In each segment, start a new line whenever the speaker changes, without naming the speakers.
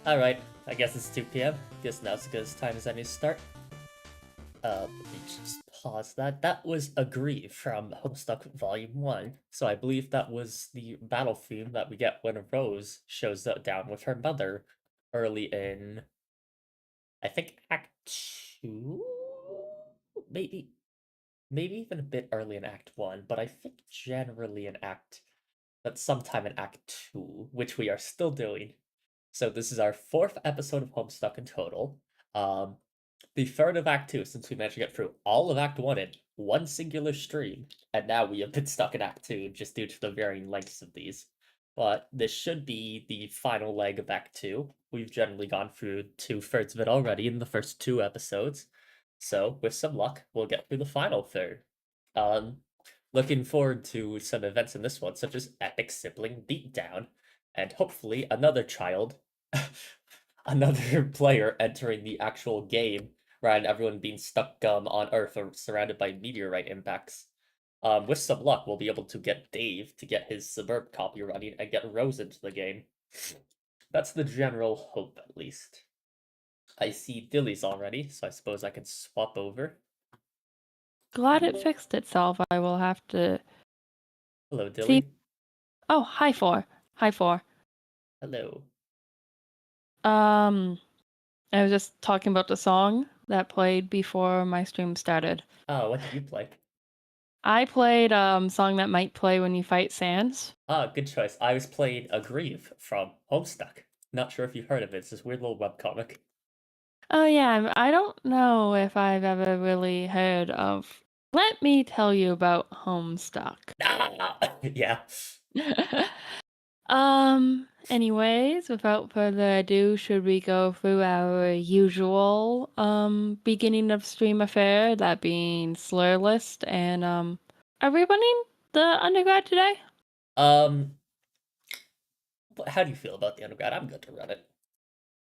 Alright, I guess it's 2 p.m. Guess now's as good a time as any to start. Let me just pause that. That was Agree from Homestuck Volume 1. So I believe that was the battle theme that we get when Rose shows up down with her mother early in, I think, Act 2? Maybe. Maybe even a bit early in Act 1, but I think generally in that's sometime in Act 2, which we are still doing. So this is our 4th episode of Homestuck in total. Um, the 3rd of Act 2, since we managed to get through all of Act 1 in one singular stream, and now we have been stuck in Act 2 just due to the varying lengths of these. But this should be the final leg of Act 2. We've generally gone through 2/3 of it already in the first 2 episodes. So, with some luck, we'll get through the final third. Um, Looking forward to some events in this one, such as epic sibling beatdown, and hopefully another child, another player entering the actual game, rather than everyone being stuck on Earth or surrounded by meteorite impacts. With some luck, we'll be able to get Dave to get his Suburb copy running and get Rose into the game. That's the general hope, at least. I see Dilly's already, so I suppose I can swap over.
Glad it fixed itself. I will have to
Hello, Dilly.
see. Oh, hi, 4. Hi, 4.
Hello.
I was just talking about the song that played before my stream started.
Oh, what did you play?
I played song that might play when you fight Sans.
Ah, good choice. I was playing Aggrieve from Homestuck. Not sure if you've heard of it. It's this weird little webcomic.
Oh yeah, I don't know if I've ever really heard of. Let me tell you about Homestuck.
Ah! Yeah.
Anyways, without further ado, should we go through our usual beginning of stream affair, that being Slur list, and are we running the undergrad today?
How do you feel about the undergrad? I'm good to run it.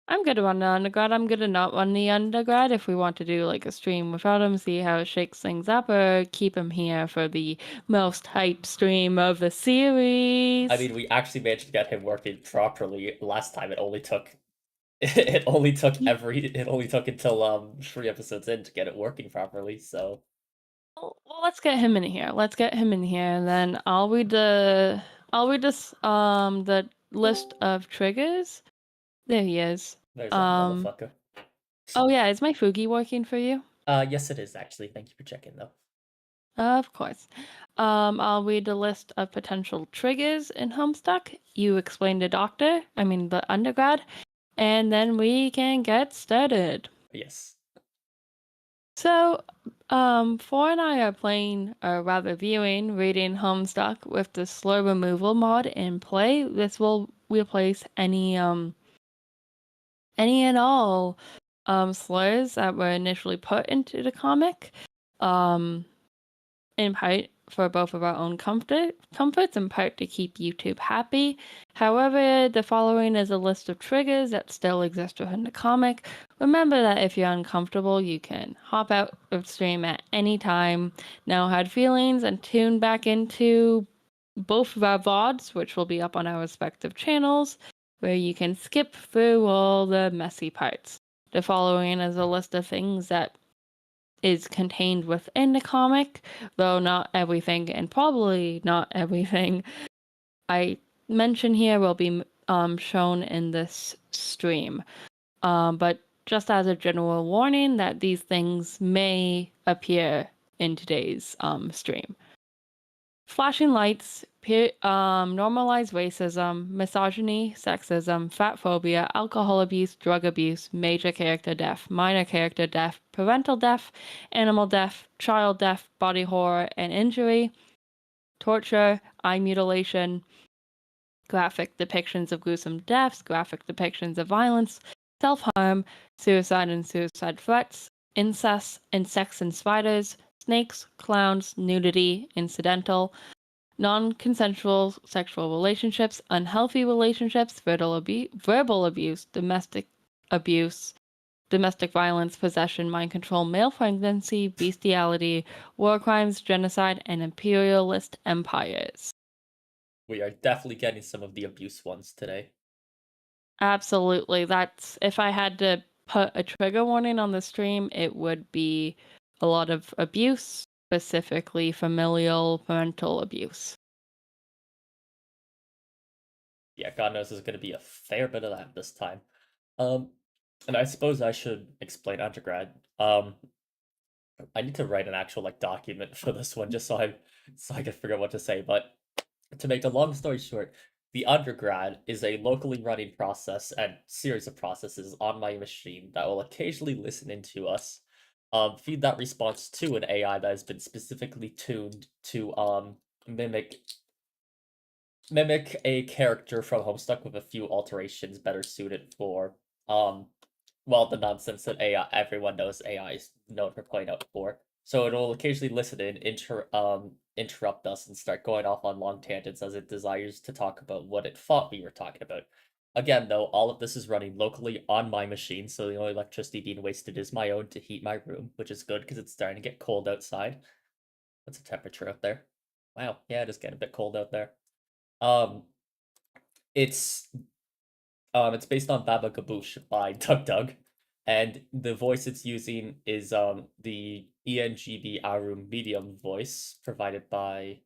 I'm good to run the undergrad. I'm good to not run the undergrad if we want to do like a stream without him, see how it shakes things up, or keep him here for the most hype stream of the series.
I mean, we actually managed to get him working properly last time. It only took it only took until 3 episodes in to get it working properly, so
Well, let's get him in here. Let's get him in here, and then I'll read the the list of triggers. There he is.
there's that motherfucker.
Oh yeah, is my Fugi working for you?
Yes it is actually. Thank you for checking though.
Of course. I'll read the list of potential triggers in Homestuck. You explain the the undergrad, and then we can get started.
Yes.
So, 4 and I are playing, or rather viewing, reading Homestuck with the slur removal mod in play. This will replace any and all slurs that were initially put into the comic. In part for both of our own comforts, in part to keep YouTube happy. However, the following is a list of triggers that still exist within the comic. Remember that if you're uncomfortable, you can hop out of stream at any time. No hard feelings, and tune back into both of our VODs, which will be up on our respective channels, where you can skip through all the messy parts. The following is a list of things that is contained within the comic, though not everything, and probably not everything I mention here will be shown in this stream. But just as a general warning that these things may appear in today's stream. Flashing lights, normalized racism, misogyny, sexism, fat phobia, alcohol abuse, drug abuse, major character death, minor character death, parental death, animal death, child death, body horror and injury, torture, eye mutilation, graphic depictions of gruesome deaths, graphic depictions of violence, self-harm, suicide and suicide threats, incest, insects and spiders, snakes, clowns, nudity, incidental, non-consensual sexual relationships, unhealthy relationships, verbal abuse, domestic violence, possession, mind control, male pregnancy, bestiality, war crimes, genocide, and imperialist empires.
We are definitely getting some of the abuse ones today.
Absolutely. That's if I had to put a trigger warning on the stream, it would be a lot of abuse, specifically familial parental abuse.
Yeah, God knows there's going to be a fair bit of that this time. Um, and I suppose I should explain undergrad. I need to write an actual like document for this one just so I can figure out what to say. But to make a long story short, the undergrad is a locally running process and series of processes on my machine that will occasionally listen into us, feed that response to an AI that has been specifically tuned to mimic mimic a character from Homestuck with a few alterations better suited for um well the nonsense that AI everyone knows AI is known for playing out for. So it'll occasionally listen in, interrupt us and start going off on long tangents as it desires to talk about what it thought we were talking about. Again, though, all of this is running locally on my machine, so the only electricity being wasted is my own to heat my room, which is good because it's starting to get cold outside. What's the temperature out there? Wow, yeah, it is getting a bit cold out there. Um, it's it's based on Baba Gaboosh by Doug Doug, and the voice it's using is the ENGB Arum medium voice provided by.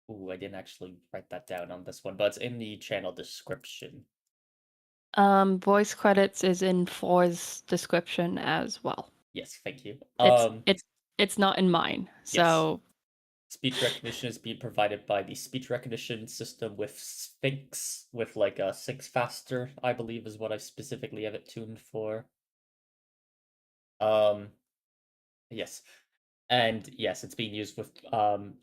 Ooh, I didn't actually write that down on this one, but it's in the channel description.
Voice credits is in Four's description as well.
Yes, thank you.
It's not in mine,
Yes.
so
Speech recognition is being provided by the speech recognition system with Sphinx, with like a 6 faster, I believe is what I specifically have it tuned for. Um, yes. And yes, it's being used with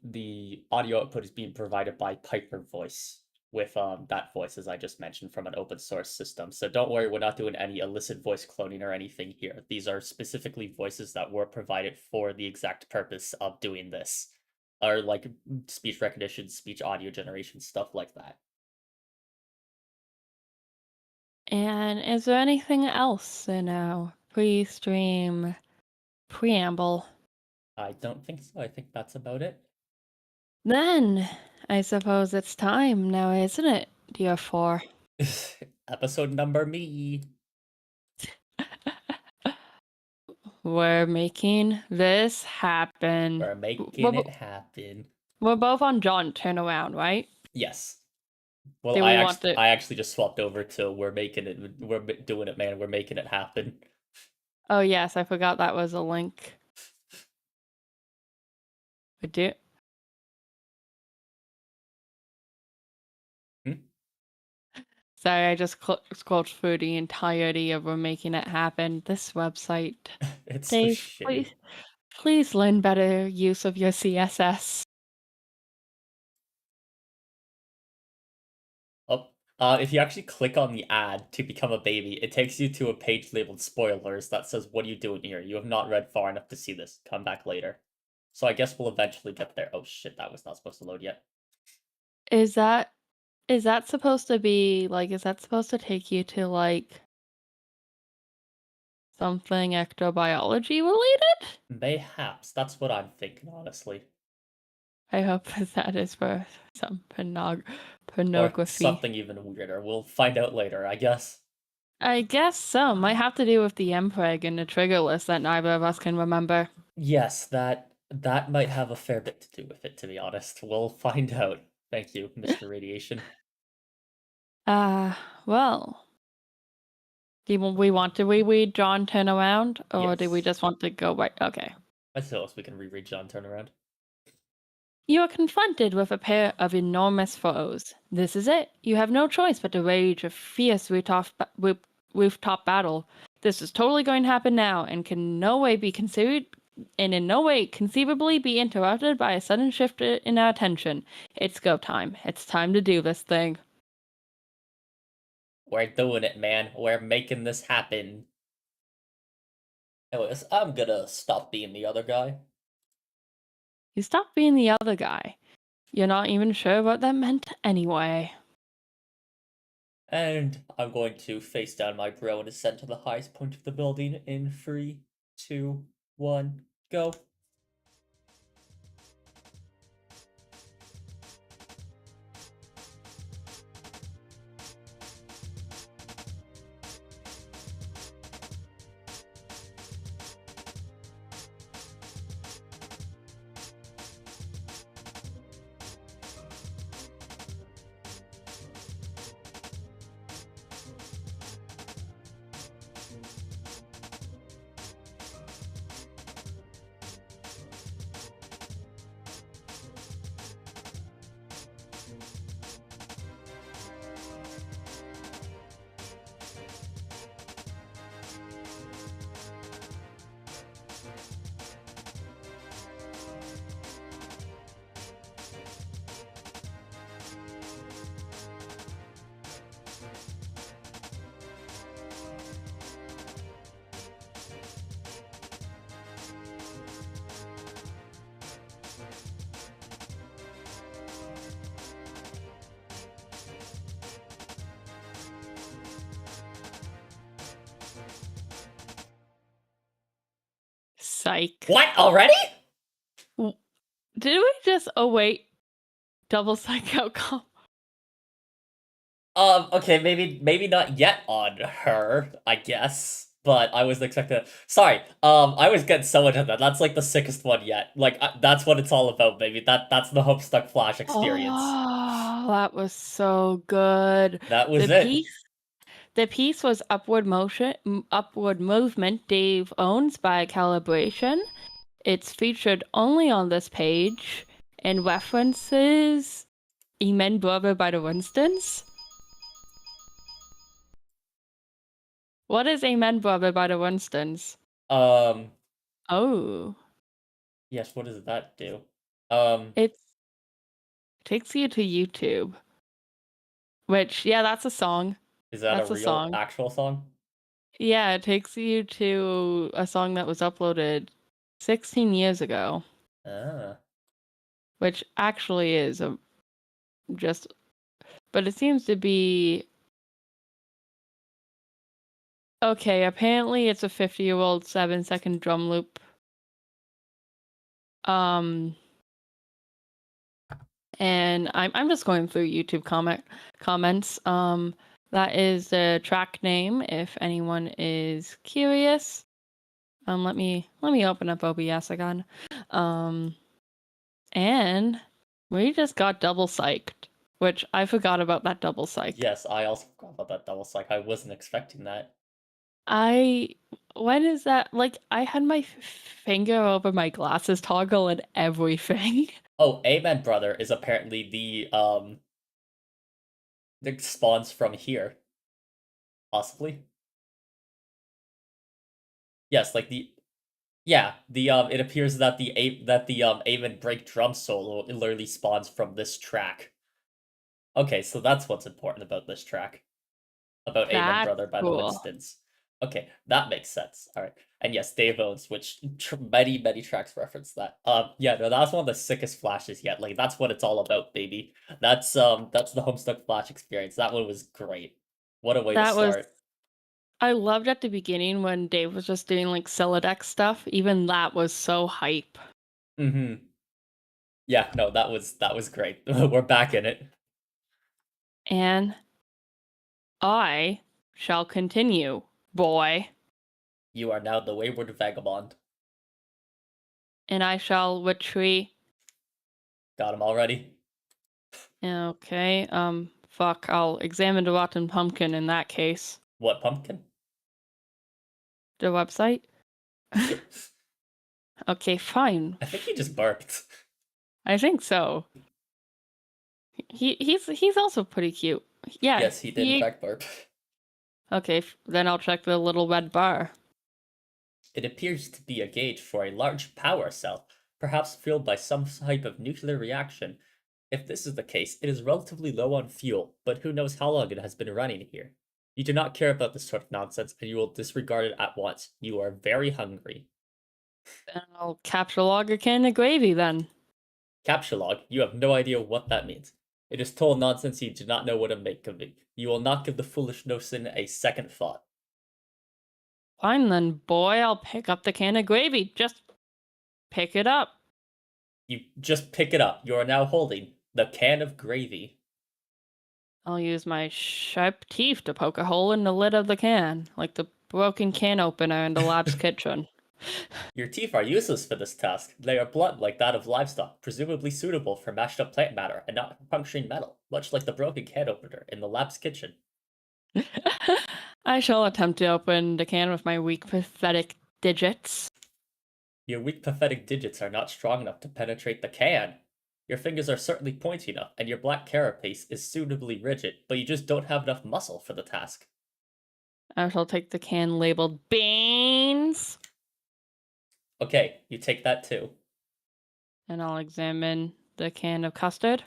the audio output is being provided by Piper Voice with that voice as I just mentioned from an open source system. So don't worry, we're not doing any illicit voice cloning or anything here. These are specifically voices that were provided for the exact purpose of doing this. Or like speech recognition, speech audio generation, stuff like that.
and is there anything else in our pre-stream preamble?
I don't think so. I think that's about it.
Then I suppose it's time now, isn't it, dear Four?
Episode number me.
We're making this happen.
We're making it happen.
We're both on John turnaround, right?
Yes. Well,
Do we want to?
I actually just swapped over to we're doing it, man. We're making it happen.
Oh yes, I forgot that was a link. I do.
Hmm?
Sorry, I just scrolled through the entirety of We're Making It Happen. This website.
It's so
Dave,
shitty.
please lend better use of your CSS.
Oh, if you actually click on the ad to become a baby, it takes you to a page labeled spoilers that says, "What are you doing here? You have not read far enough to see this. Come back later." So I guess we'll eventually get there. Oh shit, that was not supposed to load yet.
Is that supposed to be like? Is that supposed to take you to like something ectobiology related?
Mayhaps. That's what I'm thinking, honestly.
I hope that is for some
Or
pornography.
something even weirder. We'll find out later, I guess.
I guess so. Might have to do with the MPreg and the trigger list that neither of us can remember.
Yes, that might have a fair bit to do with it, to be honest. We'll find out. Thank you, Mr. Radiation.
Well. Do we want to reread John turn around, or do we
Yes.
just want to go right? Okay.
I suppose we can reread John Turnaround.
You are confronted with a pair of enormous foes. This is it. You have no choice but to wage a fierce rooftop battle. This is totally going to happen now, and can in no way be considered, and in no way conceivably be interrupted by a sudden shift in our attention. It's go time. It's time to do this thing.
We're doing it, man. We're making this happen. Anyways, I'm gonna stop being the other guy.
You stop being the other guy. You're not even sure what that meant anyway.
And I'm going to face down my bro and ascend to the highest point of the building in 3, 2, 1, go.
Psych.
What, already?
Did we just await double psych outcome?
Okay, maybe not yet on her, I guess. But I wasn't expecting. Sorry, I was getting so into that. That's like the sickest one yet. Like that's what it's all about, baby. That's the Homestuck Flash experience.
Oh, that was so good.
That was
The
it.
piece was upward movement Dave owns by calibration. It's featured only on this page and references Amen Brother by the Winstons. What is Amen Brother by the Winstons? Oh.
Yes, what does that do?
It takes you to YouTube. Which, yeah, that's a song.
Is that
That's
a
a
real,
song.
actual song?
Yeah, it takes you to a song that was uploaded 16 years ago.
Ah.
Which actually is just, but it seems to be okay. Apparently, it's a 50-year-old 7-second drum loop. And I'm just going through YouTube comments. That is the track name. If anyone is curious, let me open up OBS again. And we just got double psyched, which I forgot about that double psych.
Yes, I also forgot about that double psych. I wasn't expecting that.
When is that? Like, I had my finger over my glasses toggle and everything.
Oh, Amen Brother is apparently the spawns from here. Possibly. Yes, like it appears that the Amen break drum solo literally spawns from this track. Okay, so that's what's important about this track. About Amen
That's
Brother by the
cool.
Winstons. Okay, that makes sense. Alright. And yes, Dave owns, which many tracks reference that. Yeah, no, that's one of the sickest flashes yet. Like, that's what it's all about, baby. That's the Homestuck Flash experience. That one was great. What a way to
That was.
start.
I loved at the beginning when Dave was just doing like Celodex stuff. Even that was so hype.
Mm-hmm. Yeah, no, that was great. We're back in it.
And I shall continue, boy.
You are now the wayward vagabond.
And I shall retreat.
Got him already?
Okay, fuck, I'll examine the rotten pumpkin in that case.
What pumpkin?
The website?
Sure.
Okay, fine.
I think he just burped.
I think so. He's also pretty cute. Yeah.
Yes, he did in fact burp.
Okay, then I'll check the little red bar.
It appears to be a gauge for a large power cell, perhaps fueled by some type of nuclear reaction. If this is the case, it is relatively low on fuel, but who knows how long it has been running here. You do not care about this sort of nonsense, and you will disregard it at once. You are very hungry.
Then I'll capture log a can of gravy then.
Capture log, you have no idea what that means. It is total nonsense, you do not know what to make of it. You will not give the foolish notion a second thought.
Fine then, boy, I'll pick up the can of gravy. Just pick it up.
You just pick it up. You are now holding the can of gravy.
I'll use my sharp teeth to poke a hole in the lid of the can, like the broken can opener in the lab's kitchen.
Your teeth are useless for this task. They are blunt like that of livestock, presumably suitable for mashed up plant matter and not puncturing metal, much like the broken can opener in the lab's kitchen.
I shall attempt to open the can with my weak, pathetic digits.
Your weak, pathetic digits are not strong enough to penetrate the can. Your fingers are certainly pointy enough, and your black carapace is suitably rigid, but you just don't have enough muscle for the task.
I shall take the can labeled beans.
Okay, you take that too.
And I'll examine the can of custard.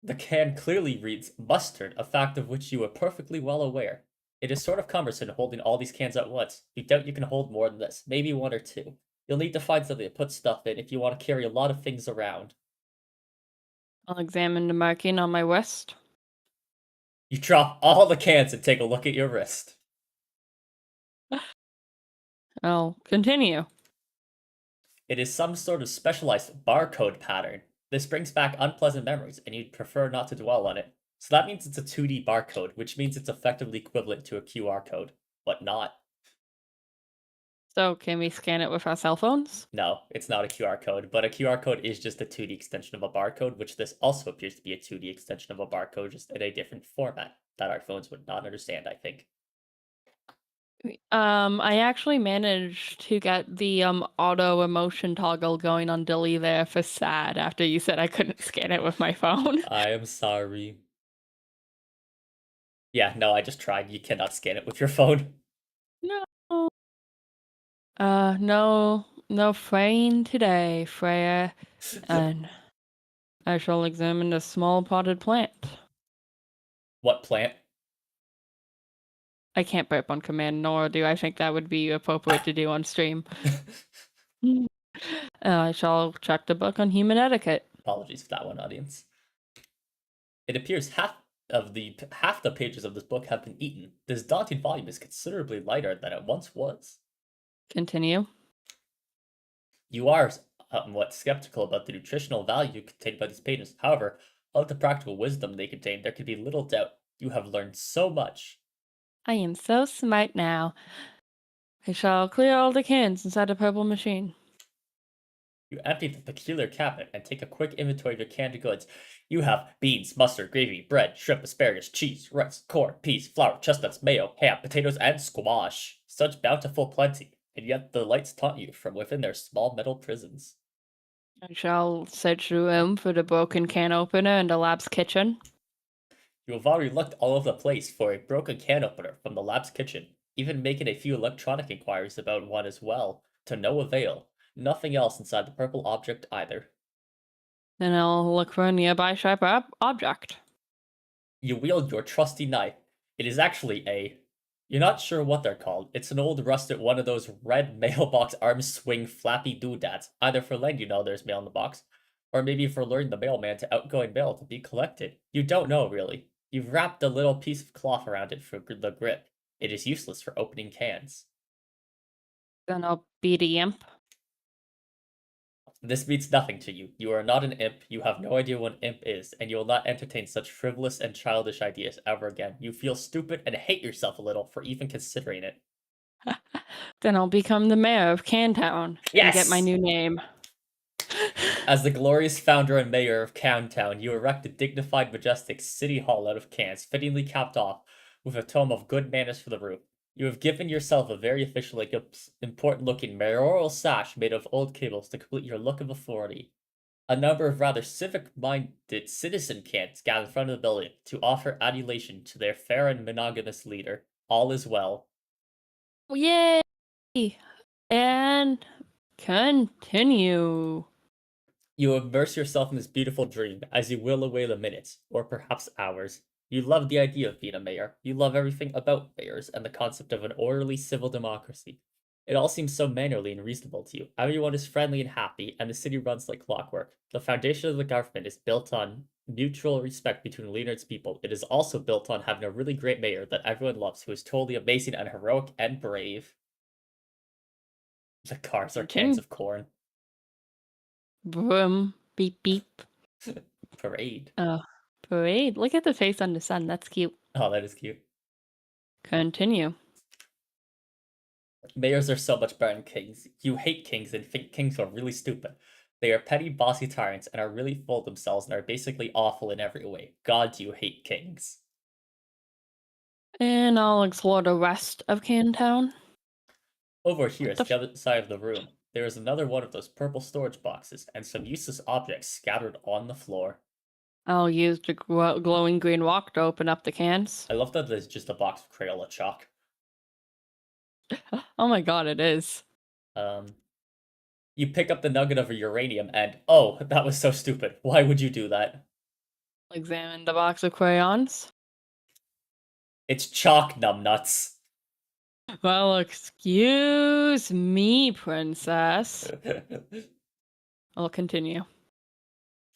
The can clearly reads mustard, a fact of which you are perfectly well aware. It is sort of cumbersome holding all these cans at once. You doubt you can hold more than this, maybe one or two. You'll need to find something to put stuff in if you want to carry a lot of things around.
I'll examine the marking on my wrist.
You drop all the cans and take a look at your wrist.
I'll continue.
It is some sort of specialized barcode pattern. This brings back unpleasant memories, and you'd prefer not to dwell on it. So that means it's a 2D barcode, which means it's effectively equivalent to a QR code, but not.
So can we scan it with our cell phones?
No, it's not a QR code, but a QR code is just a 2D extension of a barcode, which this also appears to be a 2D extension of a barcode, just in a different format that our phones would not understand, I think.
I actually managed to get the auto emotion toggle going on Dilly there for sad after you said I couldn't scan it with my phone.
I am sorry. Yeah, no, I just tried. You cannot scan it with your phone.
No. No fraying today, Freya. And I shall examine the small potted plant.
What plant?
I can't burp on command, nor do I think that would be appropriate to do on stream. I shall check the book on human etiquette.
Apologies for that one, audience. It appears half the pages of this book have been eaten. This daunting volume is considerably lighter than it once was.
Continue.
You are somewhat skeptical about the nutritional value contained by these pages. However, of the practical wisdom they contain, there can be little doubt. You have learned so much.
I am so smart now. I shall clear all the cans inside the purple machine.
You empty the peculiar cabinet and take a quick inventory of your canned goods. You have beans, mustard, gravy, bread, shrimp, asparagus, cheese, rice, corn, peas, flour, chestnuts, mayo, ham, potatoes, and squash. Such bountiful plenty, and yet the lights taunt you from within their small metal prisons.
I shall search the room for the broken can opener in the lab's kitchen.
You have already looked all over the place for a broken can opener from the lab's kitchen, even making a few electronic inquiries about one as well, to no avail. Nothing else inside the purple object either.
Then I'll look for a nearby sharp object.
You wield your trusty knife. It is actually you're not sure what they're called. It's an old rusted one of those red mailbox arm swing flappy doodads, either for letting you know there's mail in the box, or maybe for luring the mailman to outgoing mail to be collected. You don't know, really. You've wrapped a little piece of cloth around it for the grip. It is useless for opening cans.
Then I'll be the imp.
This means nothing to you. You are not an imp, you have no idea what an imp is, and you will not entertain such frivolous and childish ideas ever again. You feel stupid and hate yourself a little for even considering it.
Then I'll become the mayor of Cantown.
Yes!
And get my new name.
As the glorious founder and mayor of Cantown, you erect a dignified, majestic city hall out of cans, fittingly capped off with a tome of good manners for the roof. You have given yourself a very official, important-looking mayoral sash made of old cables to complete your look of authority. A number of rather civic-minded citizen cans gather in front of the building to offer adulation to their fair and monogamous leader. All is well.
Yay! And continue.
You immerse yourself in this beautiful dream as you will away the minutes, or perhaps hours. You love the idea of being a mayor. You love everything about mayors and the concept of an orderly civil democracy. It all seems so mannerly and reasonable to you. Everyone is friendly and happy, and the city runs like clockwork. The foundation of the government is built on mutual respect between the leader and its people. It is also built on having a really great mayor that everyone loves, who is totally amazing and heroic and brave. The cars are cans of corn.
Vroom. Beep beep.
Parade.
Oh, parade. Look at the face on the sun. That's cute.
Oh, that is cute.
Continue.
Mayors are so much better than kings. You hate kings and think kings are really stupid. They are petty, bossy tyrants and are really full of themselves and are basically awful in every way. God, do you hate kings.
And I'll explore the rest of Cantown.
Over here, at the other side of the room, there is another one of those purple storage boxes and some useless objects scattered on the floor.
I'll use the glowing green rock to open up the cans.
I love that there's just a box of Crayola chalk.
Oh my god, it is.
You pick up the nugget of uranium and, oh, that was so stupid. Why would you do that?
Examine the box of crayons.
It's chalk, numbnuts.
Well, excuse me, princess. I'll continue.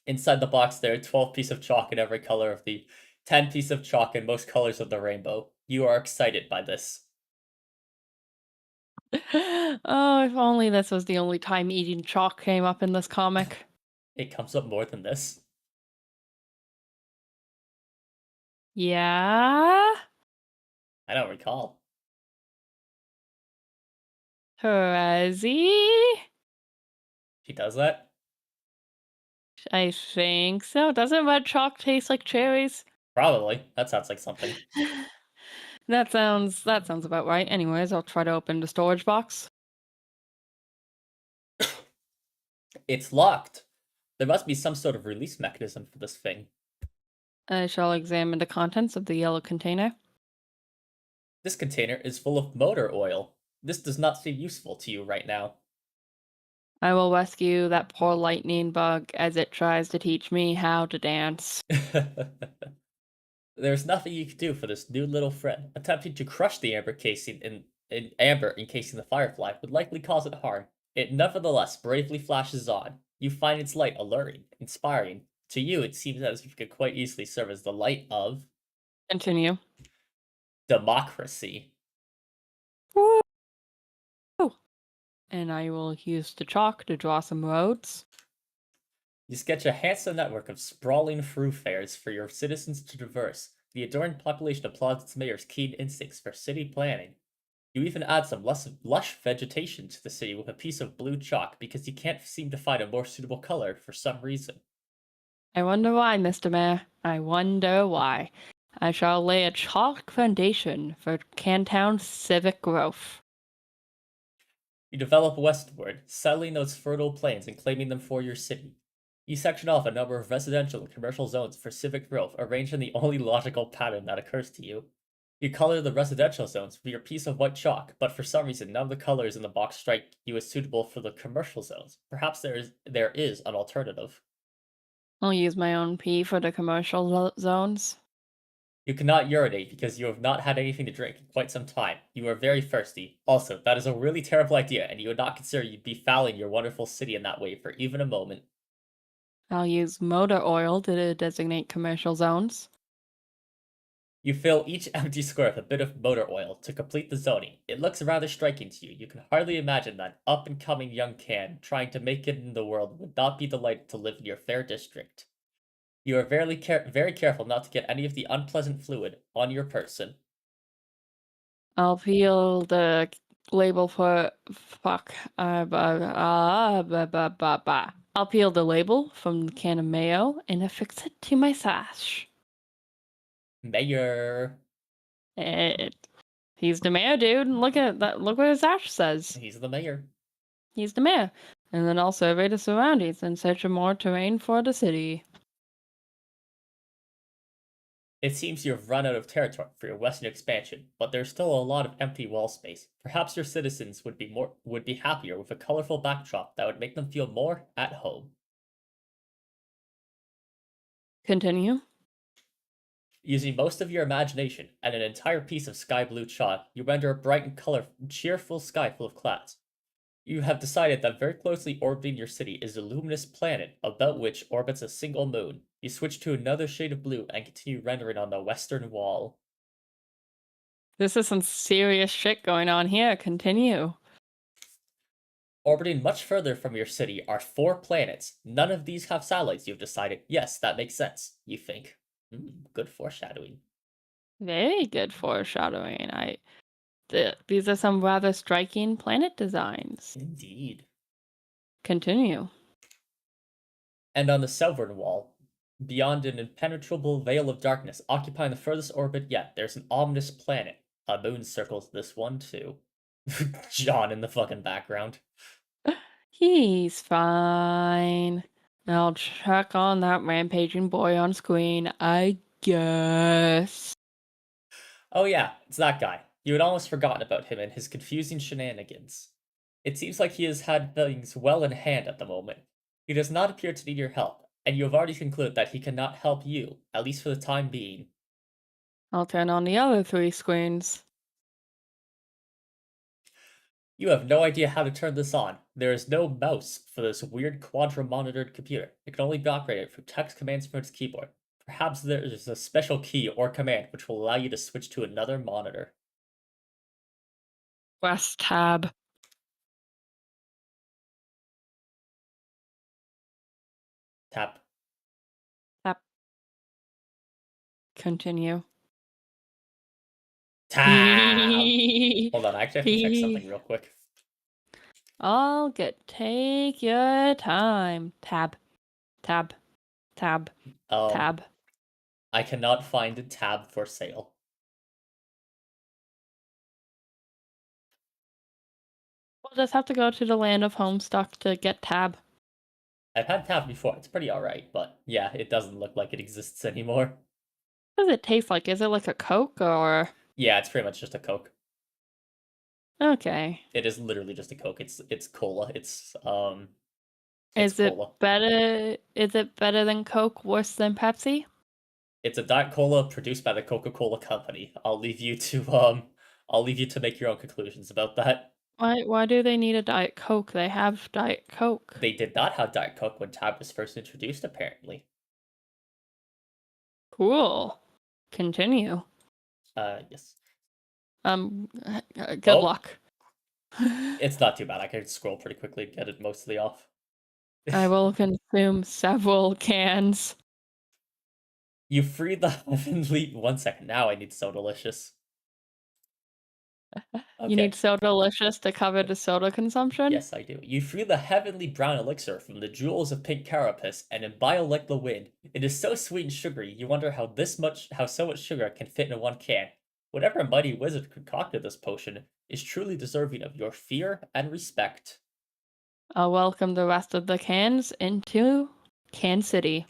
Inside the box, there are 12 pieces of chalk in every color of the 10 pieces of chalk in most colors of the rainbow. You are excited by this.
Oh, if only this was the only time eating chalk came up in this comic.
It comes up more than this.
Yeah?
I don't recall.
Crazy?
She does that?
I think so. Doesn't red chalk taste like cherries?
Probably. That sounds like something.
That sounds about right. Anyways, I'll try to open the storage box.
It's locked. There must be some sort of release mechanism for this thing.
I shall examine the contents of the yellow container.
This container is full of motor oil. This does not seem useful to you right now.
I will rescue that poor lightning bug as it tries to teach me how to dance.
There's nothing you can do for this new little friend. Attempting to crush the amber casing in amber encasing the firefly would likely cause it harm. It nevertheless bravely flashes on. You find its light alluring, inspiring. To you, it seems as if it could quite easily serve as the light of
Continue.
democracy.
Woo! And I will use the chalk to draw some roads.
You sketch a handsome network of sprawling thoroughfares for your citizens to traverse. The adoring population applauds its mayor's keen instincts for city planning. You even add some lush vegetation to the city with a piece of blue chalk because you can't seem to find a more suitable color for some reason.
I wonder why, Mr. Mayor. I wonder why. I shall lay a chalk foundation for Cantown's civic growth.
You develop westward, settling those fertile plains and claiming them for your city. You section off a number of residential and commercial zones for civic growth, arranged in the only logical pattern that occurs to you. You color the residential zones with your piece of white chalk, but for some reason none of the colors in the box strike you as suitable for the commercial zones. Perhaps there is an alternative.
I'll use my own pee for the commercial zones.
You cannot urinate because you have not had anything to drink in quite some time. You are very thirsty. Also, that is a really terrible idea, and you would not consider you'd be fouling your wonderful city in that way for even a moment.
I'll use motor oil to designate commercial zones.
You fill each empty square with a bit of motor oil to complete the zoning. It looks rather striking to you. You can hardly imagine that up-and-coming young can trying to make it in the world would not be delighted to live in your fair district. You are very careful not to get any of the unpleasant fluid on your person.
I'll peel the label for I'll peel the label from the can of mayo and affix it to my sash.
Mayor.
He's the mayor, dude. Look at that. Look what his sash says.
He's the mayor.
He's the mayor. And then I'll survey the surroundings and search for more terrain for the city.
It seems you have run out of territory for your western expansion, but there's still a lot of empty wall space. Perhaps your citizens would be happier with a colorful backdrop that would make them feel more at home.
Continue.
Using most of your imagination and an entire piece of sky blue chalk, you render a bright and cheerful sky full of clouds. You have decided that very closely orbiting your city is a luminous planet about which orbits a single moon. You switch to another shade of blue and continue rendering on the western wall.
This is some serious shit going on here. Continue.
Orbiting much further from your city are 4 planets. None of these have satellites, you've decided. Yes, that makes sense, you think. Good foreshadowing.
Very good foreshadowing. These are some rather striking planet designs.
Indeed.
Continue.
And on the southern wall, beyond an impenetrable veil of darkness occupying the furthest orbit yet, there's an ominous planet. A moon circles this one too. John in the fucking background.
He's fine. I'll check on that rampaging boy on screen, I guess.
Oh yeah, it's that guy. You had almost forgotten about him and his confusing shenanigans. It seems like he has had things well in hand at the moment. He does not appear to need your help, and you have already concluded that he cannot help you, at least for the time being.
I'll turn on the other 3 screens.
You have no idea how to turn this on. There is no mouse for this weird quadra-monitored computer. It can only be operated through text commands from its keyboard. Perhaps there is a special key or command which will allow you to switch to another monitor.
Request tab.
Tap.
Tab. Continue.
Tab. Hold on, I actually have to check something real quick.
All good. Take your time. Tab. Tab. Tab. Tab.
I cannot find a tab for sale.
We'll just have to go to the land of Homestuck to get tab.
I've had tab before. It's pretty alright, but yeah, it doesn't look like it exists anymore.
What does it taste like? Is it like a Coke or?
Yeah, it's pretty much just a Coke.
Okay.
It is literally just a Coke. It's cola. It's
Is it
cola.
better? Is it better than Coke? Worse than Pepsi?
It's a Diet Cola produced by the Coca-Cola Company. I'll leave you to make your own conclusions about that.
Why do they need a Diet Coke? They have Diet Coke.
They did not have Diet Coke when tab was first introduced, apparently.
Cool. Continue.
Yes.
Good luck.
It's not too bad. I can scroll pretty quickly and get it mostly off.
I will consume several cans.
You freed the heavenly. 1 second. Now I need So Delicious. Okay.
You need So Delicious to cover the soda consumption?
Yes, I do. You free the heavenly brown elixir from the jewels of pink carapace and imbibe like the wind. It is so sweet and sugary, you wonder how so much sugar can fit in one can. Whatever mighty wizard concocted this potion is truly deserving of your fear and respect.
I'll welcome the rest of the cans into Can City.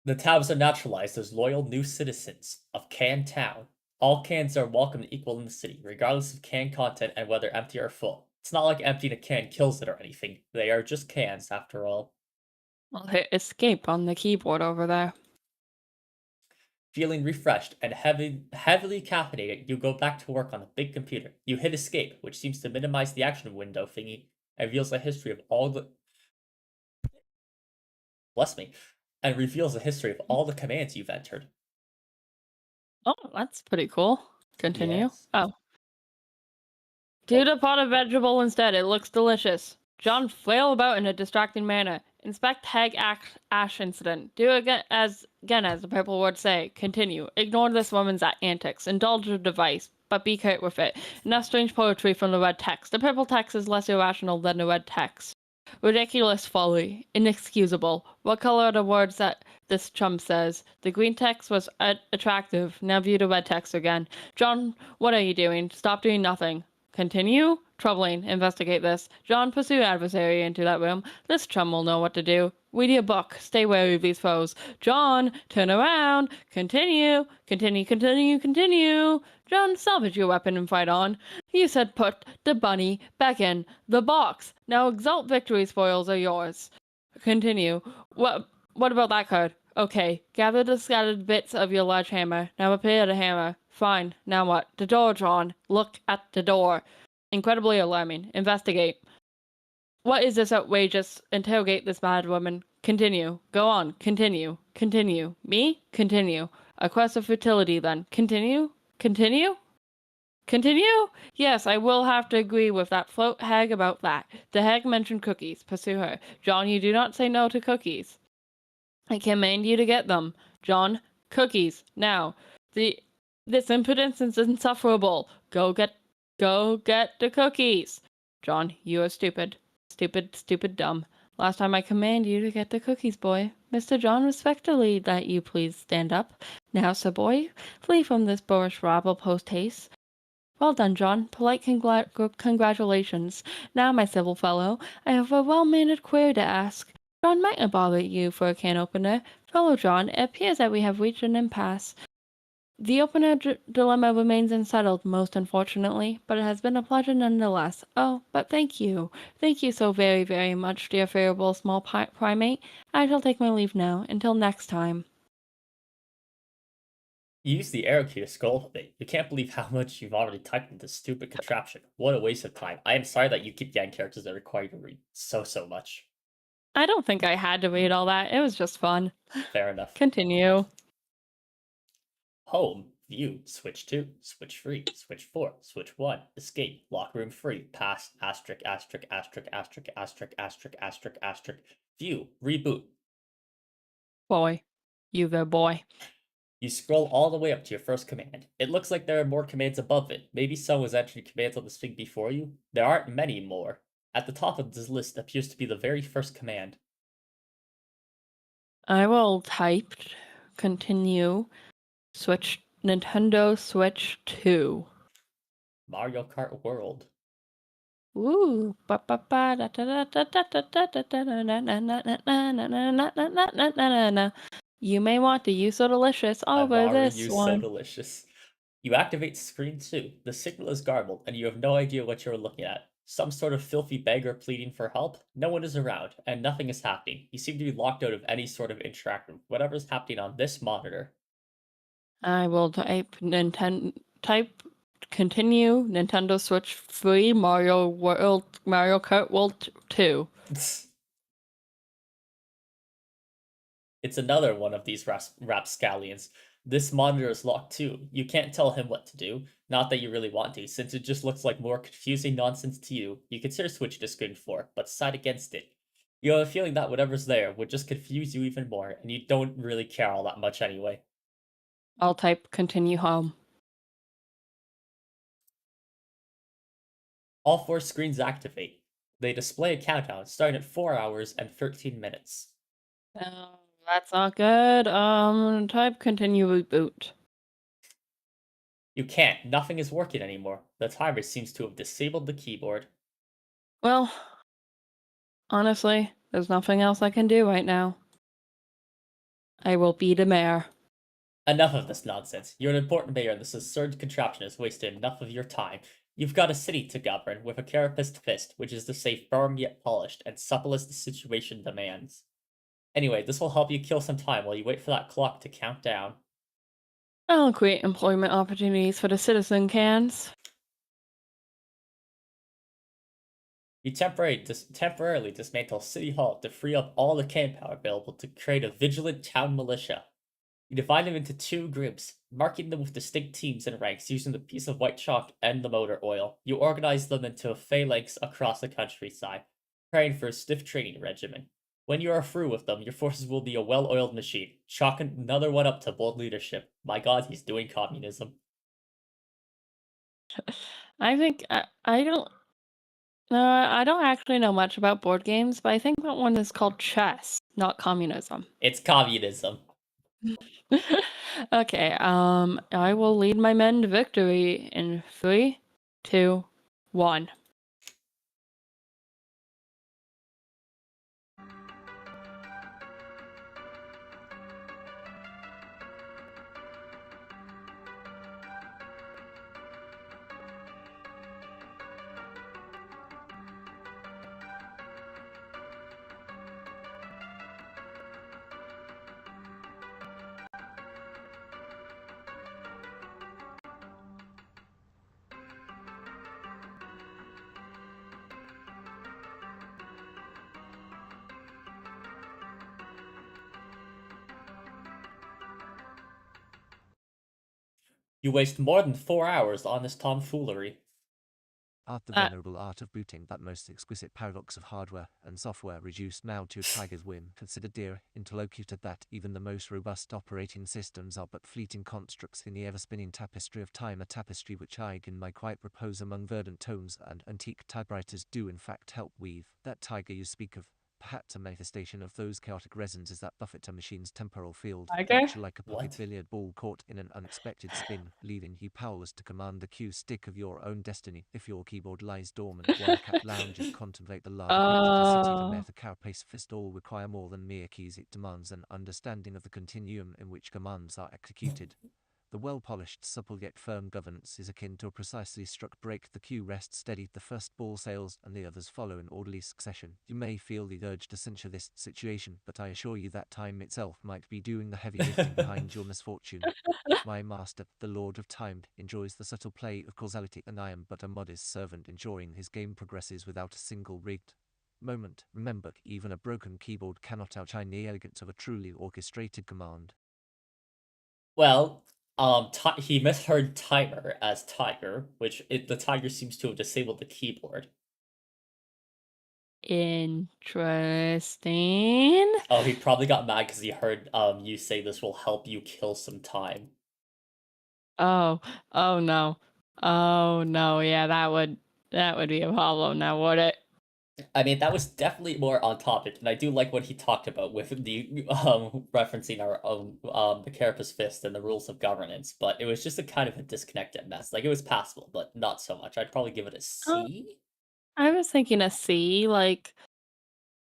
The tabs are naturalized as loyal new citizens of Can Town. All cans are welcome and equal in the city, regardless of can content and whether empty or full. It's not like emptying a can kills it or anything. They are just cans, after all.
I'll hit escape on the keyboard over there.
Feeling refreshed and heavily caffeinated, you go back to work on the big computer. You hit escape, which seems to minimize the action window thingy, and reveals a history of all the... Bless me. And reveals a history of all the commands you've entered.
Oh, that's pretty cool. Continue.
Yes.
Oh. Do the pot of vegetable instead. It looks delicious. John, flail about in a distracting manner. Inspect Hag Ash incident. Do again as the purple words say. Continue. Ignore this woman's antics. Indulge your device, but be curt with it. Enough strange poetry from the red text. The purple text is less irrational than the red text. Ridiculous folly. Inexcusable. What color are the words that this chump says? The green text was attractive. Now view the red text again. John, what are you doing? Stop doing nothing. Continue? Troubling. Investigate this. John, pursue adversary into that room. This chum will know what to do. Read your book. Stay wary of these foes. John, turn around. Continue. Continue, continue, continue. John, salvage your weapon and fight on. You said put the bunny back in the box. Now exalt victory spoils are yours. Continue. What about that card? Okay. Gather the scattered bits of your large hammer. Now prepare the hammer. Fine. Now what? The door, John. Look at the door. Incredibly alarming. Investigate. What is this outrageous? Interrogate this mad woman. Continue. Go on. Continue. Continue. Me? Continue. A quest of fertility, then. Continue? Continue? Continue? Yes, I will have to agree with that float hag about that. The hag mentioned cookies. Pursue her. John, you do not say no to cookies. I command you to get them. John, cookies. Now. This impudence is insufferable. Go get the cookies. John, you are stupid. Stupid, dumb. Last time I command you to get the cookies, boy. Mr. John, respectfully that you please stand up. Now, sir boy, flee from this boorish rabble post-haste. Well done, John. Polite congratulations. Now, my civil fellow, I have a well-mannered query to ask. John, might I bother you for a can opener? Fellow John, it appears that we have reached an impasse. The opener dilemma remains unsettled, most unfortunately, but it has been a pleasure nonetheless. Oh, but thank you. Thank you so very, very much, dear favorable small primate. I shall take my leave now. Until next time.
You use the arrow key to scroll a bit. You can't believe how much you've already typed into this stupid contraption. What a waste of time. I am sorry that you keep getting characters that require you to read so much.
I don't think I had to read all that. It was just fun.
Fair enough.
Continue.
Home. view, switch 2, switch 3, switch 4, switch 1, escape, lock room free, pass, asterisk, asterisk, asterisk, asterisk, asterisk, asterisk, asterisk, asterisk, view, reboot.
Boy. You the boy.
You scroll all the way up to your first command. It looks like there are more commands above it. Maybe someone's entered commands on this thing before you? There aren't many more. At the top of this list appears to be the very first command.
I will type continue Switch Nintendo Switch 2.
Mario Kart World.
Ooh. You may want to use So Delicious
I've
over
already
this
used So
one.
Delicious. You activate screen 2. The signal is garbled, and you have no idea what you're looking at. Some sort of filthy beggar pleading for help? No one is around, and nothing is happening. You seem to be locked out of any sort of interaction with whatever's happening on this monitor.
I will type continue Nintendo Switch free Mario Kart World 2.
It's another one of these rapscallions. This monitor is locked too. You can't tell him what to do. Not that you really want to, since it just looks like more confusing nonsense to you. You consider switch to screen 4, but decide against it. You have a feeling that whatever's there would just confuse you even more, and you don't really care all that much anyway.
I'll type continue home.
All 4 screens activate. They display a countdown starting at 4 hours and 13 minutes.
That's not good. Type continue reboot.
You can't. Nothing is working anymore. The timer seems to have disabled the keyboard.
Well, honestly, there's nothing else I can do right now. I will be the mayor.
Enough of this nonsense. You're an important mayor, and this absurd contraption has wasted enough of your time. You've got a city to govern, with a carapaced fist, which is to say firm yet polished, and supple as the situation demands. Anyway, this will help you kill some time while you wait for that clock to count down.
I'll create employment opportunities for the citizen cans.
You temporarily dismantle City Hall to free up all the can power available to create a vigilant town militia. You divide them into 2 groups, marking them with distinct teams and ranks using the piece of white chalk and the motor oil. You organize them into a phalanx across the countryside, preparing for a stiff training regimen. When you are through with them, your forces will be a well-oiled machine. Chalk another one up to bold leadership. My god, he's doing communism.
I think I don't. I don't actually know much about board games, but I think that one is called chess, not communism.
It's communism.
Okay, I will lead my men to victory in 3, 2, 1.
You waste more than 4 hours on this tomfoolery.
Art the venerable art of booting, that most exquisite paradox of hardware and software reduced now to a tiger's whim. Consider, dear interlocutor, that even the most robust operating systems are but fleeting constructs in the ever-spinning tapestry of time, a tapestry which I in my quiet repose among verdant tomes and antique typewriters do in fact help weave. That tiger you speak of, perhaps a manifestation of those chaotic resins, is that buffet a machine's temporal field,
Tiger?
much like a pocket
What?
billiard ball caught in an unexpected spin, leaving you powerless to command the cue stick of your own destiny. If your keyboard lies dormant while a cat lounges, contemplate the larger picture of the city. The meth, the carapace fist all require more than mere keys. It demands an understanding of the continuum in which commands are executed. The well-polished, supple yet firm governance is akin to a precisely struck break. The cue rests steady, the first ball sails, and the others follow in orderly succession. You may feel the urge to censure this situation, but I assure you that time itself might be doing the heavy lifting behind your misfortune. My master, the Lord of Time, enjoys the subtle play of causality, and I am but a modest servant enjoying his game progresses without a single rigged moment. Remember, even a broken keyboard cannot outshine the elegance of a truly orchestrated command.
Well, He misheard timer as tiger, which the tiger seems to have disabled the keyboard.
Interesting.
Oh, he probably got mad because he heard you say this will help you kill some time.
Oh no. Oh no, yeah, that would be a problem now, would it?
I mean, that was definitely more on topic, and I do like what he talked about with the referencing our own the Carapace Fist and the rules of governance, but it was just a kind of a disconnected mess. Like, it was passable, but not so much. I'd probably give it a C.
I was thinking a C, like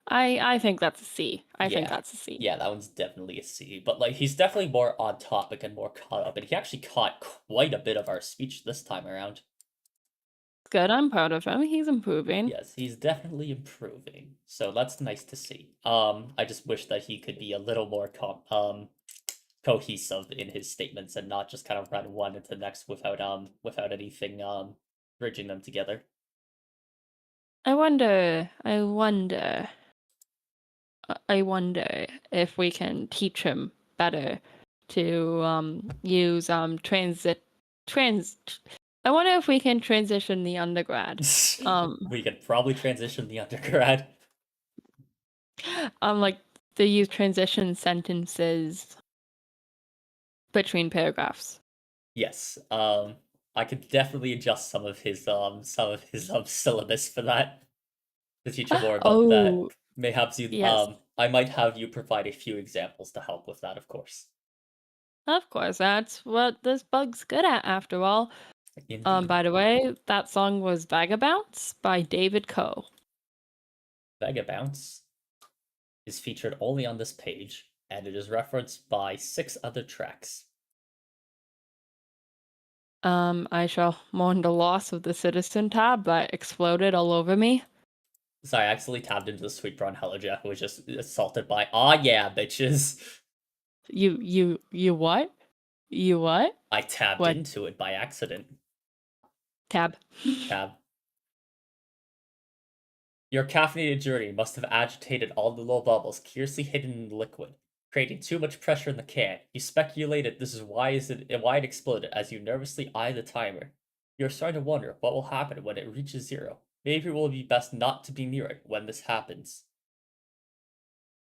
I think that's a C. I think
Yeah.
that's a C.
Yeah, that one's definitely a C. But like, he's definitely more on topic and more caught up, and he actually caught quite a bit of our speech this time around.
Good, I'm proud of him. He's improving.
Yes, he's definitely improving. So that's nice to see. I just wish that he could be a little more cohesive in his statements and not just kind of run one into the next without anything bridging them together.
I wonder if we can teach him better to use I wonder if we can transition the undergrad.
We could probably transition the undergrad.
Like they use transition sentences between paragraphs.
Yes. I could definitely adjust some of his syllabus for that. To teach you more about that. Mayhaps you
yes.
I might have you provide a few examples to help with that, of course.
Of course, that's what this bug's good at, after all.
Indeed.
By the way, that song was Vagabonds by David Coe.
Vagabounce is featured only on this page, and it is referenced by 6 other tracks.
I shall mourn the loss of the Citizen tab that exploded all over me.
So I accidentally tabbed into the Sweet Brown Hello Jack, who was just assaulted by, "Aw yeah, bitches."
You what? You what?
I tabbed
What?
into it by accident.
Tab.
Tab. Your caffeinated journey must have agitated all the little bubbles curiously hidden in the liquid, creating too much pressure in the can. You speculated this is why it exploded as you nervously eye the timer. You're starting to wonder what will happen when it reaches 0. Maybe it will be best not to be near it when this happens.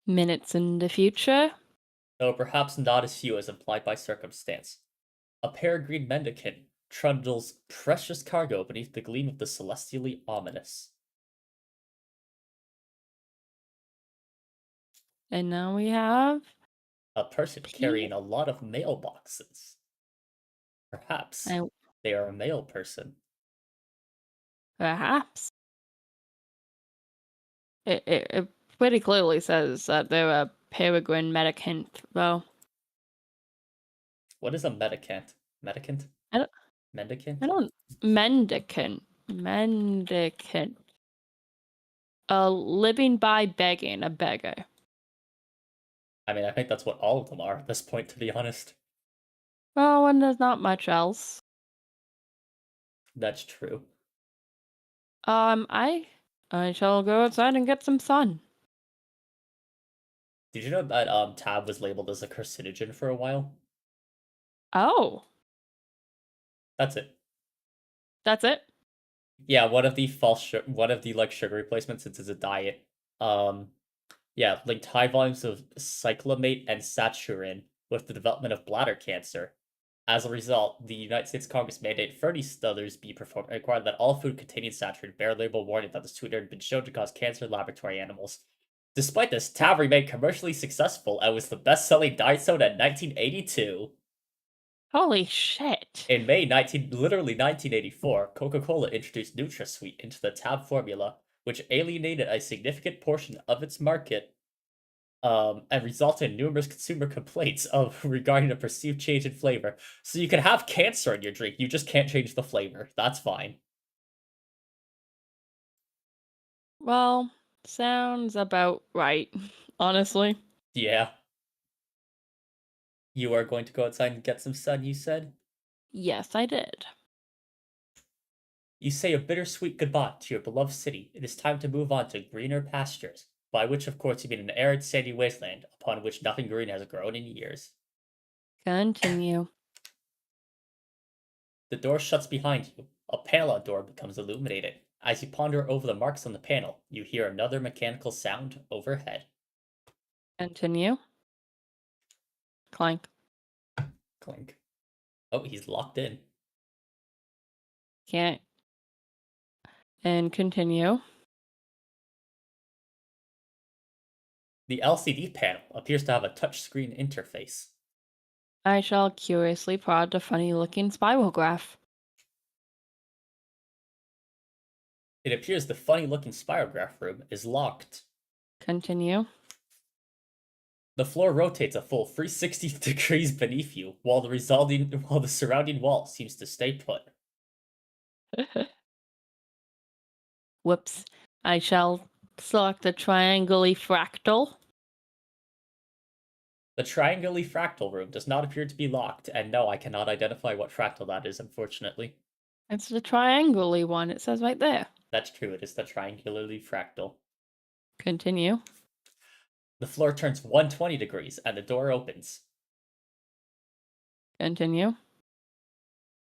Minutes in the future.
Though perhaps not as few as implied by circumstance. A peregrine mendicant trundles precious cargo beneath the gleam of the celestially ominous.
And now we have
A person carrying a lot of mailboxes. Perhaps they are a male person.
Perhaps. It pretty clearly says that they're a peregrine mendicant, though.
What is a mendicant? Mendicant?
I don't.
Mendicant?
I don't. Mendicant. Mendicant. Living by begging, a beggar.
I mean, I think that's what all of them are at this point, to be honest.
Well, when there's not much else.
That's true.
I shall go outside and get some sun.
Did you know that Tab was labeled as a carcinogen for a while?
Oh.
That's it.
That's it?
Yeah, one of the sugar replacements since it's a diet. Yeah, linked high volumes of cyclamate and saturin with the development of bladder cancer. As a result, the United States Congress mandated 30 studies be performed and required that all food containing saturin bear a label warning that the sweetener had been shown to cause cancer in laboratory animals. Despite this, Tab remained commercially successful and was the best-selling diet soda in 1982.
Holy shit.
In May 1984, Coca-Cola introduced NutraSweet into the Tab formula, which alienated a significant portion of its market, and resulted in numerous consumer complaints regarding a perceived change in flavor. So you can have cancer in your drink, you just can't change the flavor. That's fine.
Well, sounds about right, honestly.
Yeah. You are going to go outside and get some sun, you said?
Yes, I did.
You say a bittersweet goodbye to your beloved city. It is time to move on to greener pastures, by which of course you mean an arid sandy wasteland upon which nothing green has grown in years.
Continue.
The door shuts behind you. A panel on door becomes illuminated. As you ponder over the marks on the panel, you hear another mechanical sound overhead.
Continue. Clank.
Clink. Oh, he's locked in.
Can't. And continue.
The LCD panel appears to have a touchscreen interface.
I shall curiously prod the funny-looking spiral graph.
It appears the funny-looking spirograph room is locked.
Continue.
The floor rotates a full 360 degrees beneath you, while the surrounding wall seems to stay put.
Whoops. I shall select the triangle fractal.
The triangular fractal room does not appear to be locked, and no, I cannot identify what fractal that is, unfortunately.
It's the triangle one. It says right there.
That's true, it is the triangularly fractal.
Continue.
The floor turns 120 degrees, and the door opens.
Continue.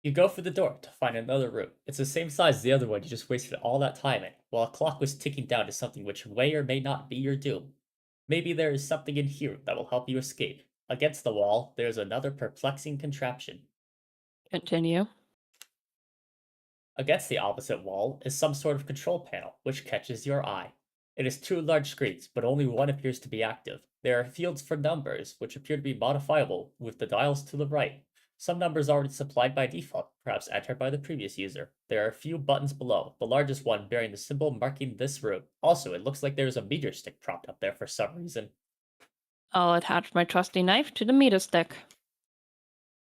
You go for the door to find another room. It's the same size as the other one you just wasted all that time in, while a clock was ticking down to something which may or may not be your doom. Maybe there is something in here that will help you escape. Against the wall, there is another perplexing contraption.
Continue.
Against the opposite wall is some sort of control panel, which catches your eye. It has two large screens, but only one appears to be active. There are fields for numbers, which appear to be modifiable, with the dials to the right. Some numbers already supplied by default, perhaps entered by the previous user. There are a few buttons below, the largest one bearing the symbol marking this room. Also, it looks like there is a meter stick propped up there for some reason.
I'll attach my trusty knife to the meter stick.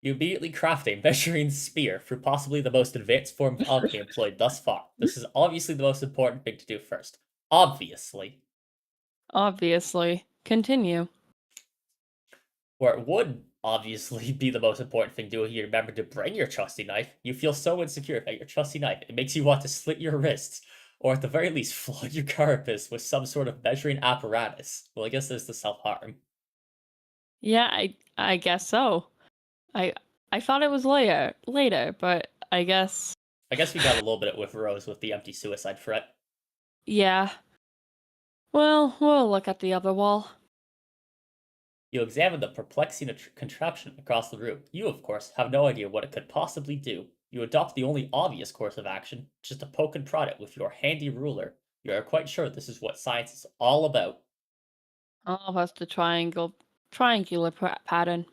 You immediately craft a measuring spear through possibly the most advanced form of alchemy employed thus far. This is obviously the most important thing to do first. Obviously.
Obviously. Continue.
Where it would obviously be the most important thing to do if you remember to bring your trusty knife, you feel so insecure about your trusty knife, it makes you want to slit your wrists, or at the very least flog your carapace with some sort of measuring apparatus. Well, I guess there's the self-harm.
Yeah, I guess so. I thought it was later, but I guess
I guess we got a little bit with Rose with the empty suicide threat.
yeah. Well, we'll look at the other wall.
You examine the perplexing contraption across the room. You, of course, have no idea what it could possibly do. You adopt the only obvious course of action, just to poke and prod it with your handy ruler. You are quite sure this is what science is all about.
All of us the triangular pattern.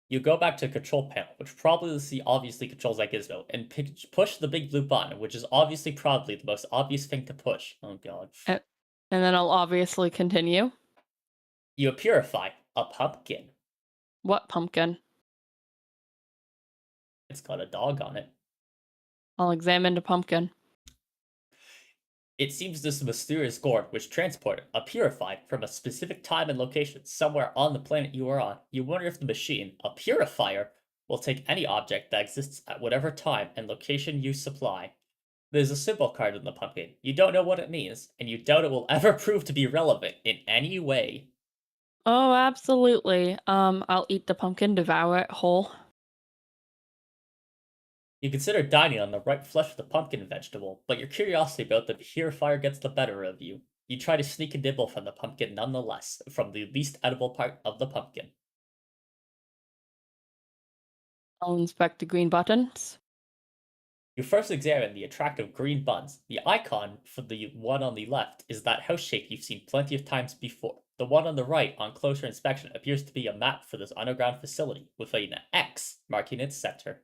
You go back to the control panel, which probably obviously controls that gizmo, and push the big blue button, which is obviously probably the most obvious thing to push. Oh god.
And then I'll obviously continue.
You purify a pumpkin.
What pumpkin?
It's got a dog on it.
I'll examine the pumpkin.
It seems this mysterious gourd which transported a purified from a specific time and location somewhere on the planet you are on. You wonder if the machine, a purifier, will take any object that exists at whatever time and location you supply. There's a symbol card in the pumpkin. You don't know what it means, and you doubt it will ever prove to be relevant in any way.
Oh, absolutely. I'll eat the pumpkin, devour it whole.
You consider dining on the ripe flesh of the pumpkin vegetable, but your curiosity about the purifier gets the better of you. You try to sneak a nibble from the pumpkin nonetheless, from the least edible part of the pumpkin.
I'll inspect the green buttons.
You first examine the attractive green buns. The icon for the one on the left is that house shape you've seen plenty of times before. The one on the right, on closer inspection, appears to be a map for this underground facility, with an X marking its center.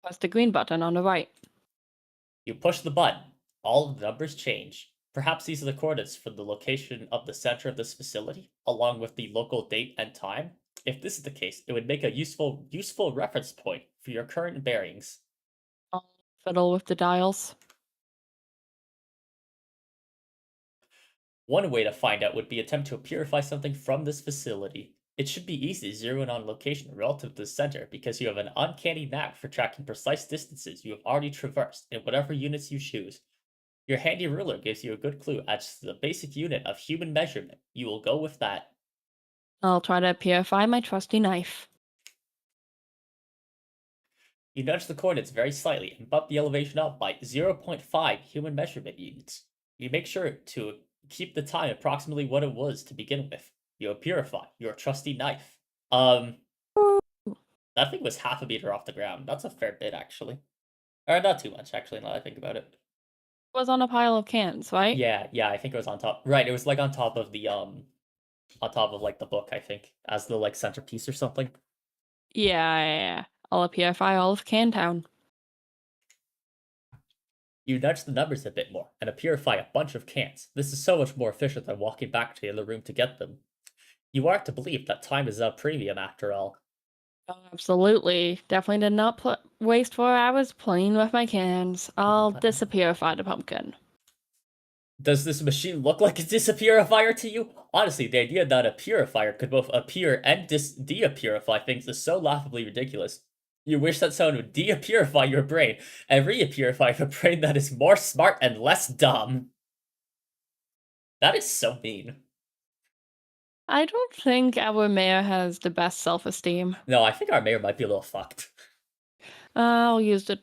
Press the green button on the right.
You push the button. All of the numbers change. Perhaps these are the coordinates for the location of the center of this facility, along with the local date and time. If this is the case, it would make a useful reference point for your current bearings.
I'll fiddle with the dials.
One way to find out would be attempt to purify something from this facility. It should be easy to zero in on location relative to the center because you have an uncanny knack for tracking precise distances you have already traversed in whatever units you choose. Your handy ruler gives you a good clue as to the basic unit of human measurement. You will go with that.
I'll try to purify my trusty knife.
You nudge the coordinates very slightly and bump the elevation up by 0.5 human measurement units. You make sure to keep the time approximately what it was to begin with. You purify your trusty knife. That thing was half a meter off the ground. That's a fair bit, actually. Or not too much, actually, now that I think about it.
Was on a pile of cans, right?
Yeah, I think it was on top. Right, it was like on top of the on top of like the book, I think, as the like centerpiece or something.
Yeah. I'll purify all of Cantown.
You nudge the numbers a bit more and purify a bunch of cans. This is so much more efficient than walking back to the other room to get them. You are to believe that time is a premium after all.
Oh, absolutely. Definitely did not waste 4 hours playing with my cans. I'll disappearify the pumpkin.
Does this machine look like a disappearifier to you? Honestly, the idea that a purifier could both appear and de-purify things is so laughably ridiculous. You wish that someone would de-purify your brain and re-purify a brain that is more smart and less dumb. That is so mean.
I don't think our mayor has the best self-esteem.
No, I think our mayor might be a little fucked.
I'll use the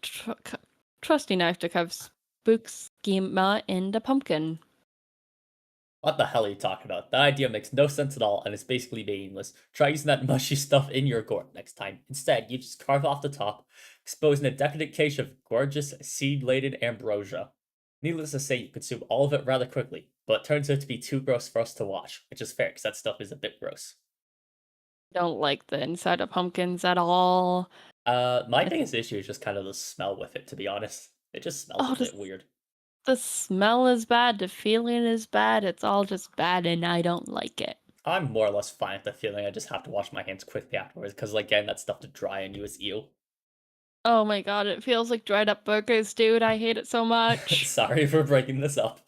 trusty knife to carve Spook Schema in the pumpkin.
What the hell are you talking about? That idea makes no sense at all and is basically meaningless. Try using that mushy stuff in your gourd next time. Instead, you just carve off the top, exposing a decadent cache of gorgeous seed-laden ambrosia. Needless to say, you consume all of it rather quickly, but it turns out to be too gross for us to watch, which is fair because that stuff is a bit gross.
Don't like the inside of pumpkins at all.
My biggest issue is just kind of the smell with it, to be honest. It just smells a bit weird.
The smell is bad, the feeling is bad, it's all just bad and I don't like it.
I'm more or less fine with the feeling. I just have to wash my hands quickly afterwards because, like, getting that stuff to dry on you is ew.
Oh my god, it feels like dried up burgers, dude. I hate it so much.
Sorry for breaking this up.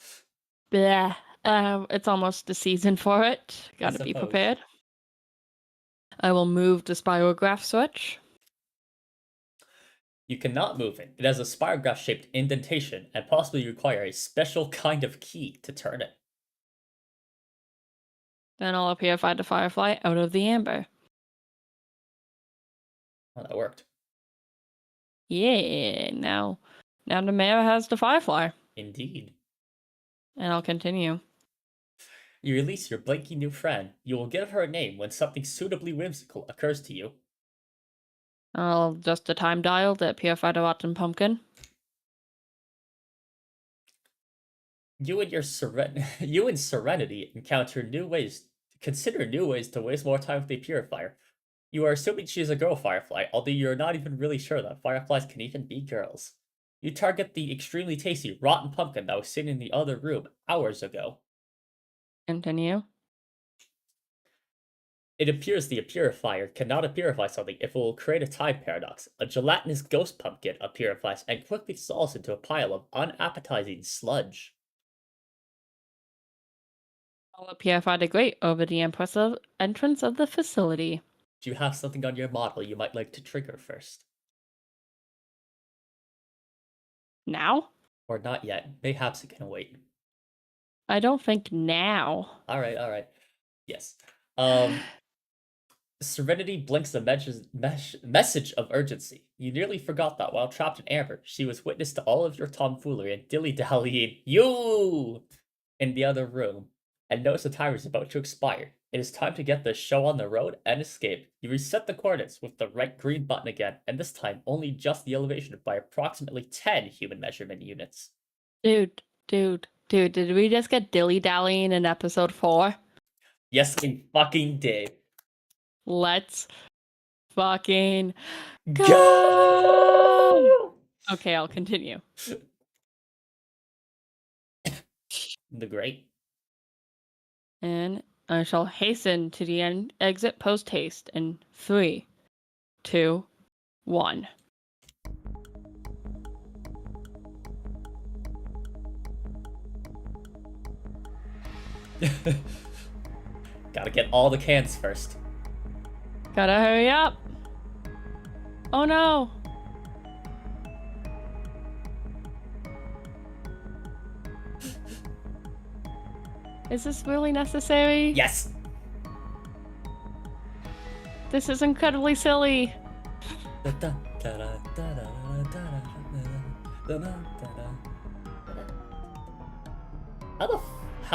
Bleh. It's almost the season for it. Gotta be prepared. I will move the spirograph switch.
You cannot move it. It has a spirograph-shaped indentation and possibly require a special kind of key to turn it.
Then I'll purify the firefly out of the amber.
Well, that worked.
Yeah, now the mayor has the firefly.
Indeed.
And I'll continue.
You release your blinky new friend. You will give her a name when something suitably whimsical occurs to you.
I'll adjust the time dial to purify the rotten pumpkin.
You and Serenity consider new ways to waste more time with the purifier. You are assuming she is a girl firefly, although you're not even really sure that fireflies can even be girls. You target the extremely tasty rotten pumpkin that was sitting in the other room hours ago.
Continue.
It appears the purifier cannot purify something if it will create a time paradox. A gelatinous ghost pumpkin purifies and quickly dissolves into a pile of unappetizing sludge.
I'll purify the grate over the entrance of the facility.
Do you have something on your model you might like to trigger first?
Now?
Or not yet. Mayhaps it can wait.
I don't think now.
Alright. Yes. Serenity blinks a message of urgency. You nearly forgot that while trapped in amber, she was witness to all of your tomfoolery and dilly-dallying in the other room, and notice the timer is about to expire. It is time to get this show on the road and escape. You reset the coordinates with the right green button again, and this time only just the elevation by approximately 10 human measurement units.
Dude, did we just get dilly-dallying in episode 4?
Yes, we fucking did.
Let's fucking
go!
Okay, I'll continue.
The great.
And I shall hasten to the exit post-haste in 3, 2, 1.
Gotta get all the cans first.
Gotta hurry up. Oh no. Is this really necessary?
Yes.
This is incredibly silly.
How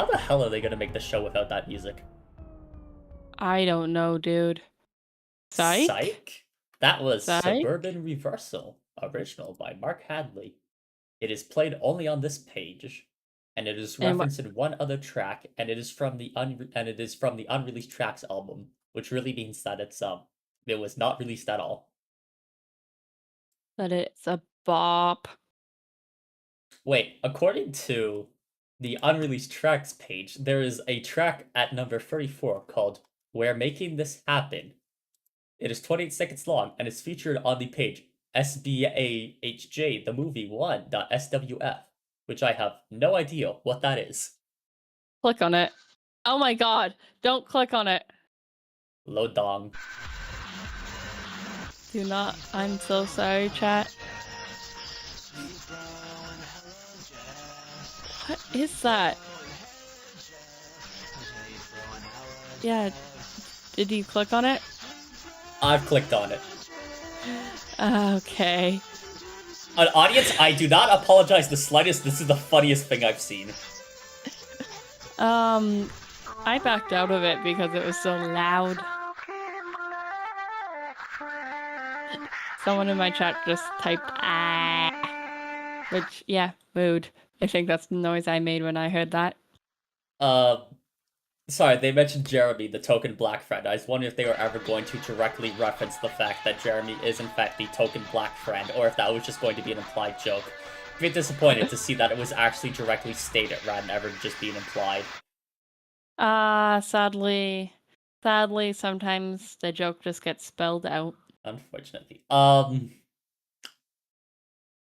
the hell are they gonna make the show without that music?
I don't know, dude. Psych?
Psych? That was
Psych?
Suburban Reversal, original by Mark Hadley. It is played only on this page, and it is referenced in one other track, and it is from the unreleased tracks album, which really means that it was not released at all.
But it's a bop.
Wait, according to the unreleased tracks page, there is a track at number 34 called "We're Making This Happen." It is 28 seconds long and is featured on the page SBAHJ the movie 1.swf, which I have no idea what that is.
Click on it. Oh my god, don't click on it.
Load dong.
Do not. I'm so sorry, chat. What is that? Yeah. Did you click on it?
I've clicked on it.
Okay.
An audience, I do not apologize the slightest. This is the funniest thing I've seen.
I backed out of it because it was so loud. Someone in my chat just typed ah, which, yeah, mood. I think that's the noise I made when I heard that.
Sorry, they mentioned Jeremy, the token black friend. I was wondering if they were ever going to directly reference the fact that Jeremy is in fact the token black friend, or if that was just going to be an implied joke. I'm a bit disappointed to see that it was actually directly stated rather than ever just being implied.
Sadly, sometimes the joke just gets spelled out.
Unfortunately.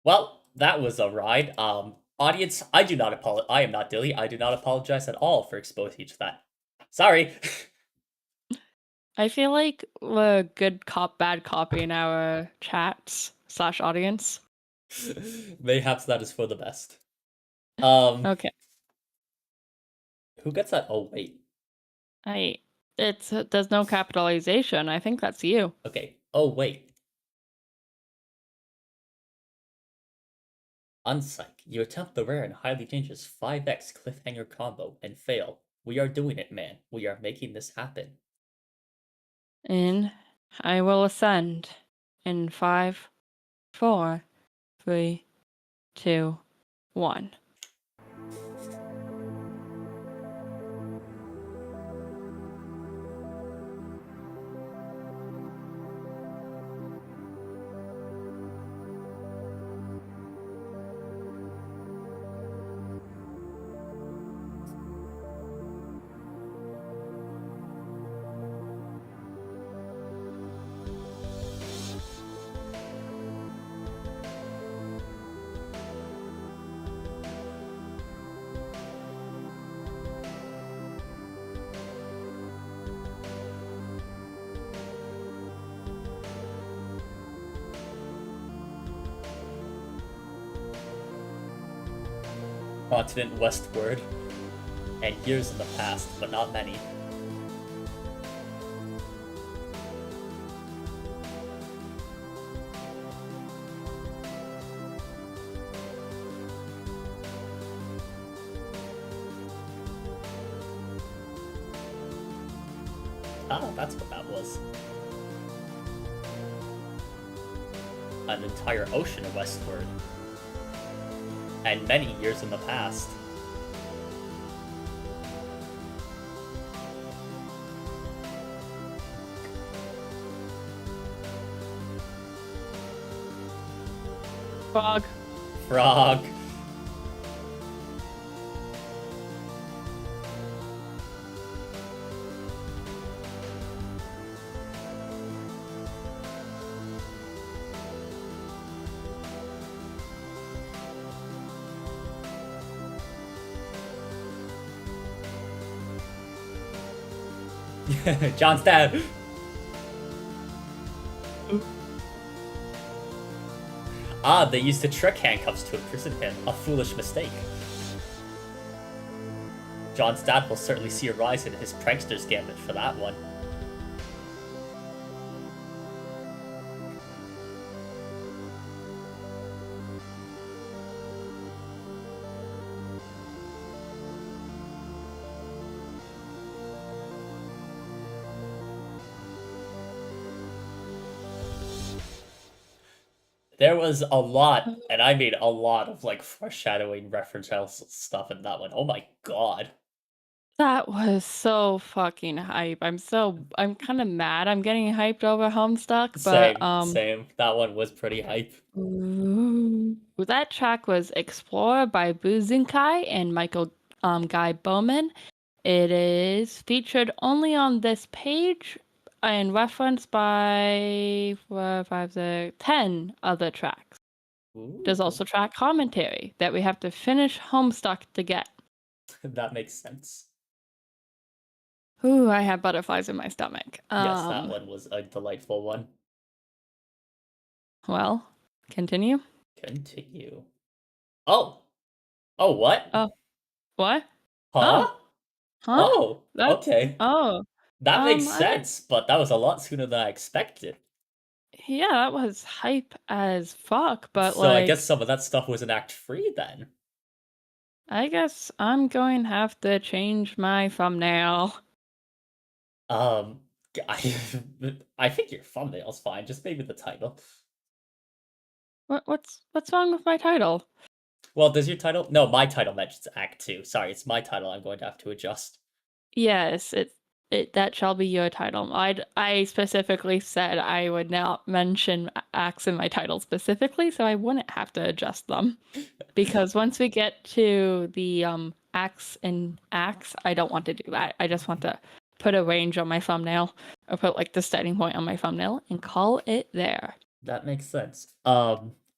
Well, that was a ride. Audience, I am not Dilly. I do not apologize at all for exposing you to that. Sorry.
I feel like we're good cop, bad copy in our chats / audience.
Mayhaps that is for the best.
Okay.
Who gets that? Oh, wait.
There's no capitalization. I think that's you.
Okay. Oh, wait. Unpsych, you attempt the rare and highly dangerous 5x cliffhanger combo and fail. We are doing it, man. We are making this happen.
I will ascend in 5, 4, 3, 2, 1.
Continent westward, and years in the past, but not many. Ah, that's what that was. An entire ocean westward. And many years in the past.
Frog.
Frog. John's dad. Ah, they used to trick handcuffs to imprison him. A foolish mistake. John's dad will certainly see a rise in his prankster's gambit for that one. There was a lot, and I made a lot of like foreshadowing referential stuff in that one. Oh my god.
That was so fucking hype. I'm kind of mad I'm getting hyped over Homestuck, but
Same. That one was pretty hype.
ooh, that track was Explorer by Buzinkai and Michael Guy Bowman. It is featured only on this page and referenced by 4, 5, 6, 10 other tracks. There's
Ooh,
also track commentary that we have to finish Homestuck to get.
that makes sense.
Ooh, I have butterflies in my stomach.
Yes, that one was a delightful one.
Well, continue.
Continue. Oh! Oh, what?
Oh, what?
Huh?
Oh, huh?
Oh,
That,
okay.
oh,
That makes
I don't,
sense, but that was a lot sooner than I expected.
yeah, that was hype as fuck, but
So I guess
like,
some of that stuff was in Act 3 then.
I guess I'm going to have to change my thumbnail.
Um, I, I think your thumbnail's fine, just maybe the title.
What's wrong with my title?
Well, does your title? No, my title mentions Act 2. Sorry, it's my title I'm going to have to adjust.
Yes, it that shall be your title. I specifically said I would not mention acts in my title specifically, so I wouldn't have to adjust them. Because once we get to the acts and acts, I don't want to do that. I just want to put a range on my thumbnail or put like the starting point on my thumbnail and call it there.
That makes sense.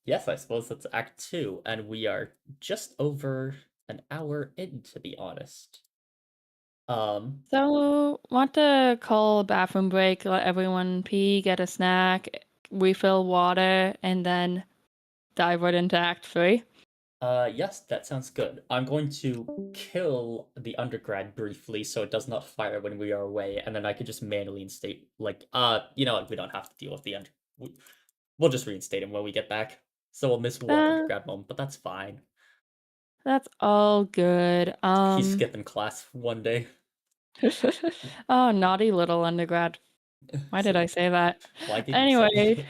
Yes, I suppose that's Act 2, and we are just over an hour in, to be honest.
So, want to call a bathroom break, let everyone pee, get a snack, refill water, and then dive right into Act 3?
Yes, that sounds good. I'm going to kill the undergrad briefly so it does not fire when we are away, and then I could just manually instate, like, you know what, we don't have to deal with the we'll just reinstate him when we get back. So we'll miss one
Uh,
undergrad moment, but that's fine.
that's all good.
He's skipping class one day.
Oh, naughty little undergrad. Why did I say that?
Why did you say
Anyway,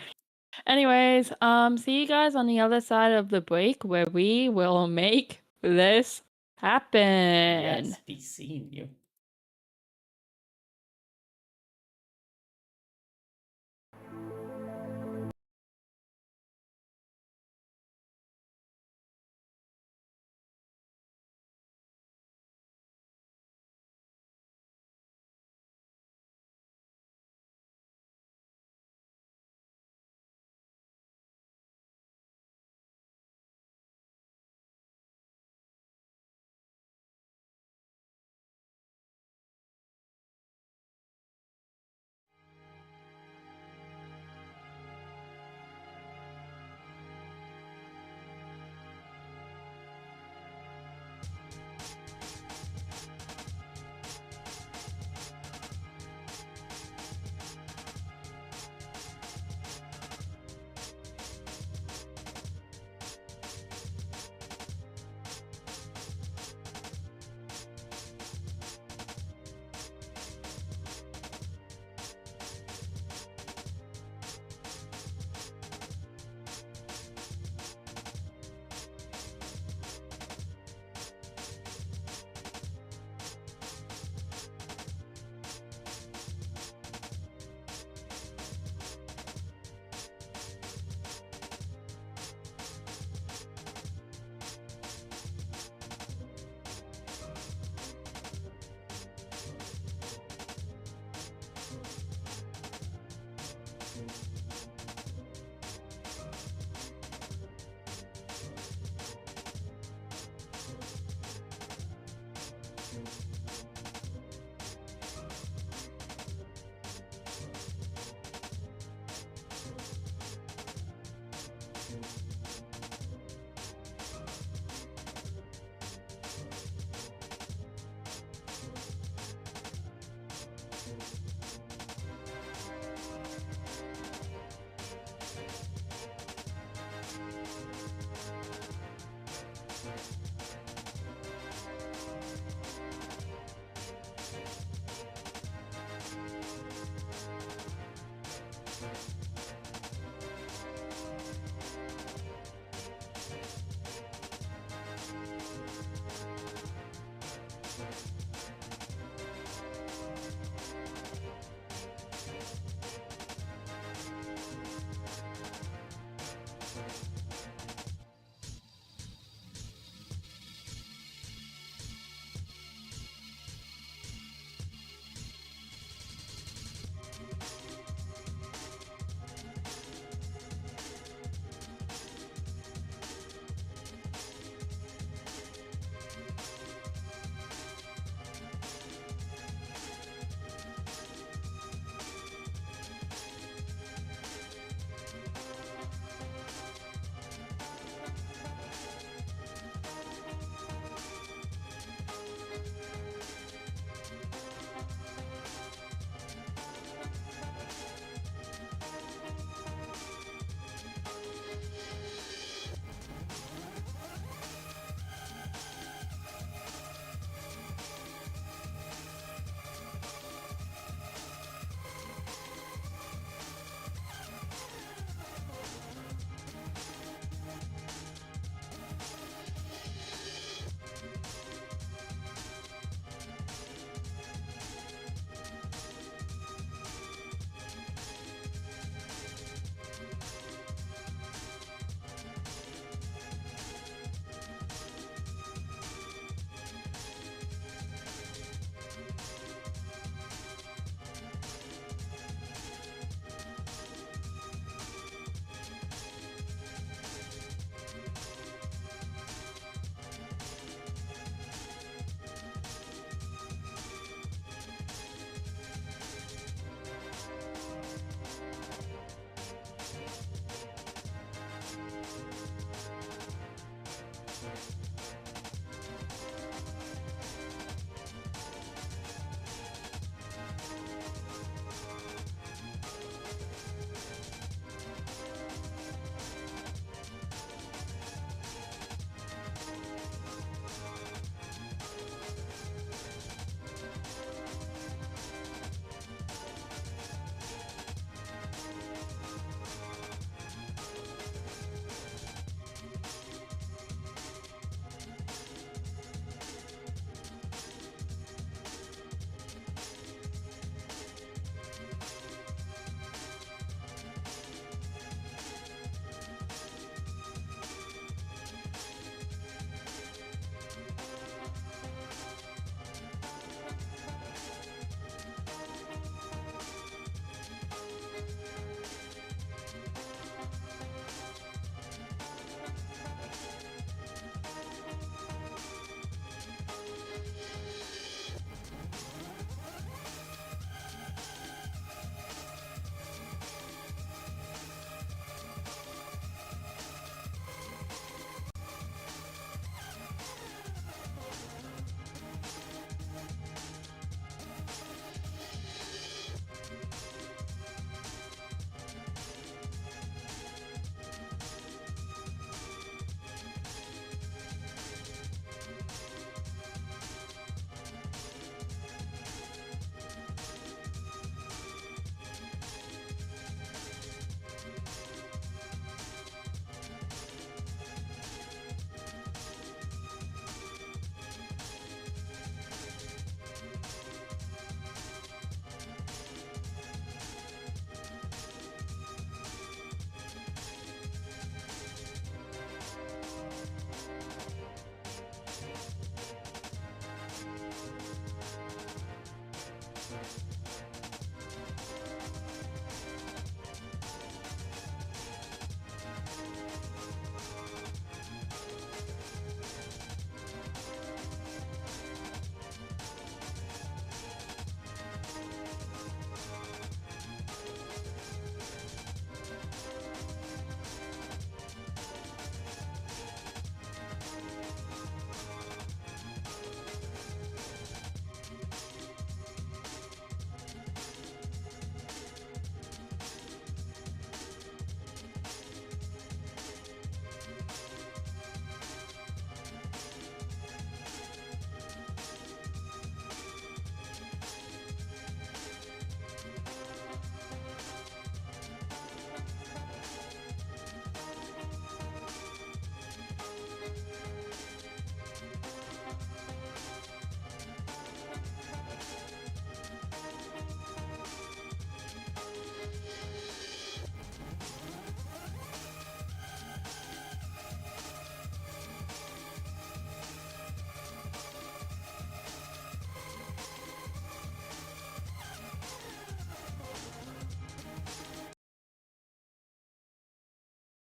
it?
see you guys on the other side of the break where we will make this happen.
Yes, be seeing you.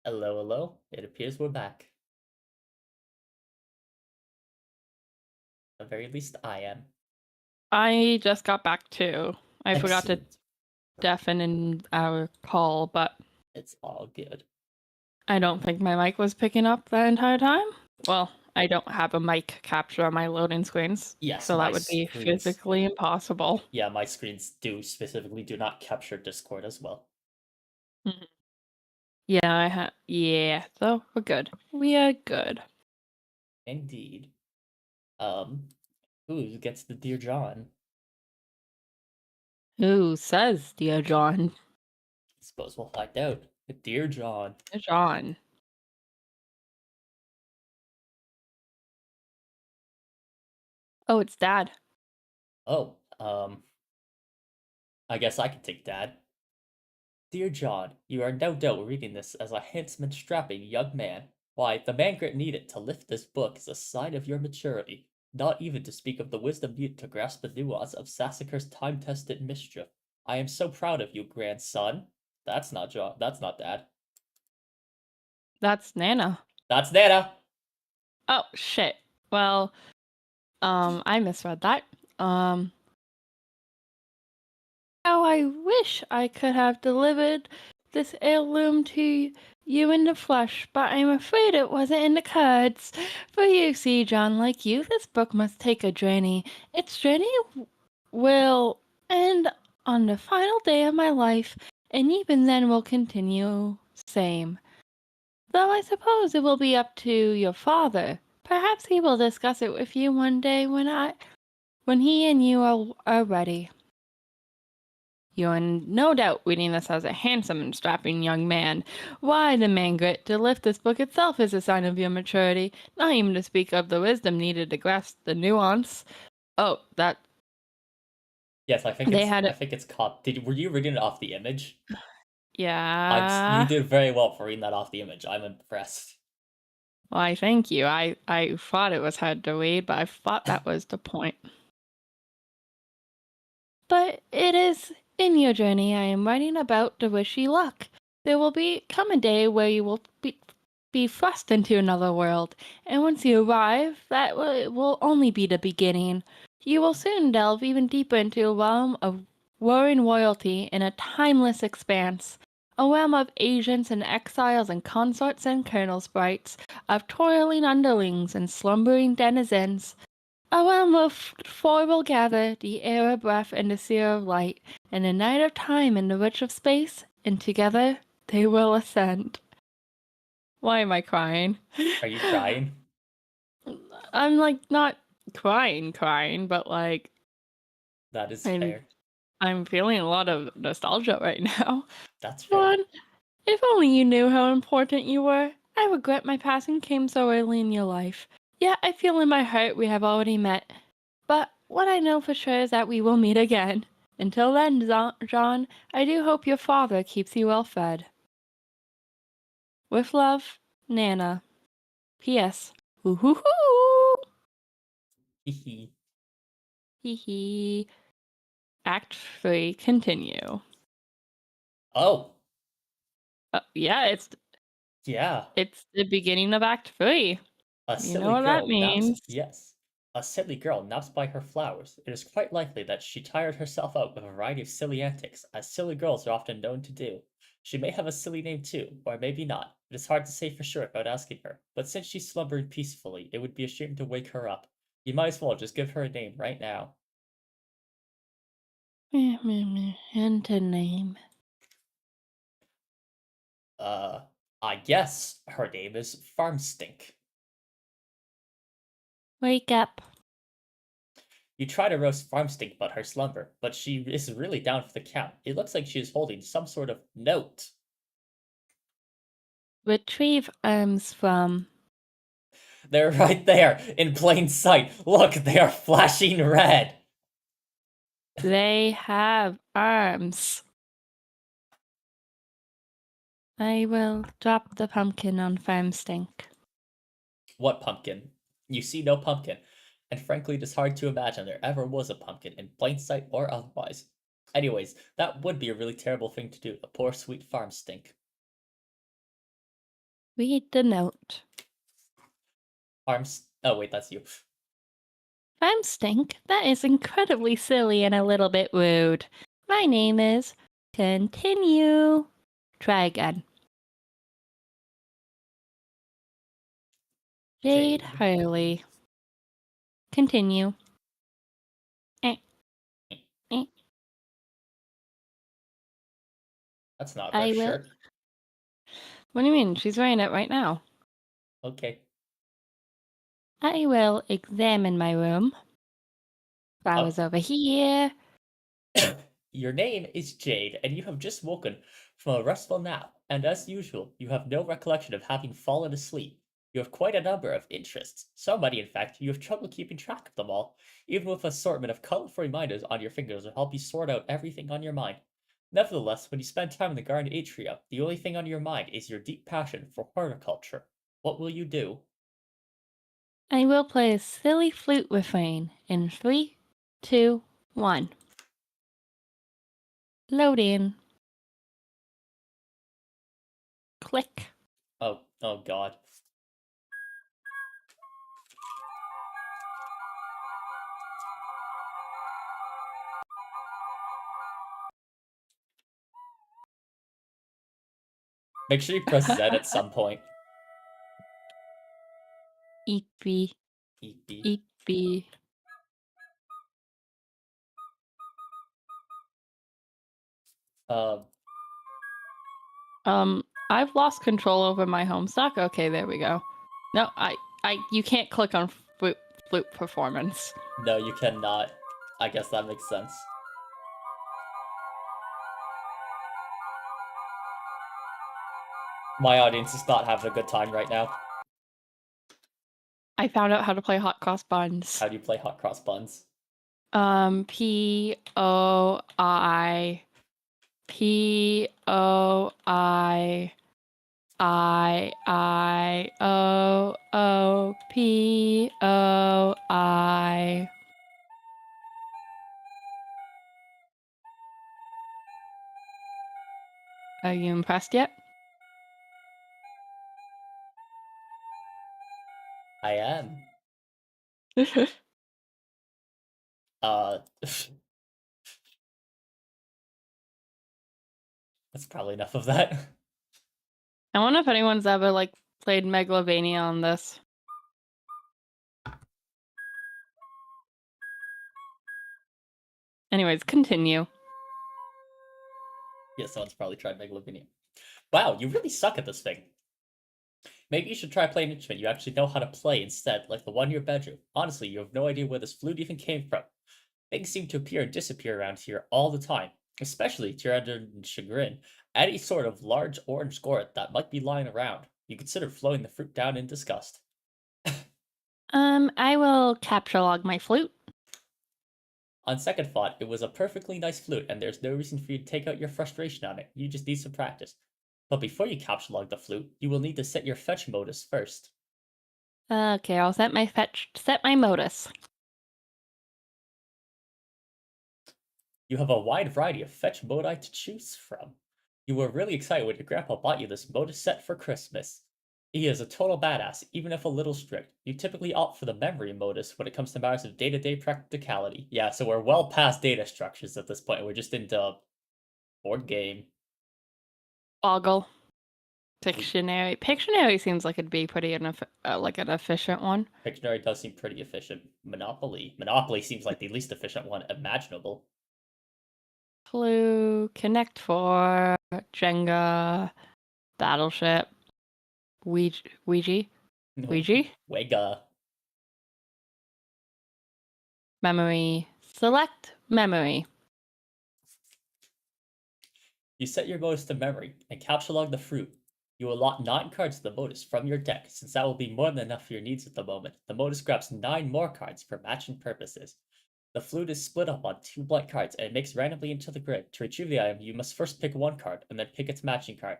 Hello, hello. It appears we're back. At the very least, I am.
I just got back too. I forgot to
Excellent.
deafen in our call, but
It's all good.
I don't think my mic was picking up the entire time. Well, I don't have a mic capture on my loading screens,
Yes,
so
my
that would be
screens.
physically impossible.
Yeah, my screens specifically do not capture Discord as well.
Mhm. Yeah, so we're good. We are good.
Indeed. Who gets the Dear John?
Who says, dear John?
Suppose we'll find out. Dear John.
Dear John. Oh, it's Dad.
Oh, I guess I can take Dad. Dear John, you are no doubt reading this as a handsome and strapping young man. Why, the man grit needed to lift this book is a sign of your maturity, not even to speak of the wisdom needed to grasp the nuance of Sassacre's time-tested mischief. I am so proud of you, grandson. That's not John. That's not Dad.
That's Nana.
That's Nana.
Oh, shit. Well, I misread that. How I wish I could have delivered this heirloom to you in the flesh, but I'm afraid it wasn't in the cards. For you see, John, like you, this book must take a journey. Its journey will end on the final day of my life, and even then will continue same. Though I suppose it will be up to your father. Perhaps he will discuss it with you one day when he and you are ready. You are no doubt reading this as a handsome and strapping young man. Why, the man grit to lift this book itself is a sign of your maturity, not even to speak of the wisdom needed to grasp the nuance. Oh, that
Yes, I think
they
it's.
had
I
it.
think it's caught. Were you reading it off the image? You
Yeah.
did very well for reading that off the image. I'm impressed.
Why, thank you. I thought it was hard to read, but I thought that was the point. But it is in your journey I am writing about to wish you luck. There will come a day where you will be thrust into another world, and once you arrive, will only be the beginning. You will soon delve even deeper into a realm of warring royalty in a timeless expanse. A realm of agents and exiles and consorts and colonel sprites, of toiling underlings and slumbering denizens. A realm of four will gather, the air of breath and the seer of light, and the night of time and the witch of space, and together they will ascend. Why am I crying?
Are you crying?
I'm like not crying, but like
That is
I'm
fair.
I'm feeling a lot of nostalgia right now.
That's fair.
John, if only you knew how important you were. I regret my passing came so early in your life. Yeah, I feel in my heart we have already met. But what I know for sure is that we will meet again. Until then, John, I do hope your father keeps you well fed. With love, Nana. P.S. Hoo hoo hoo!
Hee
Hee hee. Act 3, continue.
Oh,
Yeah,
yeah.
it's the beginning of Act 3.
A
You know
silly
what that
girl naps.
means.
Yes. A silly girl naps by her flowers. It is quite likely that she tired herself out with a variety of silly antics, as silly girls are often known to do. She may have a silly name too, or maybe not. It is hard to say for sure without asking her, but since she's slumbering peacefully, it would be a shame to wake her up. You might as well just give her a name right now.
And a name.
I guess her name is Farmstink.
Wake up.
You try to roast Farmstink about her slumber, but she is really down for the count. It looks like she is holding some sort of note.
Retrieve arms from.
They're right there, in plain sight. Look, they are flashing red.
They have arms. I will drop the pumpkin on Farmstink.
What pumpkin? You see no pumpkin, and frankly, it is hard to imagine there ever was a pumpkin, in plain sight or otherwise. Anyways, that would be a really terrible thing to do, a poor sweet Farmstink.
Read the note.
Arms. Oh, wait, that's you.
I'm Stink. That is incredibly silly and a little bit rude. My name is... Continue. Try again. Jade
Jade.
Hurley. Continue.
That's not
I
her
will.
shirt.
What do you mean? She's wearing it right now.
Okay.
I will examine my room. Flowers over here.
Your name is Jade, and you have just woken from a restful nap, and as usual, you have no recollection of having fallen asleep. You have quite a number of interests, so many in fact, you have trouble keeping track of them all. Even with an assortment of colorful reminders on your fingers will help you sort out everything on your mind. Nevertheless, when you spend time in the garden atrium, the only thing on your mind is your deep passion for horticulture. What will you do?
I will play a silly flute refrain in 3, 2, 1. Loading. Click.
Oh god. Make sure you press Z at some point.
Eepy.
Eepy.
Eepy. I've lost control over my Homestuck. Okay, there we go. No, you can't click on flute performance.
No, you cannot. I guess that makes sense. My audience is not having a good time right now.
I found out how to play hot cross buns.
How do you play hot cross buns?
P-O-I... P-O-I-I-O-O-P-O-I. Are you impressed yet?
I am. That's probably enough of that.
I wonder if anyone's ever, like, played Megalovania on this. Anyways, continue.
Yeah, someone's probably tried Megalovania. Wow, you really suck at this thing. Maybe you should try playing an instrument you actually know how to play instead, like the one in your bedroom. Honestly, you have no idea where this flute even came from. Things seem to appear and disappear around here all the time, especially to your utter chagrin. Any sort of large orange gourd that might be lying around. You consider flowing the fruit down in disgust.
I will capture log my flute.
On second thought, it was a perfectly nice flute, and there's no reason for you to take out your frustration on it. You just need some practice. But before you capture log the flute, you will need to set your fetch modus first.
Okay, I'll set my modus.
You have a wide variety of fetch modi to choose from. You were really excited when your grandpa bought you this modus set for Christmas. He is a total badass, even if a little strict. You typically opt for the memory modus when it comes to matters of day-to-day practicality. Yeah, so we're well past data structures at this point. We're just into board game.
Boggle. Pictionary. Pictionary seems like it'd be pretty like an efficient one.
Pictionary does seem pretty efficient. Monopoly. Monopoly seems like the least efficient one imaginable.
Clue, Connect 4, Jenga, Battleship, Ouija? Ouija?
Wega.
Memory. Select memory.
You set your modus to memory and capture log the fruit. You allot 9 cards to the modus from your deck, since that will be more than enough for your needs at the moment. The modus grabs 9 more cards for matching purposes. The flute is split up on 2 blank cards and it makes randomly into the grid. To retrieve the item, you must first pick one card and then pick its matching card.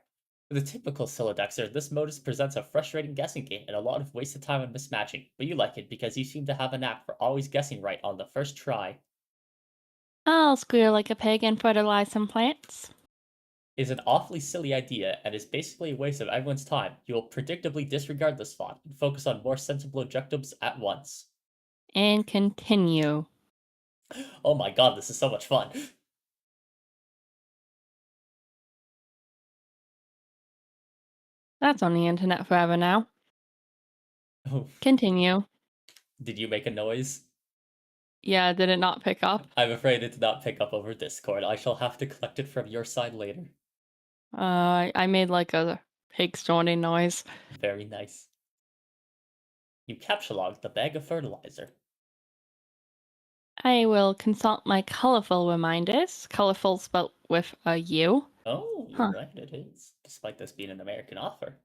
For the typical Silodexer, this modus presents a frustrating guessing game and a lot of wasted time on mismatching, but you like it because you seem to have a knack for always guessing right on the first try.
I'll squeal like a pig and fertilize some plants.
is an awfully silly idea and is basically a waste of everyone's time. You will predictably disregard this thought and focus on more sensible objectives at once.
And continue.
Oh my god, this is so much fun.
That's on the internet forever now.
Oh,
Continue.
did you make a noise?
Yeah, did it not pick up?
I'm afraid it did not pick up over Discord. I shall have to collect it from your side later.
I made like a pig snorting noise.
Very nice. You capture logged the bag of fertilizer.
I will consult my colorful reminders. Colorful spelt with a U.
Oh, you're
Huh.
right, it is, despite this being an American offer.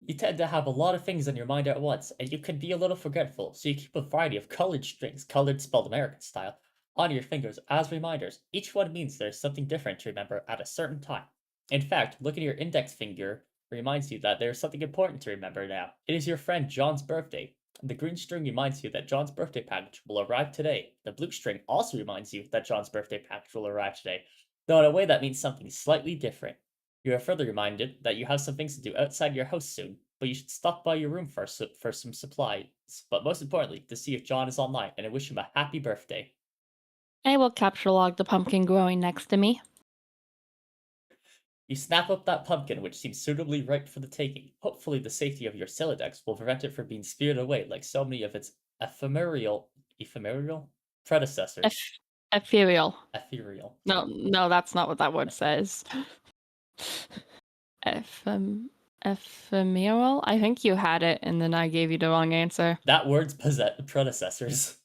You tend to have a lot of things on your mind at once, and you can be a little forgetful, so you keep a variety of colored strings, colored spelled American style, on your fingers as reminders. Each one means there's something different to remember at a certain time. In fact, looking at your index finger reminds you that there's something important to remember now. It is your friend John's birthday. The green string reminds you that John's birthday package will arrive today. The blue string also reminds you that John's birthday package will arrive today, though in a way that means something slightly different. You are further reminded that you have some things to do outside your house soon, but you should stop by your room first for some supplies, but most importantly, to see if John is online and I wish him a happy birthday.
I will capture log the pumpkin growing next to me.
You snap up that pumpkin, which seems suitably ripe for the taking. Hopefully, the safety of your Silodex will prevent it from being speared away like so many of its ephemeral predecessors.
Ethereal.
Ethereal.
No, that's not what that word says. Ephemeral? I think you had it, and then I gave you the wrong answer.
That word's predecessors.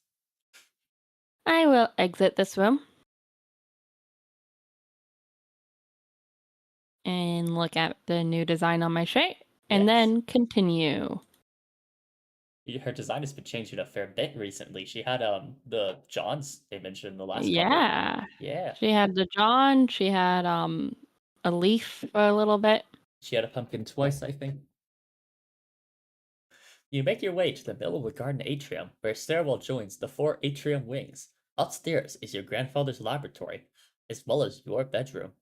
I will exit this room. And look at the new design on my shirt. And
Yes.
then continue.
Her design has been changing a fair bit recently. She had the Johns they mentioned in the last couple.
Yeah.
Yeah.
She had the John, she had a leaf for a little bit.
She had a pumpkin twice, I think. You make your way to the middle of the garden atrium, where a stairwell joins the 4 atrium wings. Upstairs is your grandfather's laboratory, as well as your bedroom.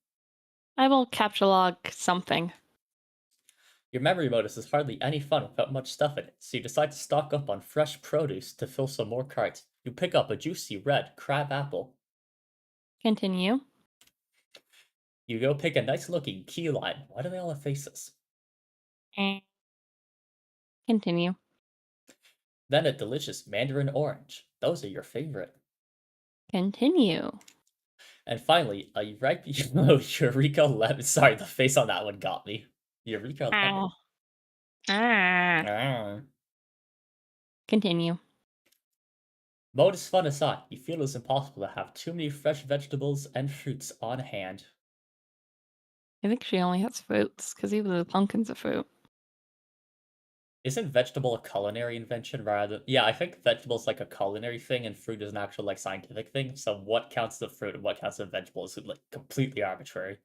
I will capture log something.
Your memory modus is hardly any fun without much stuff in it, so you decide to stock up on fresh produce to fill some more carts. You pick up a juicy red crab apple.
Continue.
You go pick a nice looking key lime. Why do they all have faces?
And continue.
Then a delicious mandarin orange. Those are your favorite.
Continue.
And finally, a ripe Eureka lemon. Sorry, the face on that one got me. Eureka lemon. Ah.
Continue.
Modus fun aside, you feel it's impossible to have too many fresh vegetables and fruits on hand.
I think she only has fruits, because even the pumpkin's a fruit.
Isn't vegetable a culinary invention rather than... Yeah, I think vegetable's like a culinary thing and fruit is an actual like scientific thing. So what counts as a fruit and what counts as a vegetable is like completely arbitrary.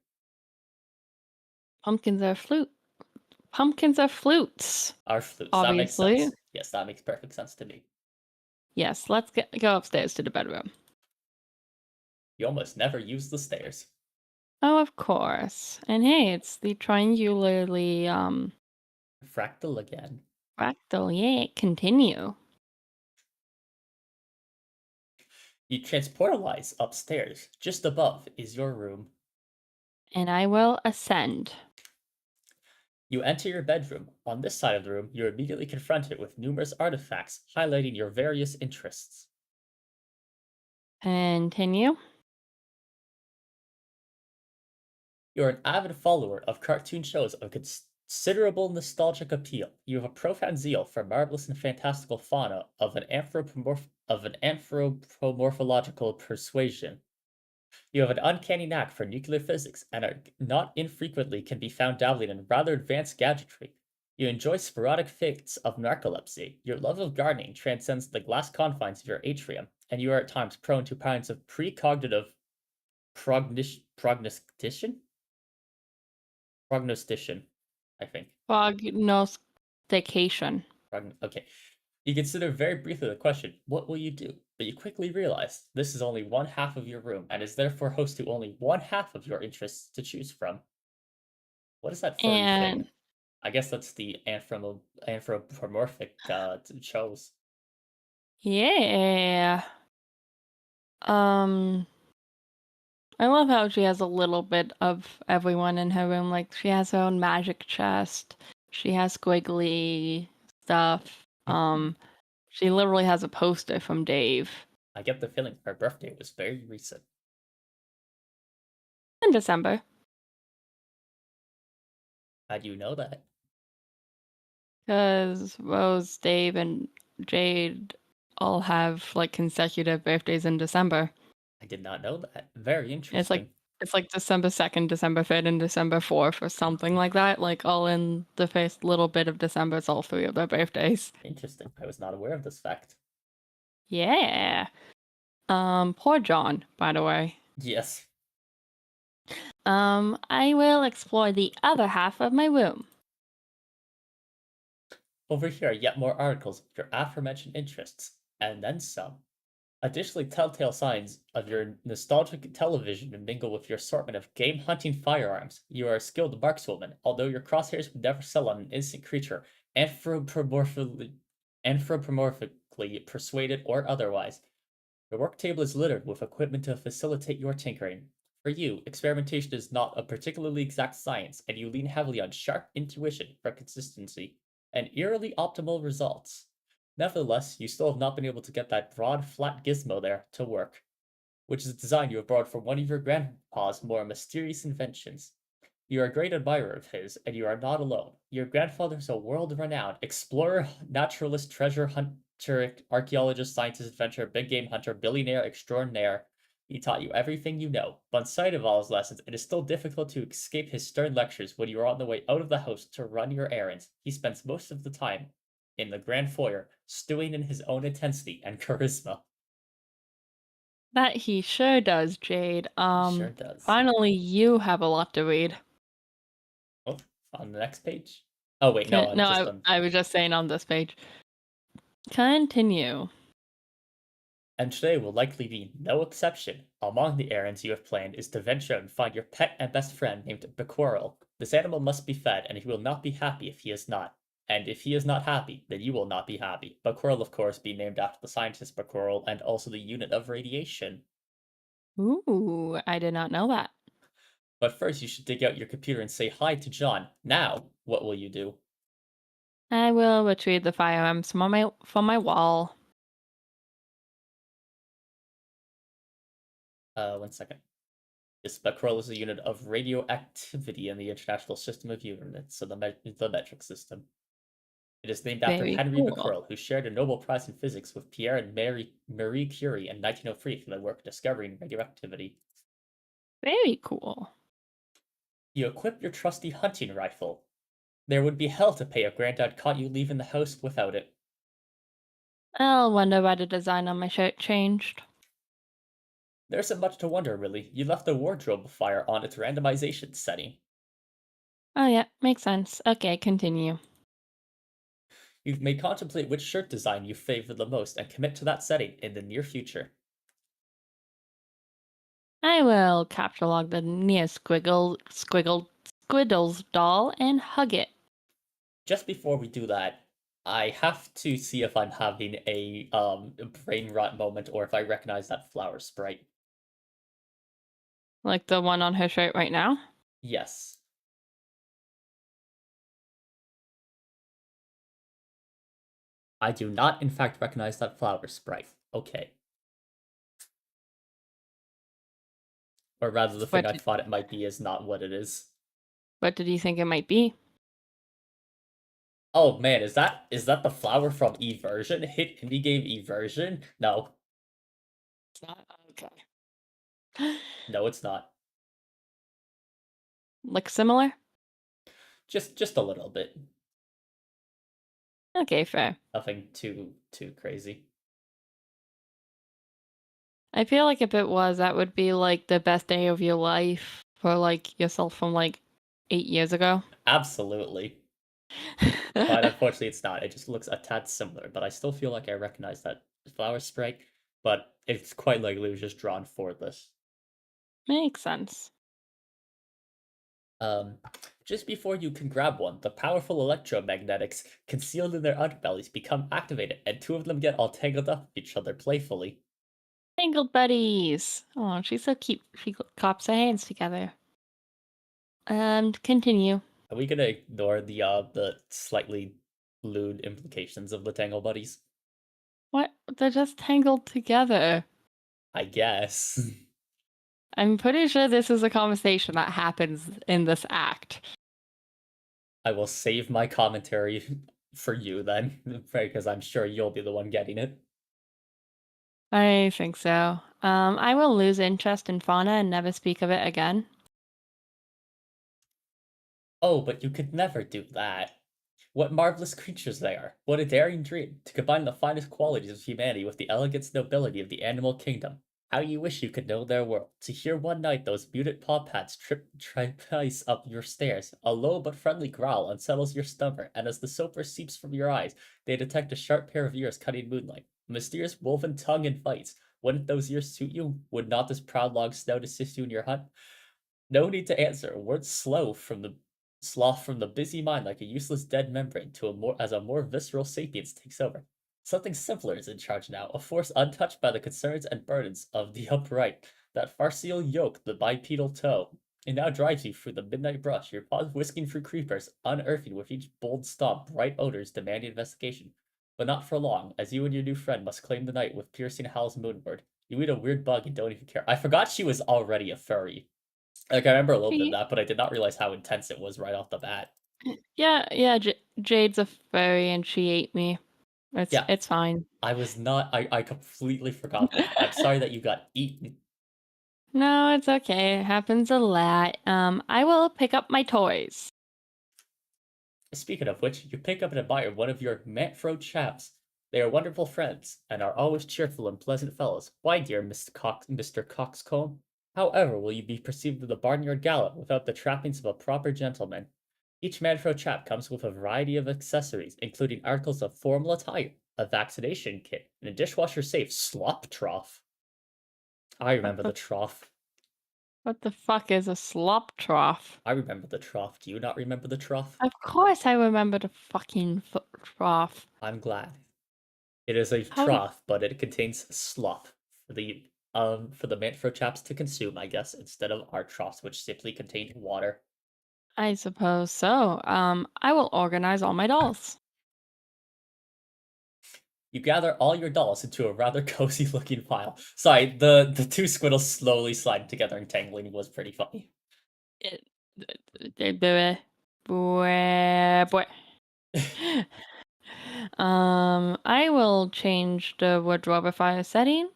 Pumpkins are fruit. Pumpkins are flutes.
Are flutes.
Obviously.
That makes sense. Yes, that makes perfect sense to me.
Yes, let's go upstairs to the bedroom.
You almost never use the stairs.
Oh, of course. And hey, it's the triangularly
Fractal again.
fractal. Yay, continue.
You transportalize upstairs. Just above is your room.
And I will ascend.
You enter your bedroom. On this side of the room, you're immediately confronted with numerous artifacts highlighting your various interests.
Continue.
You're an avid follower of cartoon shows of considerable nostalgic appeal. You have a profound zeal for marvelous and fantastical fauna of an anthropomorphological persuasion. You have an uncanny knack for nuclear physics and are not infrequently can be found dabbling in rather advanced gadgetry. You enjoy sporadic fits of narcolepsy. Your love of gardening transcends the glass confines of your atrium, and you are at times prone to patterns of precognitive prognostication, I think.
Prognostication.
Okay. You consider very briefly the question, what will you do? but you quickly realize this is only one half of your room and is therefore host to only one half of your interests to choose from. What is that furry thing?
And
I guess that's the anthropomorphic chose.
yeah. I love how she has a little bit of everyone in her room. Like, she has her own magic chest. She has squiggly stuff. She literally has a poster from Dave.
I get the feeling her birthday was very recent.
In December.
How do you know that?
Because Rose, Dave, and Jade all have, like, consecutive birthdays in December.
I did not know that. Very
It's
interesting.
like December 2nd, December 3rd, and December 4th or something like that. Like, all in the first little bit of December, it's all 3 of their birthdays.
Interesting. I was not aware of this fact.
Yeah. Poor John, by the way.
Yes.
I will explore the other half of my room.
Over here are yet more articles of your aforementioned interests, and then some. Additionally, telltale signs of your nostalgic television mingle with your assortment of game-hunting firearms. You are a skilled markswoman, although your crosshairs would never sell on an instant creature, anthropomorphically persuaded or otherwise. Your work table is littered with equipment to facilitate your tinkering. For you, experimentation is not a particularly exact science, and you lean heavily on sharp intuition for consistency and eerily optimal results. Nevertheless, you still have not been able to get that broad, flat gizmo there to work, which is a design you have borrowed from one of your grandpa's more mysterious inventions. You are a great admirer of his, and you are not alone. Your grandfather is a world-renowned explorer, naturalist, treasure hunter, archaeologist, scientist, adventurer, big game hunter, billionaire extraordinaire. He taught you everything you know, but in spite of all his lessons, it is still difficult to escape his stern lectures when you are on the way out of the house to run your errands. He spends most of the time in the grand foyer, stewing in his own intensity and charisma.
That he sure does, Jade.
He sure does.
Finally, you have a lot to read.
Oh, on the next page? Oh wait, no, I'm just on.
I was just saying on this page. Continue.
And today will likely be no exception. Among the errands you have planned is to venture out and find your pet and best friend named Bequirrel. This animal must be fed, and he will not be happy if he is not. And if he is not happy, then you will not be happy. Bequirrel, of course, being named after the scientist Bequirrel and also the unit of radiation.
Ooh, I did not know that.
But first, you should dig out your computer and say hi to John. Now, what will you do?
I will retrieve the firearms from my wall.
1 second. Yes, Bequirrel is a unit of radioactivity in the International System of Units, so the metric system. It is named after
Very
Henry
cool.
Becquerel, who shared a Nobel Prize in Physics with Pierre and Marie Curie in 1903 for their work discovering radioactivity.
Very cool.
You equip your trusty hunting rifle. There would be hell to pay if Granddad caught you leaving the house without it.
I'll wonder why the design on my shirt changed.
There isn't much to wonder, really. You left the wardrobe fire on its randomization setting.
Oh yeah, makes sense. Okay, continue.
You may contemplate which shirt design you favor the most and commit to that setting in the near future.
I will capture log the nearest Squiddles doll and hug it.
Just before we do that, I have to see if I'm having a brain rot moment or if I recognize that flower sprite.
Like the one on her shirt right now?
Yes. I do not, in fact, recognize that flower sprite. Okay. Or rather, the thing I thought it might be is not what it is.
What did you think it might be?
Oh man, is that the flower from Eversion? Hit indie game Eversion? No.
It's not? Okay.
No, it's not.
Look similar?
Just a little bit.
Okay, fair.
Nothing too crazy.
I feel like if it was, that would be like the best day of your life for like yourself from like 8 years ago.
Absolutely. But unfortunately it's not. It just looks a tad similar, but I still feel like I recognize that flower sprite. but it's quite likely it was just drawn for this.
Makes sense.
Just before you can grab one, the powerful electromagnetics concealed in their underbellies become activated, and two of them get all tangled up with each other playfully.
Tangled buddies. Oh, she's so cute. She claps her hands together. Continue.
Are we gonna ignore the slightly lewd implications of the Tangle Buddies?
What? They're just tangled together.
I guess.
I'm pretty sure this is a conversation that happens in this act.
I will save my commentary for you then, because I'm sure you'll be the one getting it.
I think so. I will lose interest in fauna and never speak of it again.
Oh, but you could never do that. What marvelous creatures they are. What a daring dream, to combine the finest qualities of humanity with the elegance and nobility of the animal kingdom. How you wish you could know their world, to hear one night those muted paw pads trice up your stairs. A low but friendly growl unsettles your stomach, and as the soper seeps from your eyes, they detect a sharp pair of ears cutting moonlight. A mysterious woven tongue invites. Wouldn't those ears suit you? Would not this proud long snout assist you in your hunt? No need to answer. Words slough from the busy mind like a useless dead membrane to a more visceral sapience takes over. Something simpler is in charge now, a force untouched by the concerns and burdens of the upright. That farcical yoke, the bipedal toe. It now drives you through the midnight brush, your paws whisking through creepers, unearthing with each bold stomp bright odors demanding investigation. But not for long, as you and your new friend must claim the night with piercing howls moonward. You eat a weird bug and don't even care. I forgot she was already a furry. Like, I remember a little bit of that, but I did not realize how intense it was right off the bat.
Yeah, Jade's a fairy and she ate me.
Yeah.
It's fine.
I completely forgot that. I'm sorry that you got eaten.
No, it's okay. It happens a lot. I will pick up my toys.
Speaking of which, you pick up and admire one of your Manfro chaps. They are wonderful friends, and are always cheerful and pleasant fellows. Why, dear Mr. Coxcomb? However will you be perceived in the barnyard gala without the trappings of a proper gentleman? Each Manfro chap comes with a variety of accessories, including articles of formal attire, a vaccination kit, and a dishwasher safe slop trough. I remember the trough.
What the fuck is a slop trough?
I remember the trough. Do you not remember the trough?
Of course I remember the fucking trough.
I'm glad. It is a
How
trough, but it contains slop for the Manfro chaps to consume, I guess, instead of our troughs, which simply contain water.
I suppose so. I will organize all my dolls.
You gather all your dolls into a rather cozy looking pile. Sorry, the two squiddles slowly sliding together and tangling was pretty funny.
Boy. I will change the wardrobifier setting.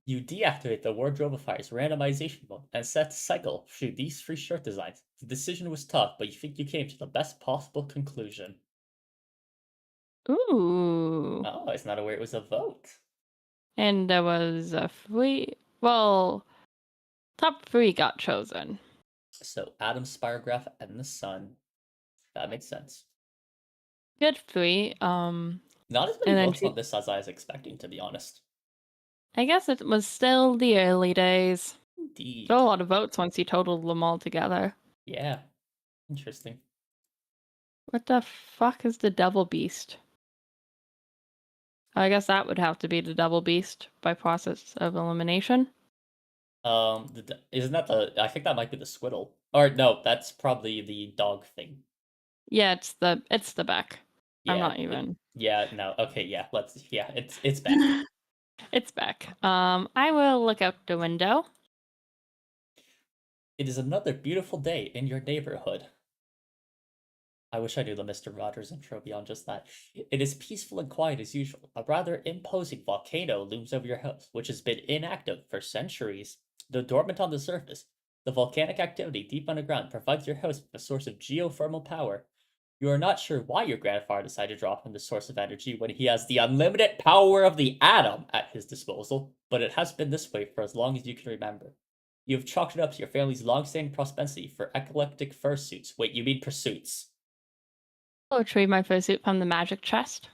You deactivate the wardrobifier's randomization mode and set cycle through these three shirt designs. The decision was tough, but you think you came to the best possible conclusion.
Ooh.
Oh, I was not aware it was a vote.
And there was a top 3 got chosen.
So Adam, Spirograph, and the Sun. That makes sense.
Good 3.
Not as many votes on this as I was expecting, to be honest.
I guess it was still the early days.
Indeed.
Still a lot of votes once you totaled them all together.
Yeah. Interesting.
What the fuck is the Devil Beast? I guess that would have to be the Devil Beast by process of elimination.
Isn't that I think that might be the Squiddle. Or no, that's probably the dog thing.
Yeah, it's the Beck.
Yeah,
I'm not even.
No. Okay, yeah. It's Beck.
It's Beck. I will look out the window.
It is another beautiful day in your neighborhood. I wish I knew the Mr. Rogers intro beyond just that. It is peaceful and quiet as usual. A rather imposing volcano looms over your house, which has been inactive for centuries. Though dormant on the surface, the volcanic activity deep underground provides your house with a source of geothermal power. You are not sure why your grandfather decided to drop in the source of energy when he has the unlimited power of the atom at his disposal, but it has been this way for as long as you can remember. You have chalked it up to your family's long-standing propensity for eclectic fursuits. Wait, you mean pursuits?
I'll retrieve my fursuit from the magic chest.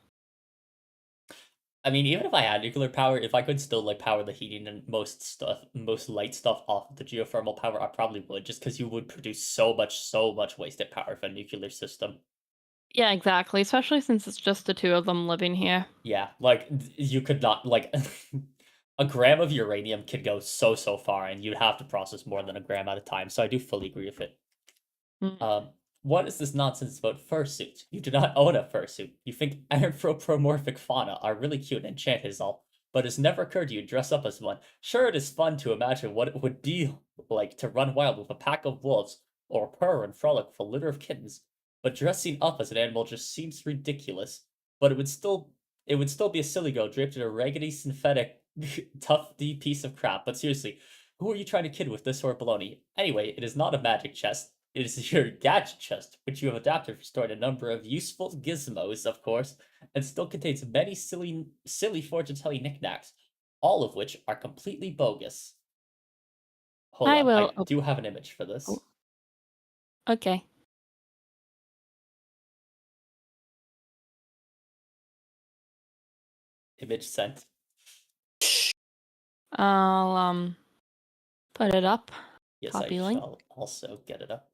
I mean, even if I had nuclear power, if I could still like power the heating and most light stuff off of the geothermal power, I probably would, just because you would produce so much wasted power for a nuclear system.
Yeah, exactly. Especially since it's just the two of them living here.
Yeah, like you could not like a gram of uranium could go so far, and you'd have to process more than a gram at a time. So I do fully agree with it.
Mm.
What is this nonsense about fursuits? You do not own a fursuit. You think anthropomorphic fauna are really cute and enchant is all, but it's never occurred to you to dress up as one. Sure, it is fun to imagine what it would be like to run wild with a pack of wolves, or purr and frolic with a litter of kittens, but dressing up as an animal just seems ridiculous. But it would still be a silly girl draped in a raggedy synthetic tufty piece of crap. But seriously, who are you trying to kid with this sort of baloney? Anyway, it is not a magic chest. It is your gadget chest, which you have adapted for storing a number of useful gizmos, of course, and still contains many silly fortune-telling knickknacks, all of which are completely bogus. Hold
I
on,
will.
I do have an image for this.
Oh. Okay.
Image sent.
I'll put it up.
Yes,
Copy
I
link.
shall also get it up.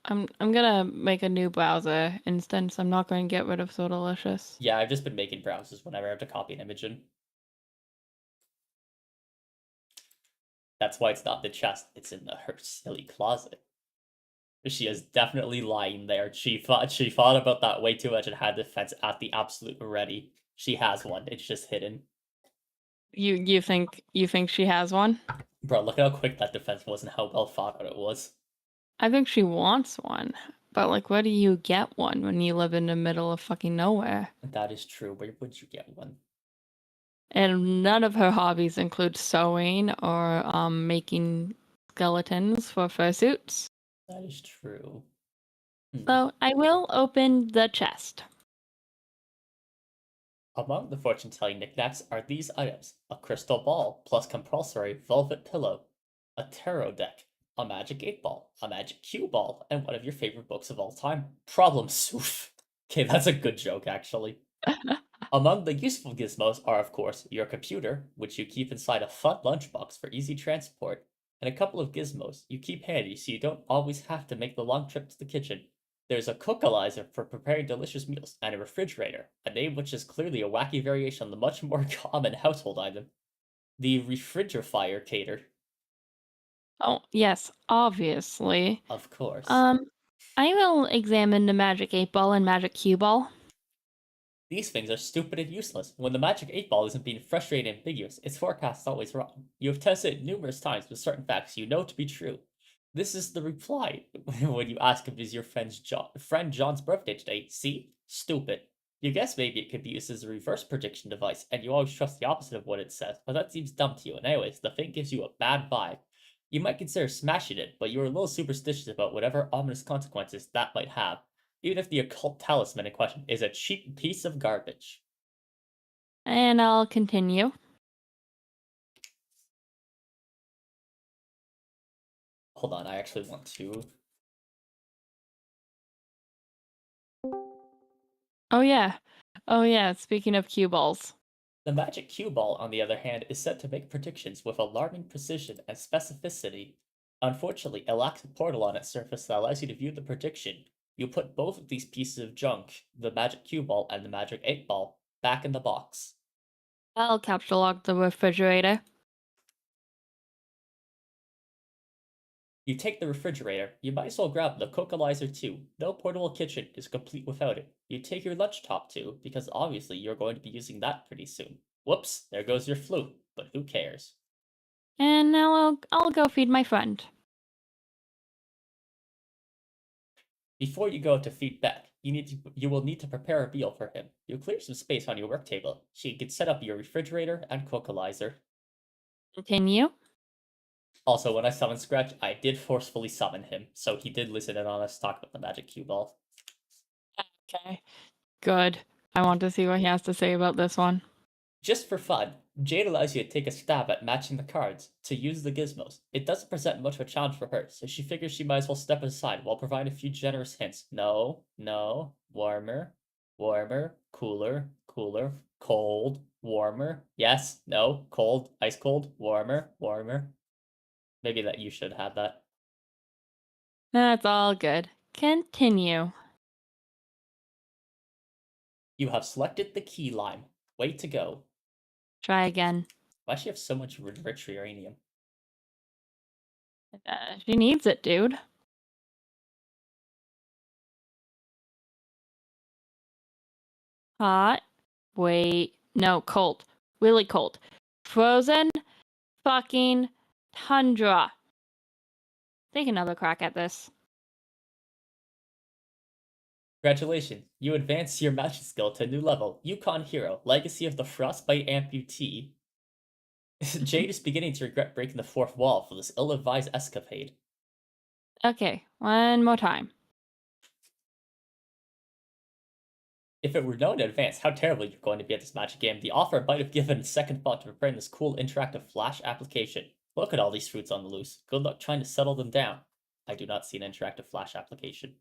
I'm gonna make a new browser instance. I'm not going to get rid of So Delicious.
Yeah, I've just been making browsers whenever I have to copy an image in. That's why it's not the chest, it's in her silly closet. She is definitely lying there. She thought about that way too much and had the defense at the absolute ready. She has one. It's just hidden.
You think she has one?
Bro, look at how quick that defense was and how well thought out it was.
I think she wants one. But like, where do you get one when you live in the middle of fucking nowhere?
That is true. Where would you get one?
And none of her hobbies include sewing or making skeletons for fursuits.
That is true.
So I will open the chest.
Among the fortune-telling knickknacks are these items: a crystal ball plus compulsory velvet pillow, a tarot deck, a magic 8-ball, a magic cue ball, and one of your favorite books of all time, Problem Soof. Okay, that's a good joke, actually. Among the useful gizmos are, of course, your computer, which you keep inside a fun lunchbox for easy transport, and a couple of gizmos you keep handy so you don't always have to make the long trip to the kitchen. There's a cookalizer for preparing delicious meals, and a refrigerator, a name which is clearly a wacky variation on the much more common household item, the refrigerator.
Oh, yes, obviously.
Of course.
I will examine the magic 8-ball and magic cue ball.
These things are stupid and useless. When the magic 8-ball isn't being frustrating and ambiguous, its forecast is always wrong. You have tested it numerous times with certain facts you know to be true. This is the reply when you ask if it is your friend John's birthday today. See? Stupid. You guess maybe it could be used as a reverse prediction device, and you always trust the opposite of what it says, but that seems dumb to you, and anyways, the thing gives you a bad vibe. You might consider smashing it, but you're a little superstitious about whatever ominous consequences that might have, even if the occult talisman in question is a cheap piece of garbage.
And I'll continue.
Hold on, I actually want to...
Oh yeah, speaking of cue balls.
The magic cue ball, on the other hand, is said to make predictions with alarming precision and specificity. Unfortunately, it lacks a portal on its surface that allows you to view the prediction. You put both of these pieces of junk, the magic cue ball and the magic 8-ball, back in the box.
I'll capture log the refrigerator.
You take the refrigerator. You might as well grab the cookalizer too. No portable kitchen is complete without it. You take your lunch top too, because obviously you're going to be using that pretty soon. Whoops, there goes your flute, but who cares?
And now I'll go feed my friend.
Before you go to feed Beck, you will need to prepare a meal for him. You clear some space on your work table so you can set up your refrigerator and cookalizer.
Continue.
Also, when I summoned Scratch, I did forcefully summon him, so he did listen in on us talk about the magic cue ball.
Okay. Good. I want to see what he has to say about this one.
Just for fun, Jade allows you to take a stab at matching the cards, to use the gizmos. It doesn't present much of a challenge for her, so she figures she might as well step aside while providing a few generous hints. No, warmer, cooler, cold, warmer. Yes, no, cold, ice cold, warmer, warmer. Maybe that you should have that.
That's all good. Continue.
You have selected the key lime. Way to go.
Try again.
Why does she have so much rich uranium?
She needs it, dude. Hot. Wait. No, cold. Really cold. Frozen fucking tundra. Take another crack at this.
Congratulations, you advanced your magic skill to a new level. Yukon Hero, Legacy of the Frostbite Amputee. Jade is beginning to regret breaking the fourth wall for this ill-advised escapade.
Okay, one more time.
If it were known in advance how terrible you're going to be at this magic game, the author might have given second thought to preparing this cool interactive Flash application. Look at all these fruits on the loose. Good luck trying to settle them down. I do not see an interactive Flash application.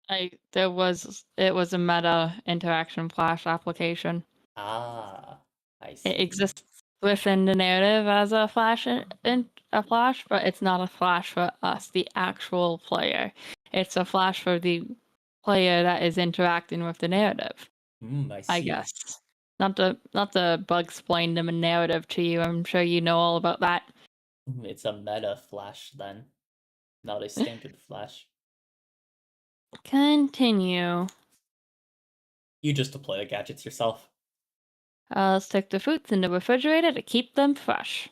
It was a meta interaction Flash application.
Ah, I see.
It exists within the narrative as a Flash a Flash, but it's not a Flash for us, the actual player. It's a Flash for the player that is interacting with the narrative.
I see.
I guess. Not to bug explain the narrative to you. I'm sure you know all about that.
It's a meta Flash then, not a standard Flash.
Continue.
You just deploy the gadgets yourself.
Stick the fruits in the refrigerator to keep them fresh.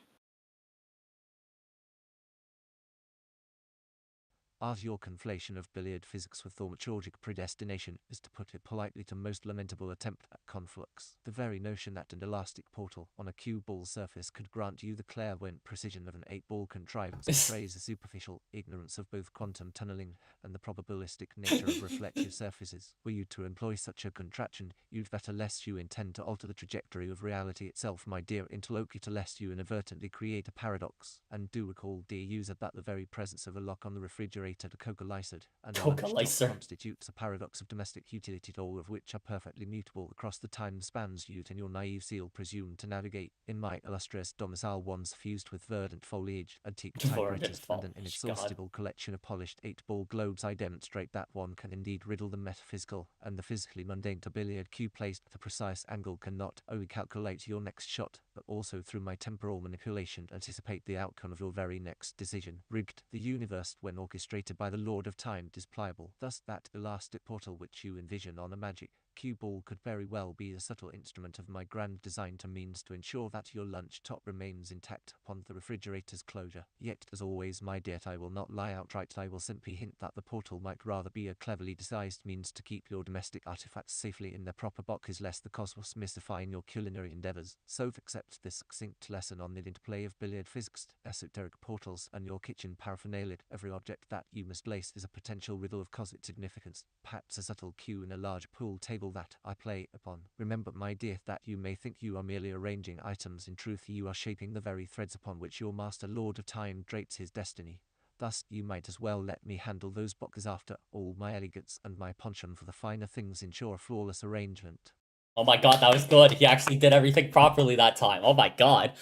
As your conflation of billiard physics with thaumaturgic predestination is, to put it politely, to most lamentable attempt at conflux. The very notion that an elastic portal on a cue ball surface could grant you the clairvoyant precision of an 8-ball contrivance betrays a superficial ignorance of both quantum tunneling and the probabilistic nature of reflective surfaces. Were you to employ such a contraption, you'd better, lest you intend to alter the trajectory of reality itself, my dear interlocutor, lest you inadvertently create a paradox. And do recall, dear user, that the very presence of a lock on the refrigerator to Coca-Lysed and a lunchbox constitutes a paradox of domestic utility, all of which are perfectly mutable across the time spans you'd and your naive seal presume to navigate. In my illustrious domicile, once fused with verdant foliage, antique typewriters, and an inexhaustible collection of polished 8-ball globes, I demonstrate that one can indeed riddle the metaphysical and the physically mundane to billiard cue placed at a precise angle can not only calculate your next shot, but also through my temporal manipulation anticipate the outcome of your very next decision. Rigged. The universe, when orchestrated by the Lord of Time, is pliable. Thus that elastic portal which you envision on a magic cue ball could very well be a subtle instrument of my grand design to means to ensure that your lunch top remains intact upon the refrigerator's closure. Yet, as always, my dear, I will not lie outright. I will simply hint that the portal might rather be a cleverly disguised means to keep your domestic artifacts safely in their proper boxes, lest the cosmos mystifying your culinary endeavors. So accept this succinct lesson on the interplay of billiard physics, esoteric portals, and your kitchen paraphernalia. Every object that you misplace is a potential riddle of cosmic significance, perhaps a subtle cue in a large pool table that I play upon. Remember, my dear, that you may think you are merely arranging items, in truth you are shaping the very threads upon which your master Lord of Time drapes his destiny. Thus, you might as well let me handle those boxes. After all, my elegance and my penchant for the finer things ensure a flawless arrangement.
Oh my god, that was good. He actually did everything properly that time. Oh my god.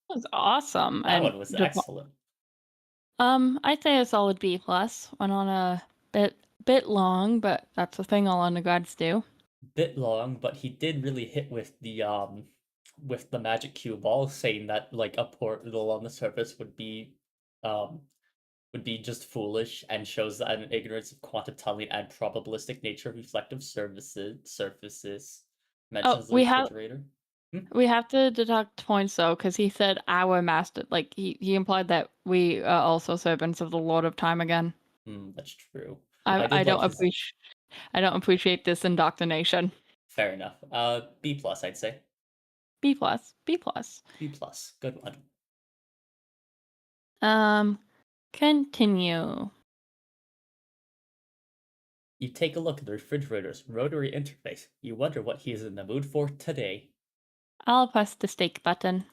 That was awesome.
That one was excellent.
I'd say a solid B+. Went on a bit long, but that's the thing all undergrads do.
Bit long, but he did really hit with the magic cue ball, saying that like a portal on the surface would be just foolish and shows that an ignorance of quantum tunneling and probabilistic nature of reflective surfaces. Mentions the refrigerator.
We have to deduct points though, because he said our master, like he implied that we are also servants of the Lord of Time again.
That's true.
I don't appreciate this indoctrination.
Fair enough. B+, I'd say.
B+.
B+. Good
one. Continue.
You take a look at the refrigerator's rotary interface. You wonder what he is in the mood for today.
I'll press the steak button.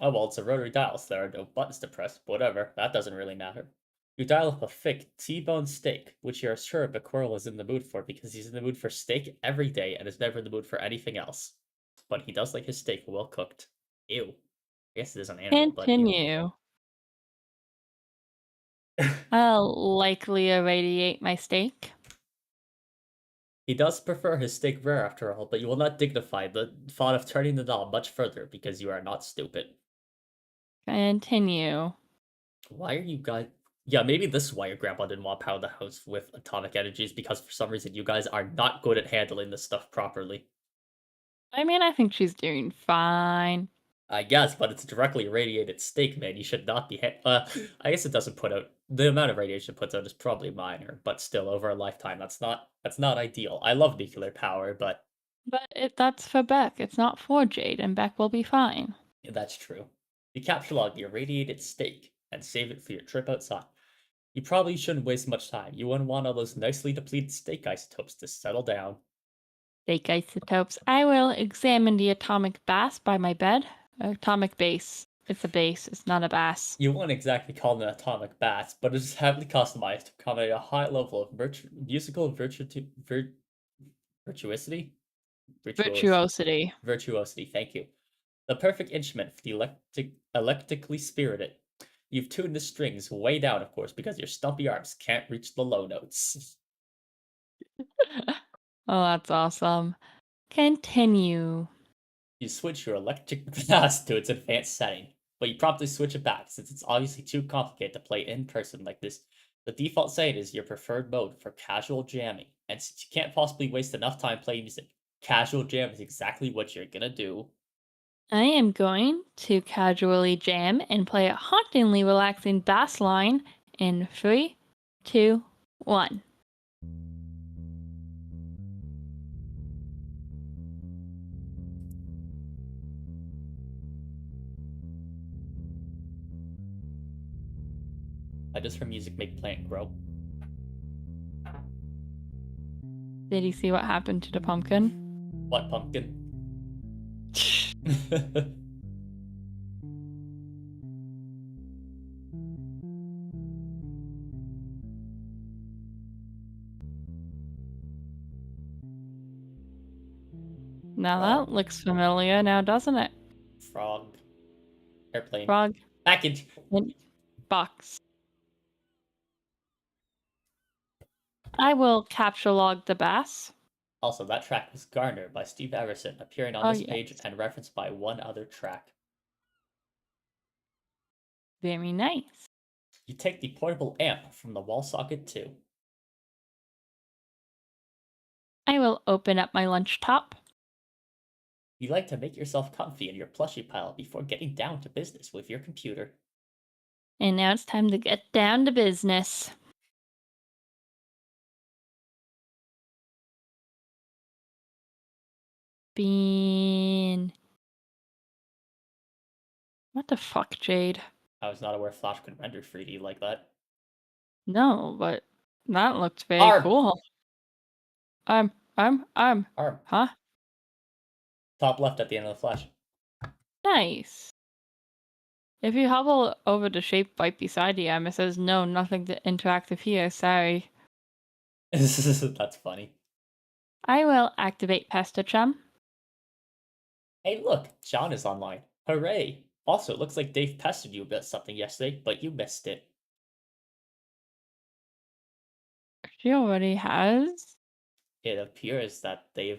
Oh well, it's a rotary dial, so there are no buttons to press. Whatever, that doesn't really matter. You dial up a thick T-bone steak, which you are sure McQuirl is in the mood for because he's in the mood for steak every day and is never in the mood for anything else. but he does like his steak well cooked. Ew. I guess it is an animal, but ew.
Continue. I'll likely irradiate my steak.
He does prefer his steak rare after all, but you will not dignify the thought of turning the knob much further because you are not stupid.
Continue.
Why are you guys... Yeah, maybe this is why your grandpa didn't want to power the house with atomic energies, because for some reason you guys are not good at handling this stuff properly.
I mean, I think she's doing fine.
I guess, but it's directly irradiated steak, man. You should not be... I guess it doesn't put out... The amount of radiation it puts out is probably minor, but still, over a lifetime, that's not ideal. I love nuclear power, but...
But that's for Beck. It's not for Jade, and Beck will be fine.
Yeah, that's true. You capture log the irradiated steak and save it for your trip outside. You probably shouldn't waste much time. You wouldn't want all those nicely depleted steak isotopes to settle down.
Steak isotopes. I will examine the atomic bass by my bed. Atomic base. It's a base. It's not a bass.
You wouldn't exactly call it an atomic bass, but it is heavily customized to accommodate a high level of musical virtuosity?
Virtuosity.
Virtuosity, thank you. The perfect instrument for the electrically spirited. You've tuned the strings way down, of course, because your stumpy arms can't reach the low notes.
Oh, that's awesome. Continue.
You switch your electric bass to its advanced setting, but you promptly switch it back since it's obviously too complicated to play in person like this. The default setting is your preferred mode for casual jamming, and since you can't possibly waste enough time playing music, casual jam is exactly what you're gonna do.
I am going to casually jam and play a hauntingly relaxing bass line in 3, 2, 1.
I just heard music make plant grow.
Did you see what happened to the pumpkin?
What pumpkin?
Now
Frog.
that looks familiar now, doesn't it?
Frog. Airplane.
Frog.
Package.
Box. I will capture log the bass.
Also, that track was garnered by Steve Everson, appearing on
Oh,
this
yes.
page and referenced by one other track.
Very nice.
You take the portable amp from the wall socket too.
I will open up my lunch top.
You like to make yourself comfy in your plushie pile before getting down to business with your computer.
And now it's time to get down to business. Bean. What the fuck, Jade?
I was not aware Flash could render 3D like that.
No, but that looked very
Arm.
cool. Arm.
Arm.
Huh?
Top left at the end of the Flash.
Nice. If you hover over the shape right beside the arm, it says no, nothing interactive here, sorry.
That's funny.
I will activate Pesta Chum.
Hey look, John is online. Hooray! Also, it looks like Dave pestered you about something yesterday, but you missed it.
She already has.
It appears that they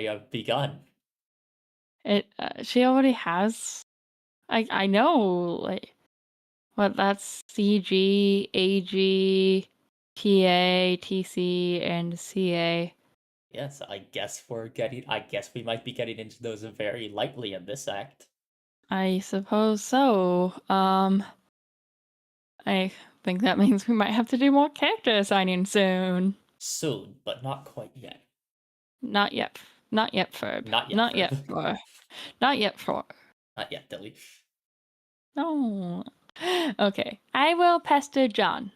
have begun.
She already has. I know, like, what that's CG, AG, TA, TC, and CA.
Yes, I guess we might be getting into those very lightly in this act.
I suppose so. I think that means we might have to do more character assigning soon.
Soon, but not quite yet.
Not yet. Not yet, Ferb.
Not yet,
Not
Ferb.
yet, for. Not yet, for.
Not yet, Dilly.
No. Okay. I will pester John.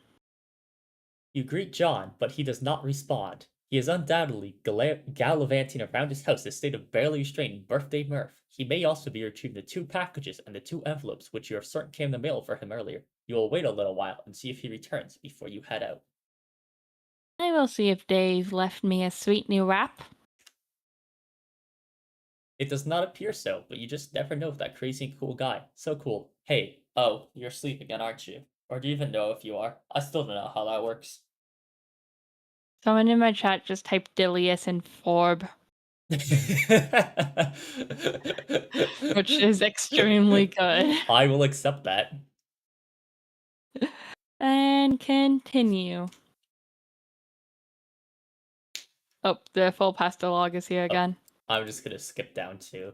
You greet John, but he does not respond. He is undoubtedly gallivanting around his house in a state of barely restrained birthday mirth. He may also be retrieving the 2 packages and the 2 envelopes which you are certain came in the mail for him earlier. You will wait a little while and see if he returns before you head out.
I will see if Dave left me a sweet new wrap.
It does not appear so, but you just never know with that crazy cool guy. So cool. Hey, oh, you're asleep again, aren't you? Or do you even know if you are? I still don't know how that works.
Someone in my chat just typed Dilly as in Forb, which is extremely good.
I will accept that.
And continue. Oh, the full pastel log is here again.
I'm just gonna skip down to.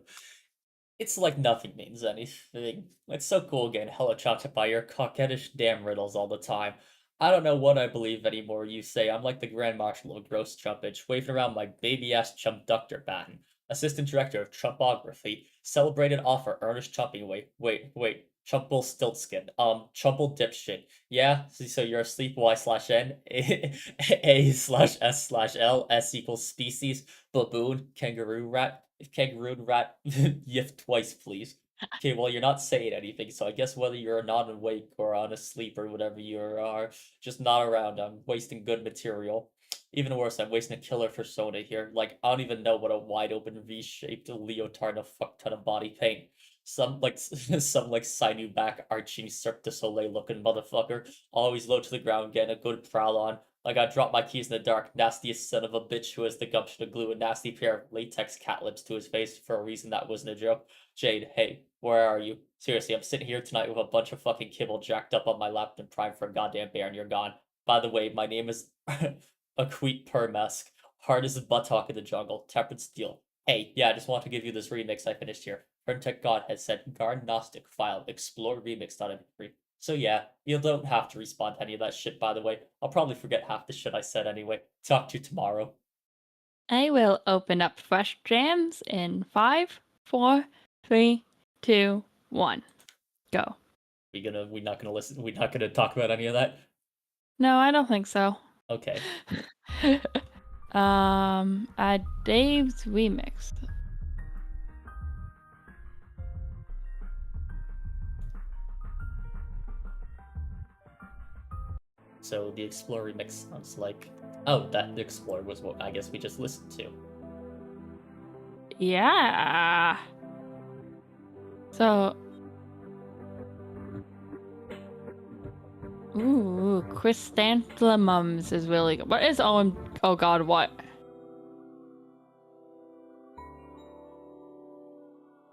It's like nothing means anything. It's so cool getting hella chopped up by your coquettish damn riddles all the time. I don't know what I believe anymore. You say I'm like the Grand Marshal of gross chumpage, waving around my baby-ass chump-ductor baton. Assistant Director of Chumpography, celebrated offer Ernest Chumping. Wait. Chumple Stiltskin. Chumple Dipshit. Yeah, so you're asleep Y/N, A/S/S/L, S equals species, baboon, kangaroo rat. If kangaroo rat, yiff twice, please. Okay, well, you're not saying anything, so I guess whether you're not awake or on a sleep or whatever you are, just not around. I'm wasting good material. Even worse, I'm wasting a killer persona here. Like, I don't even know what a wide open V-shaped leotard and a fuck ton of body paint. Some like sinew back arching Cirque du Soleil looking motherfucker. Always low to the ground, getting a good prowl on. Like I dropped my keys in the dark, nastiest son of a bitch who has the gumption to glue a nasty pair of latex cat lips to his face for a reason that wasn't a joke. Jade, hey, where are you? Seriously, I'm sitting here tonight with a bunch of fucking kibble jacked up on my lap and primed for a goddamn bear and you're gone. By the way, my name is Aqueet Permesk, hard as a buttock in the jungle, tempered steel. Hey, yeah, I just want to give you this remix I finished here. Ferntech God has said Gargnostic file explore remix.mp3. So yeah, you don't have to respond to any of that shit, by the way. I'll probably forget half the shit I said anyway. Talk to you tomorrow.
I will open up fresh jams in 5, 4, 3, 2, 1. Go.
We're not gonna listen. We're not gonna talk about any of that.
No, I don't think so.
Okay.
Add Dave's remix.
So the Explorer remix sounds like. Oh, that the Explorer was what I guess we just listened to.
Yeah. So. Ooh, chrysanthemums is really good. What is oh god, what?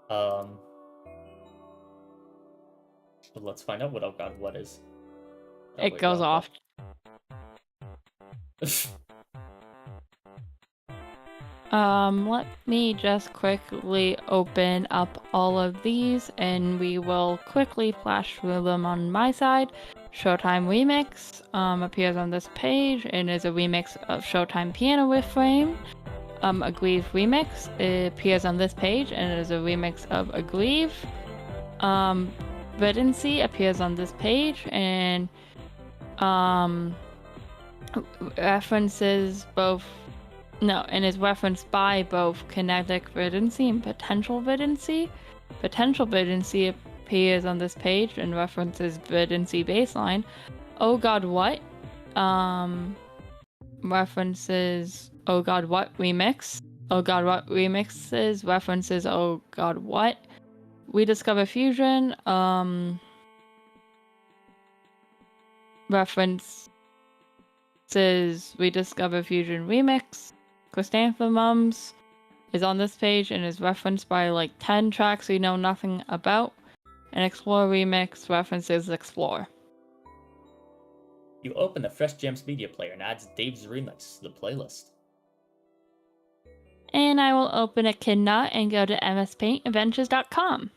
But let's find out what oh god what is. Oh,
It
wait,
goes
wrong
off. Let me just quickly open up all of these and we will quickly flash through them on my side. Showtime Remix appears on this page and is a remix of Showtime Piano with Frame. Aggrieve Remix appears on this page and is a remix of Aggrieve. Vidency appears on this page and references both. No, and is referenced by both kinetic vidency and potential vidency. Potential vidency appears on this page and references vidency baseline. Oh god, what? References Oh god, what remix? Oh god, what remixes references Oh god, what? We Discover Fusion, references We Discover Fusion remix. Chrysanthemums is on this page and is referenced by like 10 tracks we know nothing about. And Explore remix references Explore.
You open the Fresh Jams media player and adds Dave's remix to the playlist.
And I will open Echidna and go to mspaintadventures.com.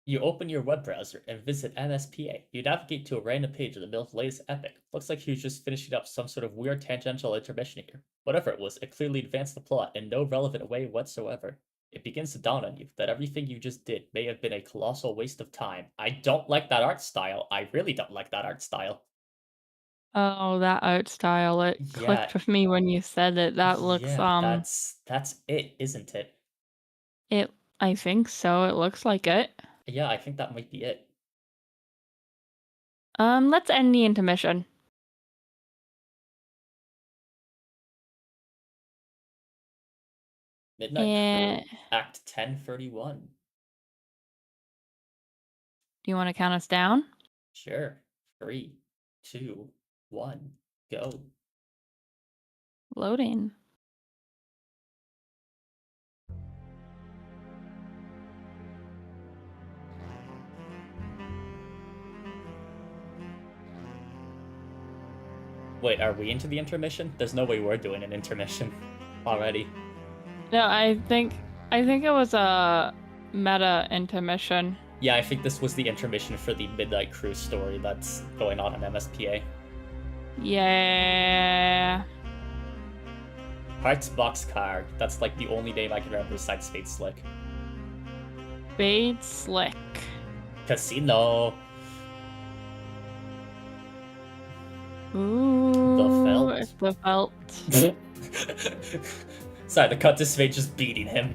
You open your web browser and visit MSPA. You navigate to a random page of the Mill's latest epic. Looks like he was just finishing up some sort of weird tangential intermission here. Whatever it was, it clearly advanced the plot in no relevant way whatsoever. It begins to dawn on you that everything you just did may have been a colossal waste of time. I don't like that art style. I really don't like that art style.
Oh, that art style. It clicked with me when you said it. That looks
that's it, isn't it?
I think so. It looks like it.
Yeah, I think that might be it.
Let's end the intermission.
Midnight
And
Crew, Act 1031.
do you want to count us down?
Sure. 3, 2, 1, go.
Loading.
Wait, are we into the intermission? There's no way we're doing an intermission already.
No, I think it was a meta intermission.
Yeah, I think this was the intermission for the Midnight Crew story that's going on in MSPA.
Yeah.
Hearts Boxcar. That's like the only name I can remember besides Spade Slick.
Spade Slick.
Casino.
Ooh,
Felt.
the felt.
Sorry, the cut to Spade just beating him.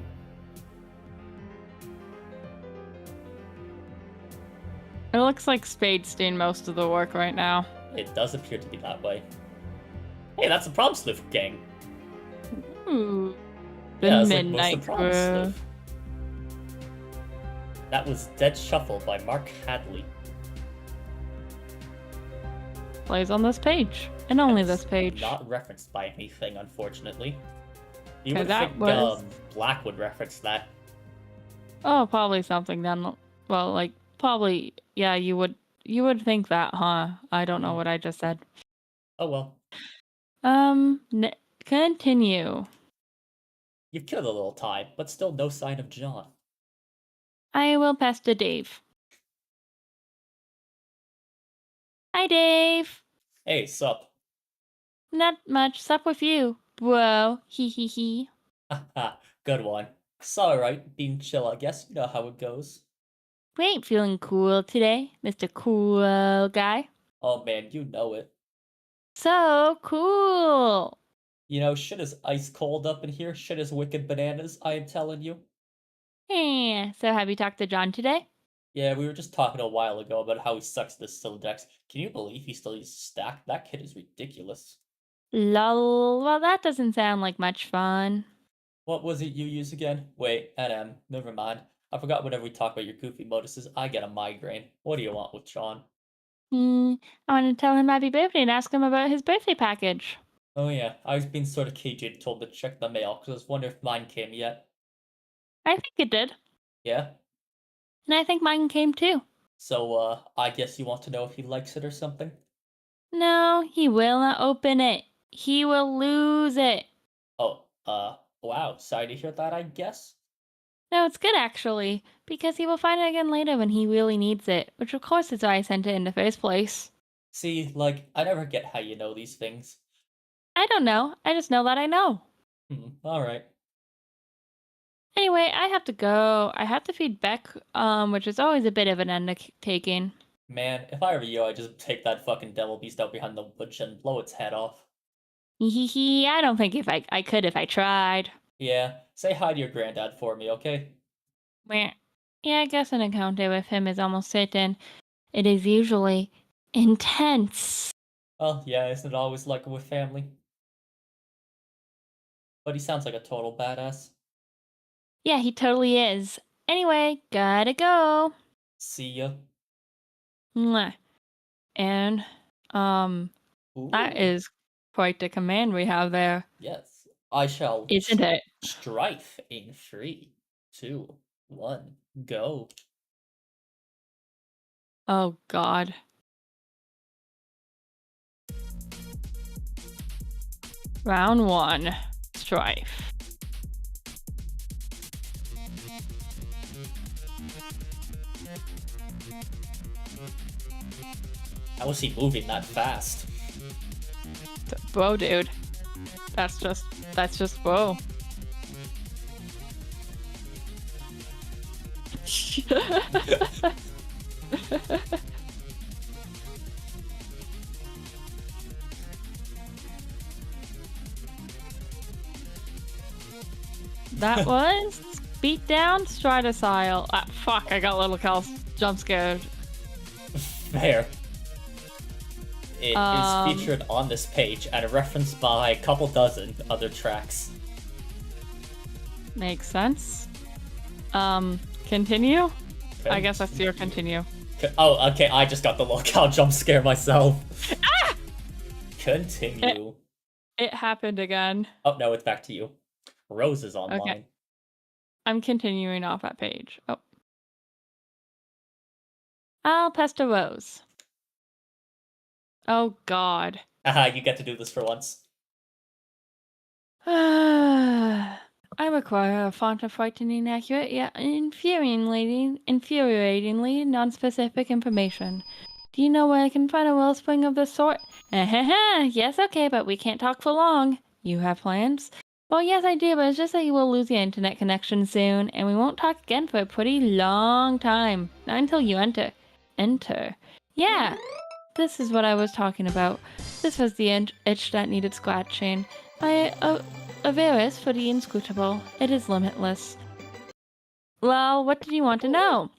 It looks like Spade's doing most of the work right now.
It does appear to be that way. Hey, that's a prom sleuth gang.
Ooh. The
Yeah, it's
Midnight
like,
Crew.
sleuth. That was Dead Shuffle by Mark Hadley.
Plays on this page. And only
It's
this page.
Not referenced by anything, unfortunately. You
Okay,
would
that
think
was-
Black would reference that.
Oh, probably something then. Well, like, probably, yeah, you would think that, huh? I don't know what I just said.
Oh well.
Continue.
You've killed a little time, but still no sign of John.
I will pass to Dave. Hi, Dave.
Hey, sup?
Not much. Sup with you? Whoa. Hee hee hee.
Haha, good one. It's alright, being chill, I guess. You know how it goes.
We ain't feeling cool today, Mr. Cool Guy.
Oh man, you know it.
So cool.
You know, shit is ice cold up in here. Shit is wicked bananas, I am telling you.
So have you talked to John today?
Yeah, we were just talking a while ago about how he sucks this Siladex. Can you believe he still uses Stack? That kid is ridiculous.
Lol. Well, that doesn't sound like much fun.
What was it you use again? Wait, NM. Never mind. I forgot whenever we talk about your goofy moduses, I get a migraine. What do you want with John?
I want to tell him happy birthday and ask him about his birthday package.
Oh yeah, I was being sort of cagey and told to check the mail, because I was wondering if mine came yet.
I think it did.
Yeah?
And I think mine came too.
So, I guess you want to know if he likes it or something?
No, he will not open it. He will lose it.
Oh, wow, sorry to hear that, I guess?
No, it's good actually, because he will find it again later when he really needs it, which of course is why I sent it in the first place.
See, like, I never get how you know these things.
I don't know. I just know that I know.
Alright.
Anyway, I have to go. I have to feed Beck, which is always a bit of an undertaking.
Man, if I were you, I'd just take that fucking devil beast out behind the woodshed and blow its head off.
Hee I don't think if I could if I tried.
Yeah, say hi to your granddad for me, okay?
Meh. Yeah, I guess an encounter with him is almost certain. It is usually intense.
Well, yeah, isn't it always like it with family? But he sounds like a total badass.
Yeah, he totally is. Anyway, gotta go.
See ya.
Mwah. And, that
Ooh,
is quite the command we have there,
yes. I shall
isn't it?
strife in 3, 2, 1, go.
Oh, God. Round 1. Strife.
How was he moving that fast?
Whoa, dude. That's just whoa. That was Beatdown Stridocile. Ah, fuck, I got little Cal jump scared.
Fair. It is featured on this page and referenced by a couple dozen other tracks.
Makes sense. Continue? I guess that's your continue.
Oh, okay, I just got the lockout jump scare myself.
Ah!
Continue.
It happened again.
Oh, no, it's back to you. Rose is online.
Okay. I'm continuing off that page. Oh. I'll pester Rose. Oh, God.
You get to do this for once.
I require a font of frightening accurate, yet infuriatingly non-specific information. Do you know where I can find a wellspring of this sort? Yes, okay, but we can't talk for long. You have plans? Well, yes, I do, but it's just that you will lose your internet connection soon, and we won't talk again for a pretty long time. Not until you enter. Enter. Yeah, this is what I was talking about. This was the itch that needed scratching. Avarice for the inscrutable. It is limitless. Well, what did you want to know?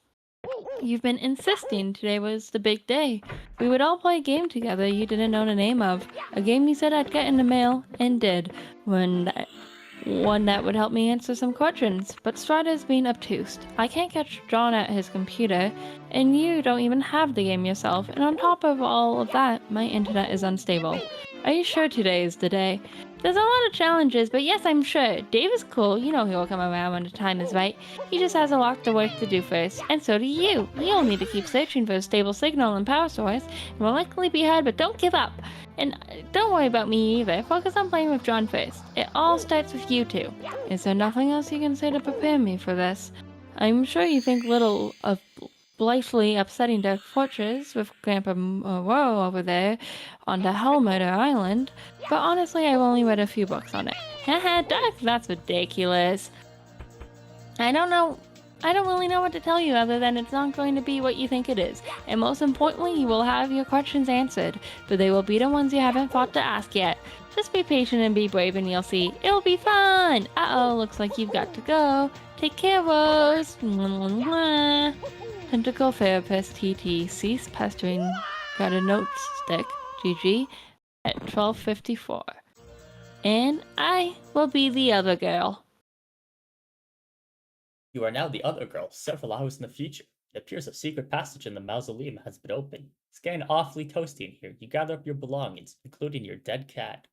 You've been insisting today was the big day. We would all play a game together you didn't know the name of. A game you said I'd get in the mail, and did. One that would help me answer some questions. But Strider's being obtuse. I can't catch John at his computer, and you don't even have the game yourself, and on top of all of that, my internet is unstable. Are you sure today is the day? There's a lot of challenges, but yes, I'm sure. Dave is cool. You know he'll come around when the time is right. He just has a lot of work to do first. And so do you. You'll need to keep searching for a stable signal and power source. And will likely be hard, but don't give up. And don't worry about me either. Focus on playing with John first. It all starts with you two. Is there nothing else you can say to prepare me for this? I'm sure you think little of blithely upsetting Dark Fortress with Grandpa Moreau over there on the Hellmurder Island, but honestly, I've only read a few books on it. Haha, Dark, that's ridiculous. I don't really know what to tell you other than it's not going to be what you think it is. And most importantly, you will have your questions answered, but they will be the ones you haven't thought to ask yet. Just be patient and be brave and you'll see. It'll be fun! Uh-oh, looks like you've got to go. Take care, Rose. Mwah. Tentacle Therapist TT, cease pestering. Got a note stick, GG, at 12:54. And I will be the other girl.
You are now the other girl, several hours in the future. It appears a secret passage in the mausoleum has been opened. It's getting awfully toasty in here. You gather up your belongings, including your dead cat.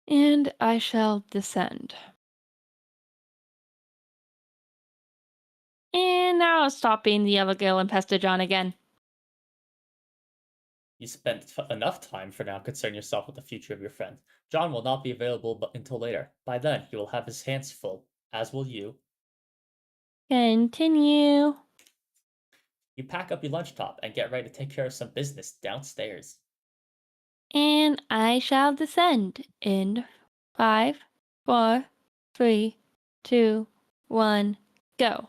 And I shall descend. And now I'll stop being the other girl and pester John again.
You spent enough time for now concerning yourself with the future of your friend. John will not be available until later. By then, he will have his hands full, as will you.
Continue.
You pack up your lunch top and get ready to take care of some business downstairs.
And I shall descend in 5, 4, 3, 2, 1, go.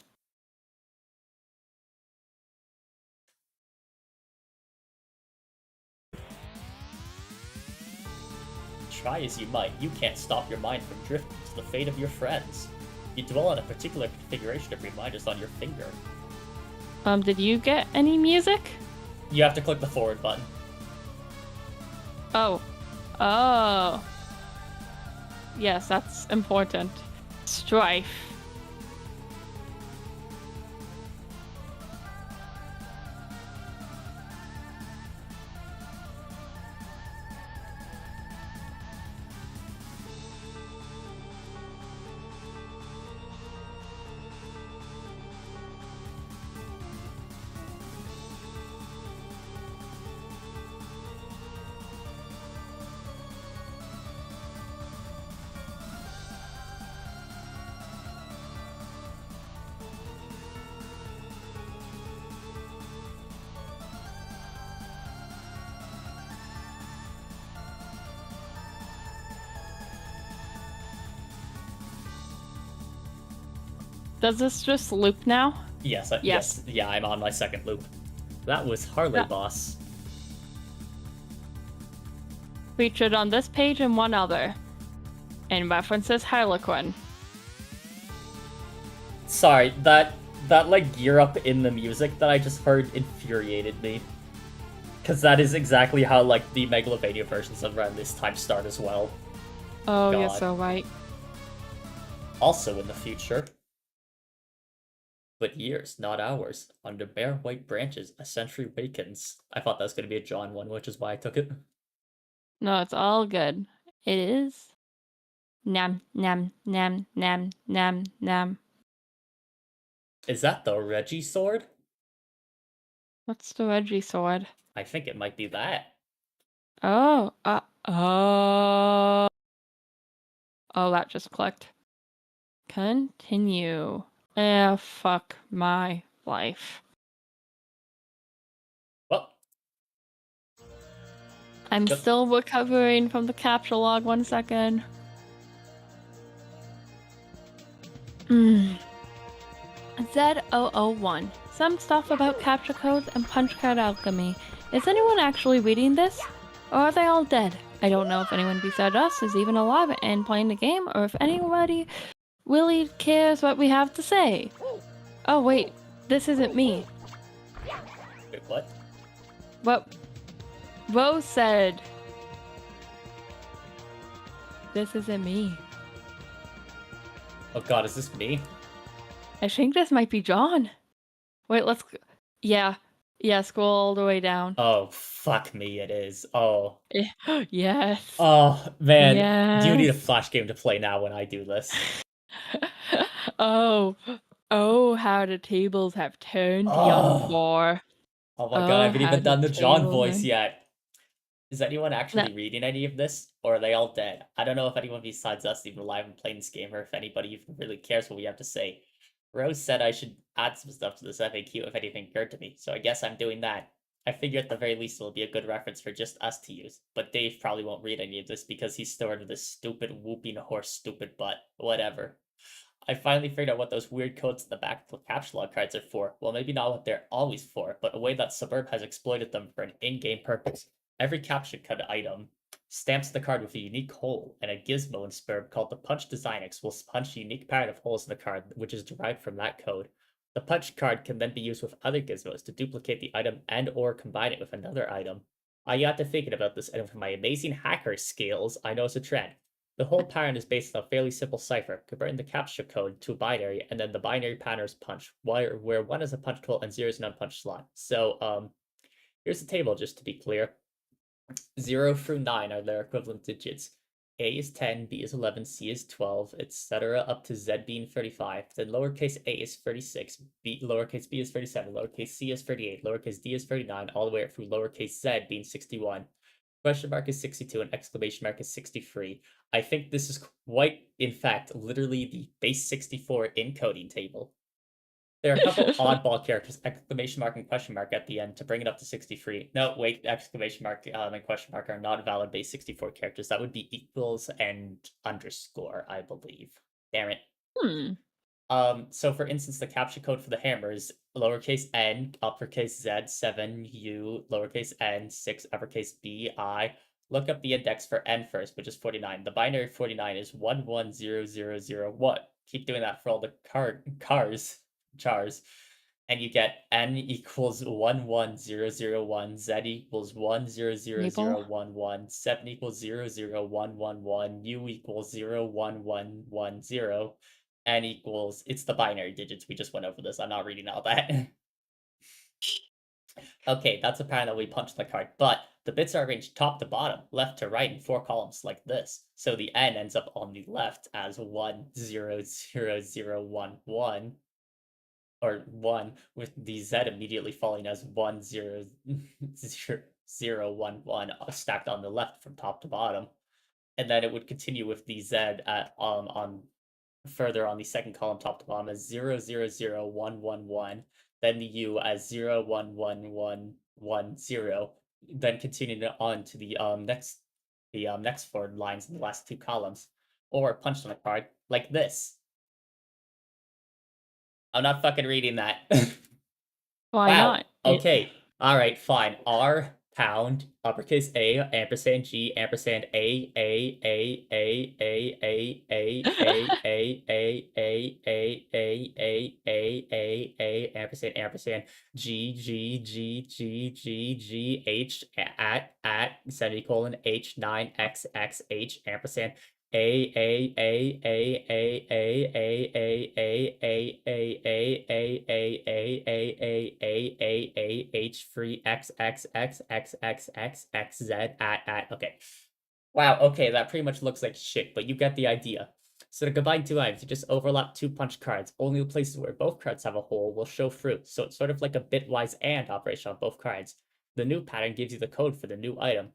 Try as you might, you can't stop your mind from drifting to the fate of your friends. You dwell on a particular configuration of reminders on your finger.
Did you get any music?
You have to click the forward button.
Oh. Oh. Yes, that's important. Strife. Does this just loop now?
Yes, yes. Yeah, I'm on my second loop. That was Harley Boss.
Featured on this page and one other. And references Harlequin.
Sorry, that like gear up in the music that I just heard infuriated me. Cause that is exactly how like the Megalovania versions of around this time start as well.
Oh,
God.
you're so right.
Also in the future, but years, not hours, under bare white branches, a century wakens. I thought that was going to be a John one, which is why I took it.
No, it's all good. It is. Nam, nam, nam, nam, nam, nam.
Is that the Reggie sword?
What's the Reggie sword?
I think it might be that.
Oh, oh, that just clicked. Continue. Fuck my life.
Well,
I'm
Yep.
still recovering from the capture log. 1 second. Z001. Some stuff about capture codes and punch card alchemy. Is anyone actually reading this? Or are they all dead? I don't know if anyone beside us is even alive and playing the game, or if anybody really cares what we have to say. Oh wait, this isn't me.
Wait, what?
What Rose said. This isn't me.
Oh god, is this me?
I think this might be John. Wait, let's... Yeah, scroll all the way down.
Oh, fuck me, it is. Oh.
Yes.
Oh, man. Do you need a
Yes.
flash game to play now when I do this?
Oh, how the tables have turned,
Oh.
young boy.
Oh my god, I haven't
how
even done the John
tables
voice
and-
yet. Is anyone actually reading any of this? Or are they all dead? I don't know if anyone besides us is even alive and playing this game, or if anybody even really cares what we have to say. Rose said I should add some stuff to this FAQ if anything occurred to me, so I guess I'm doing that. I figure at the very least it'll be a good reference for just us to use, but Dave probably won't read any of this because he's stored with this stupid whooping horse stupid butt. Whatever. I finally figured out what those weird codes in the back of the capture log cards are for. Well, maybe not what they're always for, but a way that Suburb has exploited them for an in-game purpose. Every capture code item stamps the card with a unique hole, and a gizmo in Suburb called the Punch Design X will punch a unique pattern of holes in the card, which is derived from that code. The punch card can then be used with other gizmos to duplicate the item and or combine it with another item. I got to thinking about this, and with my amazing hacker skills, I noticed a trend. The whole pattern is based on a fairly simple cipher, converting the capture code to a binary, and then the binary pattern is punch, where 1 is a punch hole and 0 is an unpunched slot. So, here's the table, just to be clear. 0 through 9 are their equivalent digits. A is 10, B is 11, C is 12, etc. up to Z being 35. Then lowercase a is 36, lowercase b is 37, lowercase c is 38, lowercase d is 39, all the way up through lowercase z being 61. Question mark is 62 and exclamation mark is 63. I think this is quite, in fact, literally the base 64 encoding table. There are a couple oddball characters, exclamation mark and question mark at the end to bring it up to 63. No, wait, exclamation mark and question mark are not valid base 64 characters. That would be equals and underscore, I believe. Damn it. So for instance, the capture code for the hammer is lowercase n, uppercase z, 7, u, lowercase n, 6, uppercase b, I. Look up the index for n first, which is 49. The binary 49 is 110001. Keep doing that for all the chars, and you get n equals 11001, z equals 100011, 7 equals 00111, u equals 01110, n equals, it's the binary digits. We just went over this. I'm not reading all that. Okay, that's a pattern that we punch the card, but the bits are arranged top to bottom, left to right in 4 columns like this. So the n ends up on the left as 100011, or 1, with the z immediately falling as 100011 stacked on the left from top to bottom. And then it would continue with the z at on further on the second column top to bottom as 000111, then the u as 011110, then continuing on to the next 4 lines in the last 2 columns, or punched on a card like this. I'm not fucking reading that.
Why
Wow.
not?
Okay. All right. Fine. R pound uppercase A ampersand G ampersand A ampersand G H at semicolon H 9 X H ampersand H free X X X X X X X Z at okay. Wow, okay, that pretty much looks like shit, but you get the idea. So to combine two items, you just overlap two punch cards. Only the places where both cards have a hole will show through, so it's sort of like a bitwise AND operation on both cards. The new pattern gives you the code for the new item.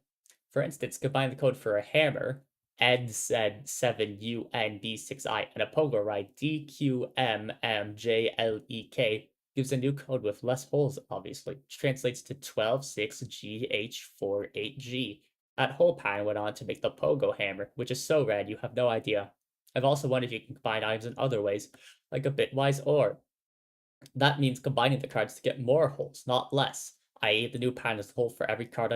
For instance, combine the code for a hammer, NZ7UNB6I, and a pogo ride, DQMMJLEK, gives a new code with less holes, obviously, which translates to 126GH48G. That whole pattern went on to make the pogo hammer, which is so rad you have no idea. I've also wondered if you can combine items in other ways, like a bitwise OR. That means combining the cards to get more holes, not less, i.e. the new pattern is the hole for every card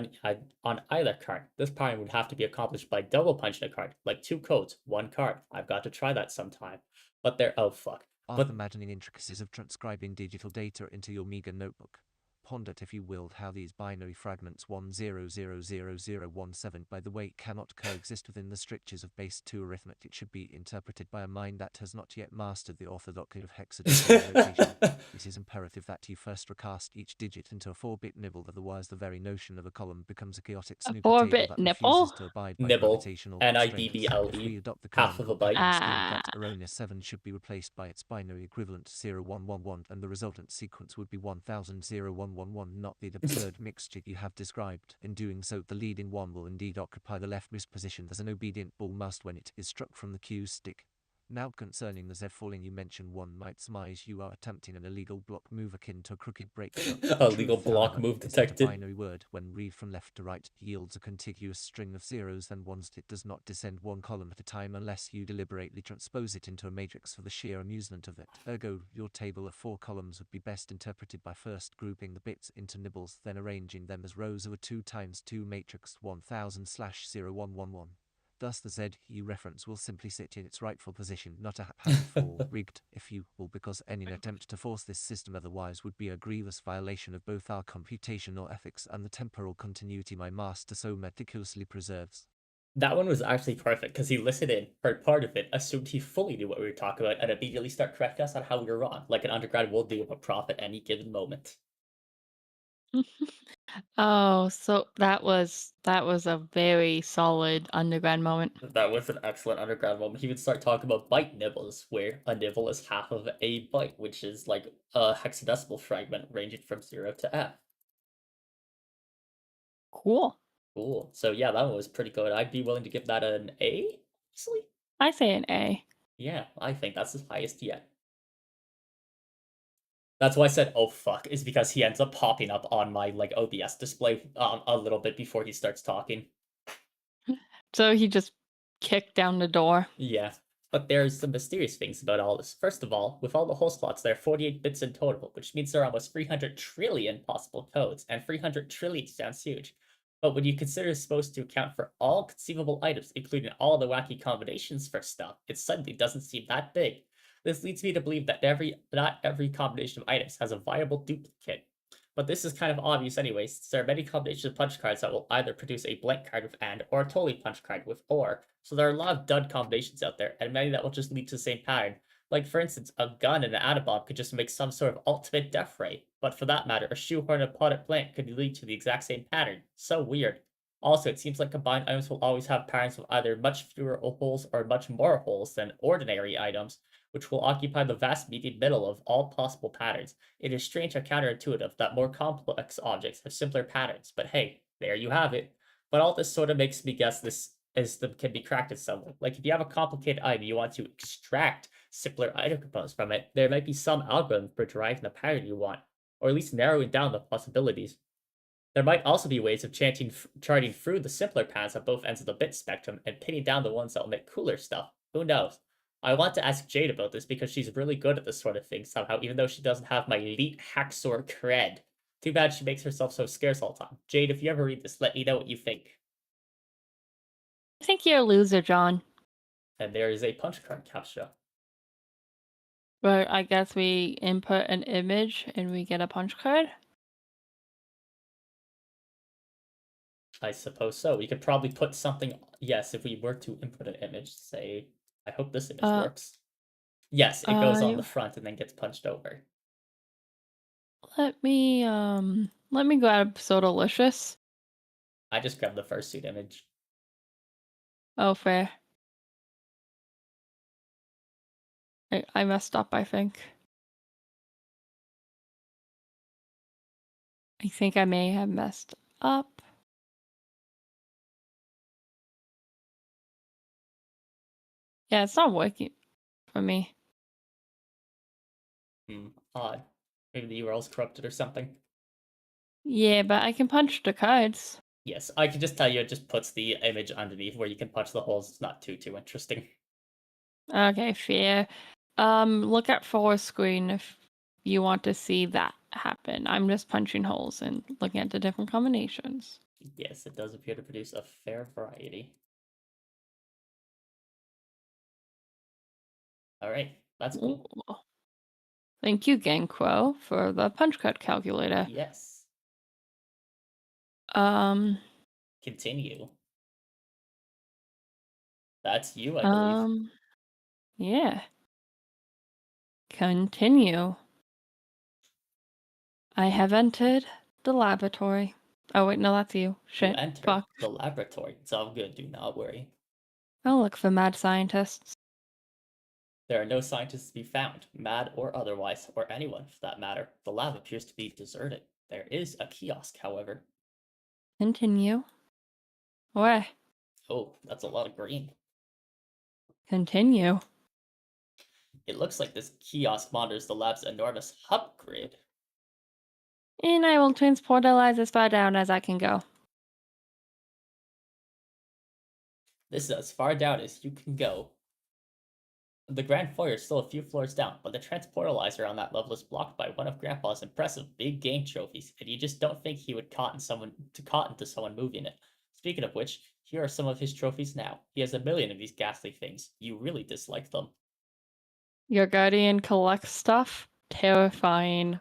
on either card. This pattern would have to be accomplished by double punching a card, like 2 codes, 1 card. I've got to try that sometime. But oh fuck.
After imagining intricacies of transcribing digital data into your meager notebook, ponder, if you will, how these binary fragments 10000017, by the way, cannot coexist within the strictures of base 2 arithmetic, should be interpreted by a mind that has not yet mastered the orthodoxy of hexadecimal notation. It is imperative that you first recast each digit into a 4-bit nibble, otherwise the very notion of a column becomes a chaotic snooper table
4-bit
that
nibble?
refuses to abide by
Nibble.
gravitational
N-I-B-B-L-E.
constraints. If we adopt the
Half
current
of a byte.
comparing scheme, that erroneous 7 should be replaced by its binary equivalent 0111, and the resultant sequence would be 10001111, not the absurd mixture you have described. In doing so, the leading one will indeed occupy the leftmost position as an obedient ball must when it is struck from the cue stick. Now concerning the Z falling, you mentioned, one might surmise you are attempting an illegal block move akin to a crooked break shot.
A legal
Truth,
block
however,
move
is that
detected.
a binary word, when read from left to right, yields a contiguous string of zeros and ones. It does not descend one column at a time unless you deliberately transpose it into a matrix for the sheer amusement of it. Ergo, your table of 4 columns would be best interpreted by first grouping the bits into nibbles, then arranging them as rows of a 2 times 2 matrix 1000/0111. Thus the ZU reference will simply sit in its rightful position, not a haphazard fall, rigged, if you will, because any attempt to force this system otherwise would be a grievous violation of both our computational ethics and the temporal continuity my master so meticulously preserves.
That one was actually perfect, because he listened in, heard part of it, assumed he fully knew what we were talking about, and immediately start correcting us on how we were wrong, like an undergrad will do with a prof at any given moment.
Oh, so that was a very solid undergrad moment.
That was an excellent undergrad moment. He would start talking about byte nibbles, where a nibble is half of a byte, which is like a hexadecimal fragment ranging from 0 to F.
Cool.
Cool. So yeah, that one was pretty good. I'd be willing to give that an A, easily.
I say an A.
Yeah, I think that's his highest yet. That's why I said, oh fuck, is because he ends up popping up on my like OBS display a little bit before he starts talking.
So he just kicked down the door.
Yeah, but there's some mysterious things about all this. First of all, with all the hole slots, there are 48 bits in total, which means there are almost 300 trillion possible codes, and 300 trillion sounds huge. But when you consider it's supposed to account for all conceivable items, including all the wacky combinations for stuff, it suddenly doesn't seem that big. This leads me to believe that not every combination of items has a viable duplicate. But this is kind of obvious anyway, since there are many combinations of punch cards that will either produce a blank card with AND or a totally punch card with OR. So there are a lot of dud combinations out there, and many that will just lead to the same pattern. Like for instance, a gun and an atom could just make some sort of ultimate death ray, but for that matter, a shoehorn and a potted plant could lead to the exact same pattern. So weird. Also, it seems like combined items will always have patterns with either much fewer holes or much more holes than ordinary items, which will occupy the vast median middle of all possible patterns. It is strange and counterintuitive that more complex objects have simpler patterns, but hey, there you have it. But all this sort of makes me guess this can be cracked in some way. Like if you have a complicated item, you want to extract simpler item components from it, there might be some algorithm for deriving the pattern you want, or at least narrowing down the possibilities. There might also be ways of charting through the simpler patterns at both ends of the bit spectrum and pinning down the ones that will make cooler stuff. Who knows? I want to ask Jade about this because she's really good at this sort of thing somehow, even though she doesn't have my elite hacksaw cred. Too bad she makes herself so scarce all the time. Jade, if you ever read this, let me know what you think.
I think you're a loser, John.
And there is a punch card captcha.
But I guess we input an image and we get a punch card.
I suppose so. We could probably put something. Yes, if we were to input an image, say, I hope this image works. Yes, it goes on the front and then gets punched over.
Let me grab Sodalicious.
I just grabbed the fursuit image.
Oh, fair. I messed up, I think. I think I may have messed up. Yeah, it's not working for me.
Odd. Maybe the URL's corrupted or something.
Yeah, but I can punch the cards.
Yes, I can just tell you it just puts the image underneath where you can punch the holes. It's not too interesting.
Okay, fair. Look at full screen if you want to see that happen. I'm just punching holes and looking at the different combinations.
Yes, it does appear to produce a fair variety. Alright, that's cool.
Ooh. Thank you, Gankwo, for the punch card calculator.
Yes. Continue. That's you, I believe.
Yeah. Continue. I have entered the laboratory. Oh, wait, no, that's you. Shit.
You enter
Fuck.
the laboratory. It's all good, do not worry.
I'll look for mad scientists.
There are no scientists to be found, mad or otherwise, or anyone for that matter. The lab appears to be deserted. There is a kiosk, however.
Continue. Where?
Oh, that's a lot of green.
Continue.
It looks like this kiosk monitors the lab's enormous hub grid.
And I will transportalize as far down as I can go.
This is as far down as you can go. The grand foyer is still a few floors down, but the transportalizer on that level is blocked by one of Grandpa's impressive big game trophies, and you just don't think he would cotton to someone moving it. Speaking of which, here are some of his trophies now. He has a million of these ghastly things. You really dislike them.
Your guardian collects stuff? Terrifying.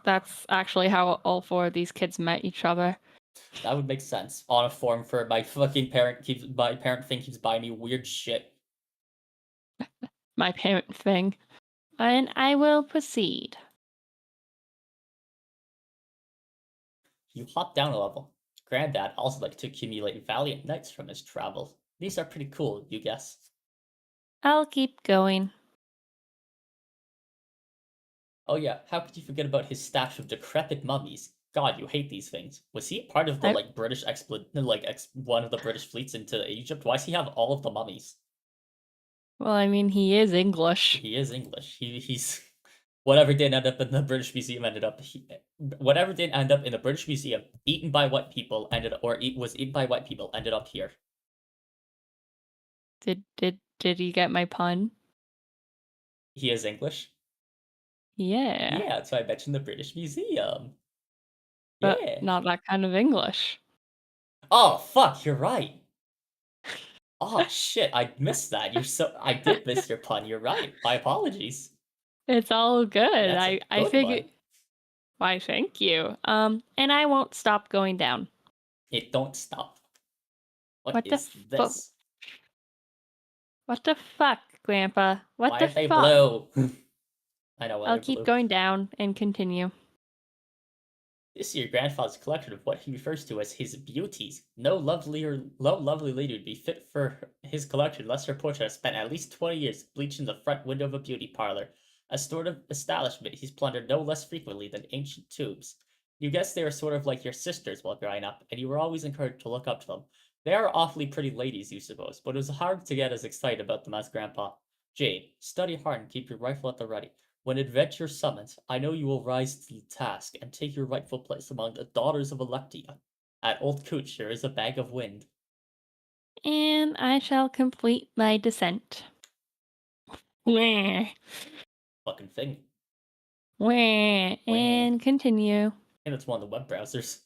That's actually how all four of these kids met each other.
That would make sense. On a form for my parent keeps buying me weird shit.
My parent thing. And I will proceed.
You hop down a level. Granddad also liked to accumulate valiant knights from his travels. These are pretty cool, you guess.
I'll keep going.
Oh yeah, how could you forget about his stash of decrepit mummies? God, you hate these things. Was he part of the British one of the British fleets into Egypt? Why does he have all of the mummies?
Well, I mean, he is English.
He is English. He's whatever didn't end up in the British Museum whatever didn't end up in the British Museum, eaten by white people was eaten by white people, ended up here.
Did you get my pun?
He is English.
Yeah.
Yeah, that's why I mentioned the British Museum.
But
Yeah.
not that kind of English.
Oh fuck, you're right. Oh shit, I missed that. I did miss your pun. You're right. My apologies.
It's all good.
That's
I figured. Why, thank you. And I won't stop going down.
It don't stop.
What
is this?
What the fuck, Grandpa? What
Why
the
are they
fuck?
blue? I know why
I'll
they're
keep
blue.
going down and continue.
This is your grandfather's collection of what he refers to as his beauties. No lovely lady would be fit for his collection unless her portrait has spent at least 20 years bleaching the front window of a beauty parlor. A sort of establishment he's plundered no less frequently than ancient tombs. You guessed they were sort of like your sisters while growing up, and you were always encouraged to look up to them. They are awfully pretty ladies, you suppose, but it was hard to get as excited about them as Grandpa. Jade, study hard and keep your rifle at the ready. When adventure summons, I know you will rise to the task and take your rightful place among the daughters of Electia. At Old Cooch there is a bag of wind.
And I shall complete my descent. Wah.
Fucking thing.
Wah. And continue.
And it's one of the web browsers.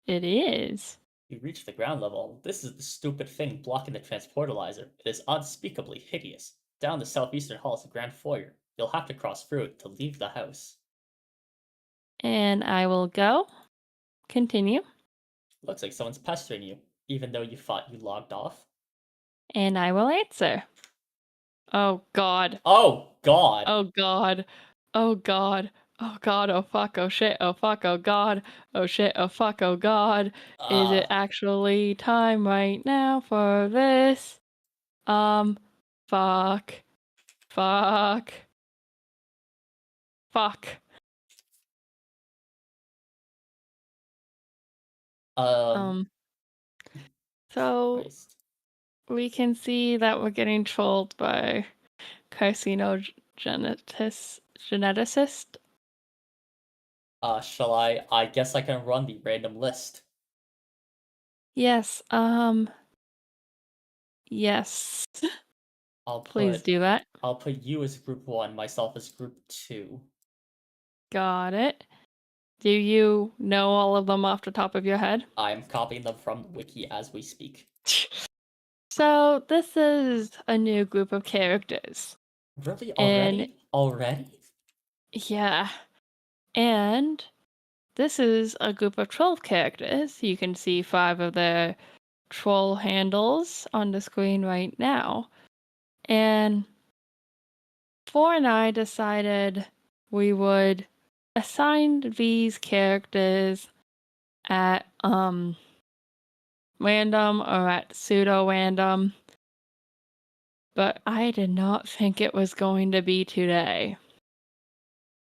It is.
You reach the ground level. This is the stupid thing blocking the transportalizer. It is unspeakably hideous. Down the southeastern hall is a grand foyer. You'll have to cross through it to leave the house.
And I will go. Continue.
Looks like someone's pestering you, even though you thought you logged off.
And I will answer. Oh god.
Oh god!
Oh god. Oh god. Oh god. Oh fuck. Oh shit. Oh fuck. Oh god. Oh shit. Oh fuck. Oh god. Is it actually time right now for this? Fuck. Fuck. Fuck. So
Christ.
we can see that we're getting trolled by carcinogeneticist.
Shall I? I guess I can run the random list.
Yes, yes. Please do that.
I'll put you as group 1, myself as group 2.
Got it. Do you know all of them off the top of your head?
I'm copying them from the wiki as we speak.
So this is a new group of characters.
Really?
And
Already?
yeah. And this is a group of 12 characters. You can see 5 of their troll handles on the screen right now. And 4 and I decided we would assign these characters at random or at pseudo random. But I did not think it was going to be today.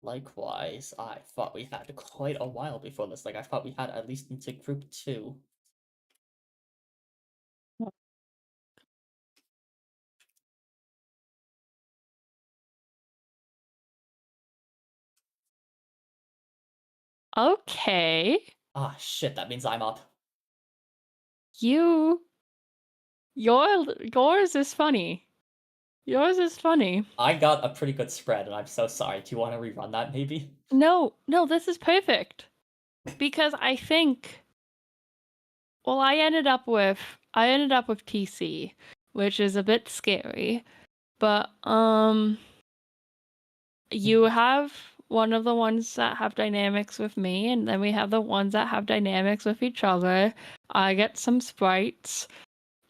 Likewise, I thought we had quite a while before this. Like, I thought we had at least into group 2.
Okay.
Ah, shit, that means I'm up.
Yours is funny. Yours is funny.
I got a pretty good spread, and I'm so sorry. Do you want to rerun that, maybe?
No, this is perfect. Because I think, well, I ended up with TC, which is a bit scary. But you have one of the ones that have dynamics with me, and then we have the ones that have dynamics with each other. I get some sprites.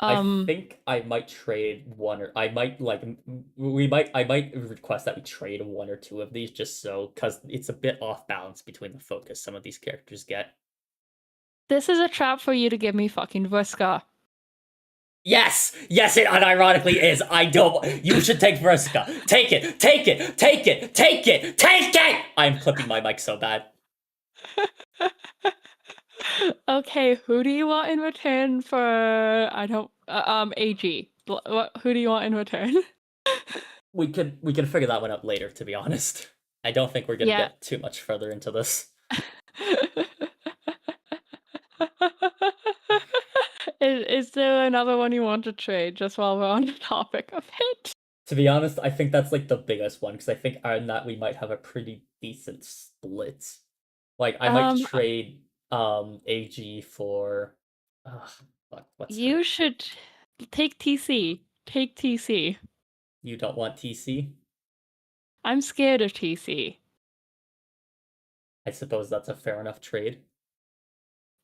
I think I might trade one, or I might I might request that we trade 1 or 2 of these, just so, because it's a bit off balance between the focus some of these characters get.
This is a trap for you to give me fucking Vriska.
Yes, it unironically is. I don't. You should take Versica. Take it. I'm clipping my mic so bad.
Okay, who do you want in return for? AG. Who do you want in return?
We could figure that one out later. To be honest, I don't think we're gonna get too much further into this.
Is there another one you want to trade just while we're on the topic of it?
To be honest, I think that's like the biggest one, because I think on that we might have a pretty decent split. Like, I might trade AG for
you should take TC. Take TC.
You don't want TC?
I'm scared of TC.
I suppose that's a fair enough trade.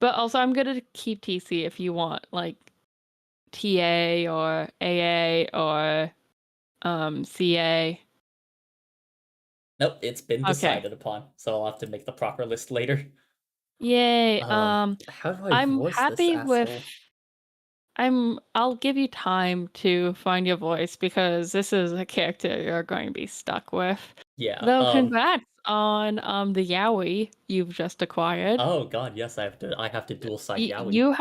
But also, I'm gonna keep TC if you want, like, TA or AA or CA.
Nope, it's been decided upon, so I'll have to make the proper list later.
Yay.
How do I
I'm
voice
happy
this
with
asshole?
I'll give you time to find your voice because this is a character you're going to be stuck with.
Yeah.
Though congrats on the Yowie you've just acquired.
Oh god, yes, I have to dual side Yowie.
You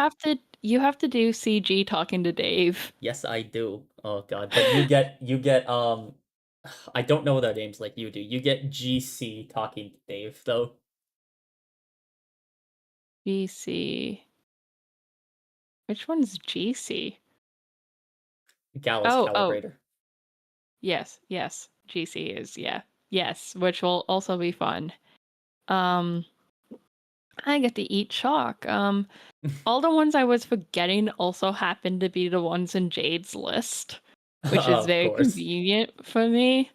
have to do CG talking to Dave.
Yes, I do. Oh god, but you get I don't know their names like you do. You get GC talking to Dave though.
GC. Which one's GC?
Gallus Calibrator.
Yes. GC is, yeah. Yes, which will also be fun. I get to eat chalk. All the ones I was forgetting also happened to be the ones in Jade's list, which is very convenient for me.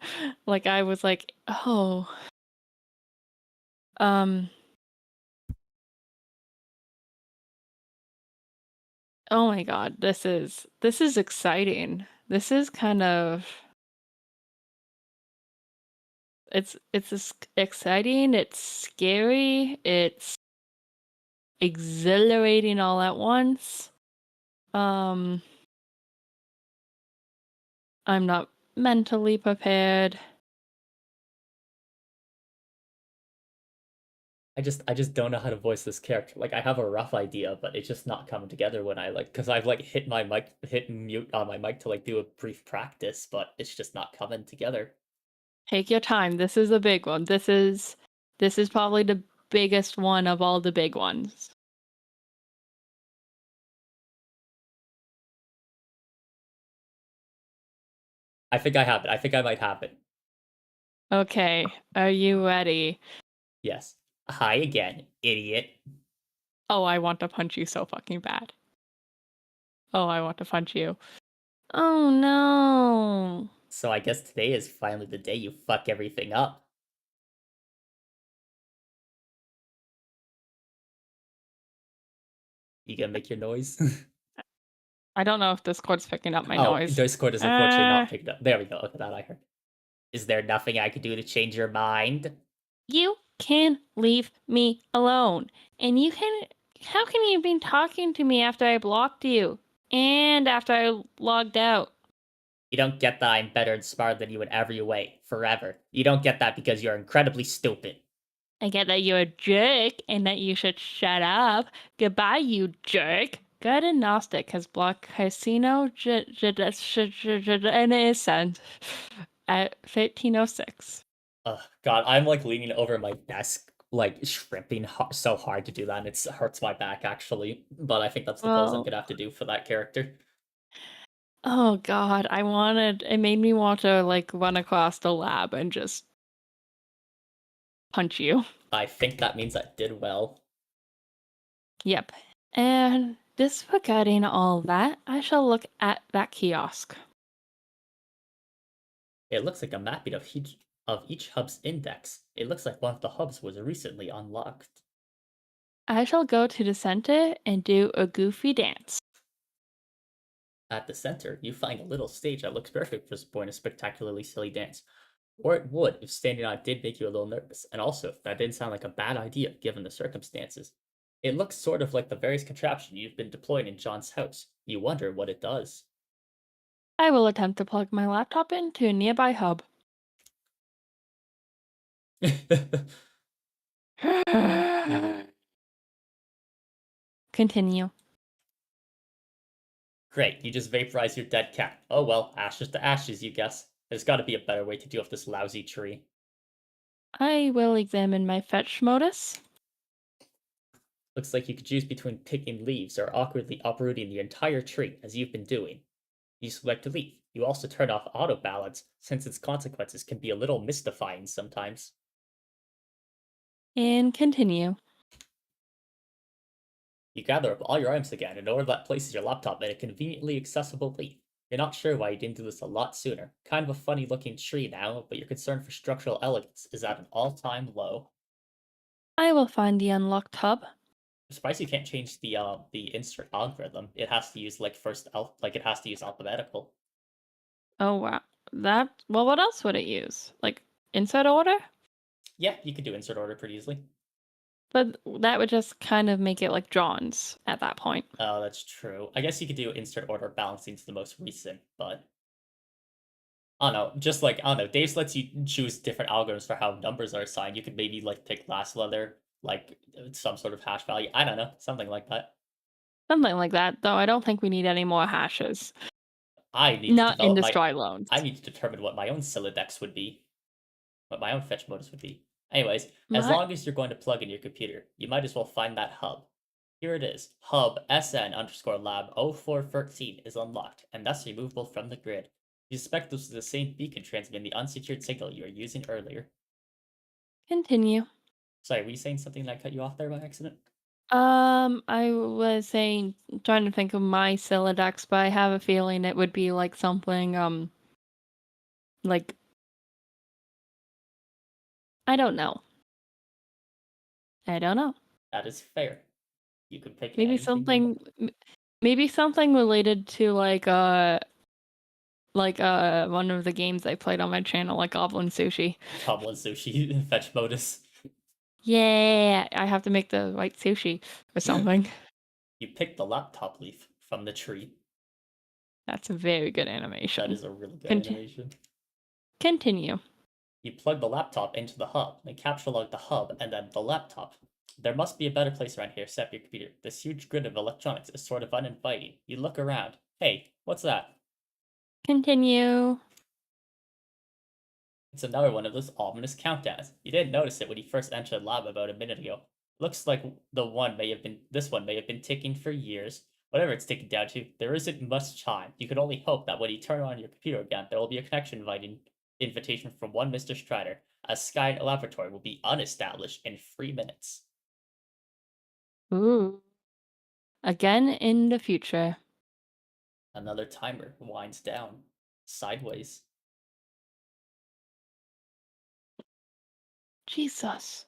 Like, I was like, oh. Oh my god, this is exciting. This is kind of it's exciting, it's scary, it's exhilarating all at once. I'm not mentally prepared.
I just don't know how to voice this character. Like I have a rough idea, but it's just not coming together when I because I've like hit mute on my mic to like do a brief practice, but it's just not coming together.
Take your time. This is a big one. This is probably the biggest one of all the big ones.
I think I have it. I think I might have it.
Okay, are you ready?
Yes. Hi again, idiot.
Oh, I want to punch you so fucking bad. Oh, I want to punch you. Oh no.
So I guess today is finally the day you fuck everything up. You gonna make your noise?
I don't know if Discord's picking up my
Oh,
noise.
Discord is unfortunately not picking up. There we go. Okay, that I heard. Is there nothing I could do to change your mind?
You can leave me alone. And you can. How can you be talking to me after I blocked you? And after I logged out?
You don't get that I'm better and smarter than you in every way, forever. You don't get that because you're incredibly stupid.
I get that you're a jerk and that you should shut up. Goodbye, you jerk. Good and Gnostic has blocked Casino and it is sent at 1506.
God, I'm like leaning over my desk, like shrimping so hard to do that, and it hurts my back actually. But I think that's the pose I'm
Well,
gonna have to do for that character.
oh god, it made me want to like run across the lab and just punch you.
I think that means I did well.
Yep. And disregarding all that, I shall look at that kiosk.
It looks like a mapping of each hub's index. It looks like one of the hubs was recently unlocked.
I shall go to the center and do a goofy dance.
At the center, you find a little stage that looks perfect for supporting a spectacularly silly dance. Or it would if standing on it did make you a little nervous, and also that didn't sound like a bad idea given the circumstances. It looks sort of like the various contraption you've been deploying in John's house. You wonder what it does.
I will attempt to plug my laptop into a nearby hub. Continue.
Great, you just vaporized your dead cat. Oh well, ashes to ashes, you guess. There's gotta be a better way to deal with this lousy tree.
I will examine my fetch modus.
Looks like you could choose between picking leaves or awkwardly uprooting the entire tree, as you've been doing. You select a leaf. You also turn off auto balance, since its consequences can be a little mystifying sometimes.
And continue.
You gather up all your items again in order that places your laptop in a conveniently accessible leaf. You're not sure why you didn't do this a lot sooner. Kind of a funny looking tree now, but your concern for structural elegance is at an all-time low.
I will find the unlocked hub.
I'm surprised you can't change the insert algorithm. It has to use like it has to use alphabetical.
Oh wow. Well, what else would it use? Like insert order?
Yeah, you could do insert order pretty easily.
But that would just kind of make it like John's at that point.
Oh, that's true. I guess you could do insert order balancing to the most recent, but I don't know. Just like I don't know, Dave's lets you choose different algorithms for how numbers are assigned. You could maybe like pick last letter, like some sort of hash value. I don't know, something like that.
Something like that, though I don't think we need any more hashes.
I need to
Not in
develop
this
my.
dry loans.
I need to determine what my own Sylladex would be, what my own fetch modus would be. Anyways, as
My-
long as you're going to plug in your computer, you might as well find that hub. Here it is. Hub SN_lab 0413 is unlocked, and thus removable from the grid. You suspect this is the same beacon transmitting the unsecured signal you were using earlier.
Continue.
Sorry, were you saying something that cut you off there by accident?
I was saying, trying to think of my Sylladex, but I have a feeling it would be like something, like, I don't know. I don't know.
That is fair. You could pick
Maybe
anything you want.
something, Maybe something related to like one of the games I played on my channel, like Goblin Sushi.
Goblin sushi fetch modus.
Yeah, I have to make the right sushi or something.
You pick the laptop leaf from the tree.
That's a very good animation.
That is a really good
Conti-
animation.
Continue.
You plug the laptop into the hub and capture log the hub and then the laptop. There must be a better place around here to set up your computer. This huge grid of electronics is sort of uninviting. You look around. Hey, what's that?
Continue.
It's another one of those ominous countdowns. You didn't notice it when you first entered the lab about a minute ago. Looks like this one may have been ticking for years. Whatever it's ticking down to, there isn't much time. You can only hope that when you turn on your computer again, there will be a connection invitation from one Mr. Strider. A Sky laboratory will be unestablished in 3 minutes.
Ooh. Again in the future.
Another timer winds down, sideways.
Jesus.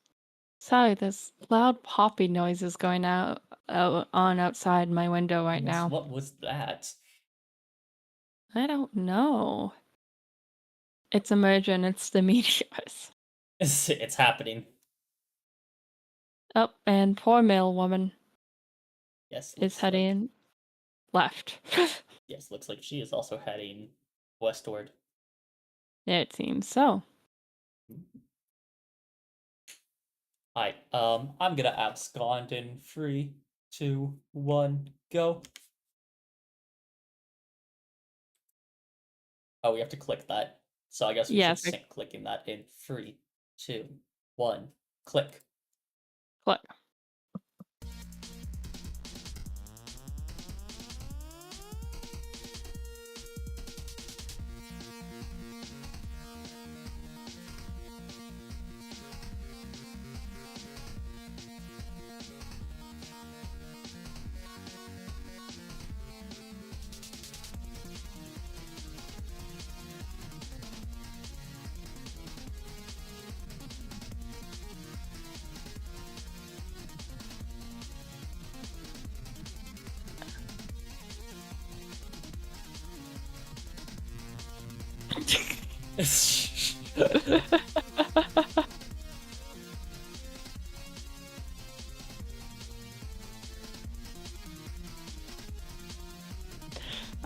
Sorry, there's loud popping noises going on outside my window right
Yes,
now.
what was that?
I don't know. It's emerging. It's the meteors.
It's happening.
Oh, and poor male woman
Yes,
is heading left.
Yes, looks like she is also heading westward.
It seems so.
Alright, I'm gonna abscond in 3, 2, 1, go. Oh, we have to click that. So I guess we
Yes,
should sync clicking that in 3, 2, 1, click.
click.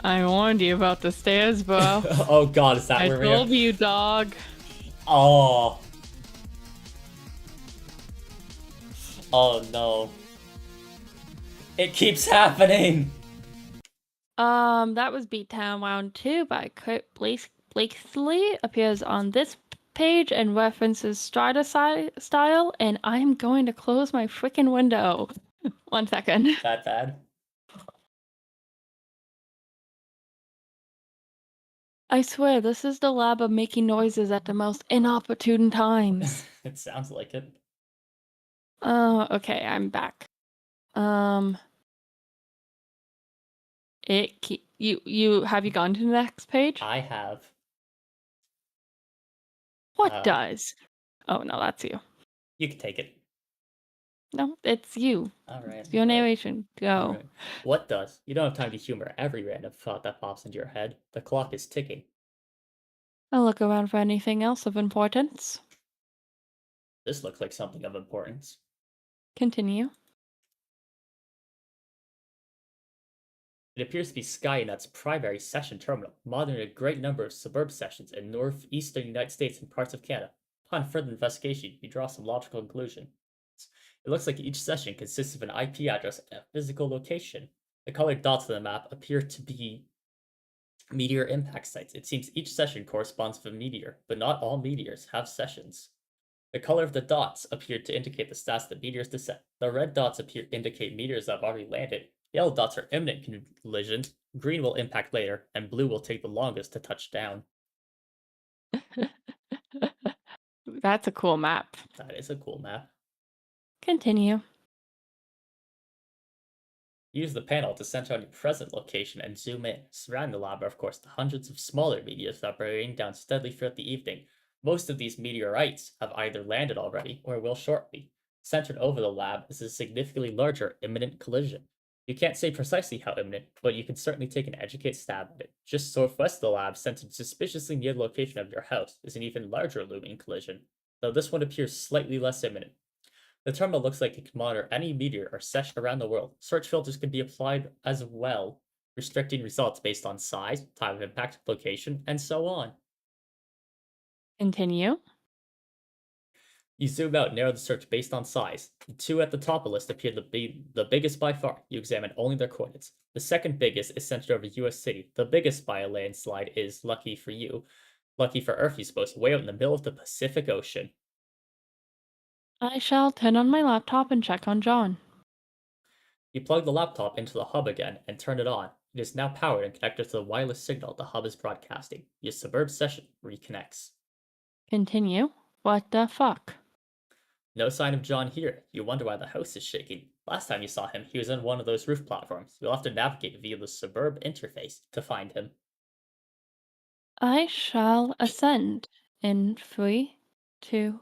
I warned you about the stairs, bro.
Oh god, is that
I
where we
told you, dog.
Oh. Oh no. It keeps happening!
That was Beattown Round 2 by Kurt Blakeslee. Appears on this page and references Strider style, and I'm going to close my freaking window. 1 second.
That bad?
I swear, this is the lab of making noises at the most inopportune times.
It sounds like it.
Okay, I'm back. Have you gone to the next page?
I have.
What does? Oh no, that's you.
You can take it.
No, it's you.
Alright.
It's your narration. Go.
Alright. What does? You don't have time to humor every random thought that pops into your head. The clock is ticking.
I'll look around for anything else of importance.
This looks like something of importance.
Continue.
It appears to be Skynet's primary session terminal, monitoring a great number of suburb sessions in northeastern United States and parts of Canada. Upon further investigation, you draw some logical conclusion. It looks like each session consists of an IP address and a physical location. The colored dots on the map appear to be meteor impact sites. It seems each session corresponds with a meteor, but not all meteors have sessions. The color of the dots appear to indicate the stats that meteors descend. The red dots indicate meteors that have already landed. Yellow dots are imminent collisions. Green will impact later, and blue will take the longest to touch down.
That's a cool map.
That is a cool map.
Continue.
Use the panel to center on your present location and zoom in. Surrounding the lab are, of course, the hundreds of smaller meteors that are raining down steadily throughout the evening. Most of these meteorites have either landed already or will shortly. Centered over the lab is a significantly larger imminent collision. You can't say precisely how imminent, but you can certainly take an educated stab at it. Just northwest of the lab, centered suspiciously near the location of your house, is an even larger looming collision, though this one appears slightly less imminent. The terminal looks like it can monitor any meteor or sesh around the world. Search filters can be applied as well, restricting results based on size, time of impact, location, and so on.
Continue.
You zoom out and narrow the search based on size. The two at the top of the list appear to be the biggest by far. You examine only their coordinates. The second biggest is centered over US City. The biggest by a landslide is, lucky for you, lucky for Earth, you suppose, way out in the middle of the Pacific Ocean.
I shall turn on my laptop and check on John.
You plug the laptop into the hub again and turn it on. It is now powered and connected to the wireless signal the hub is broadcasting. Your suburb session reconnects.
Continue. What the fuck?
No sign of John here. You wonder why the house is shaking. Last time you saw him, he was on one of those roof platforms. You'll have to navigate via the suburb interface to find him.
I shall ascend in 3, 2,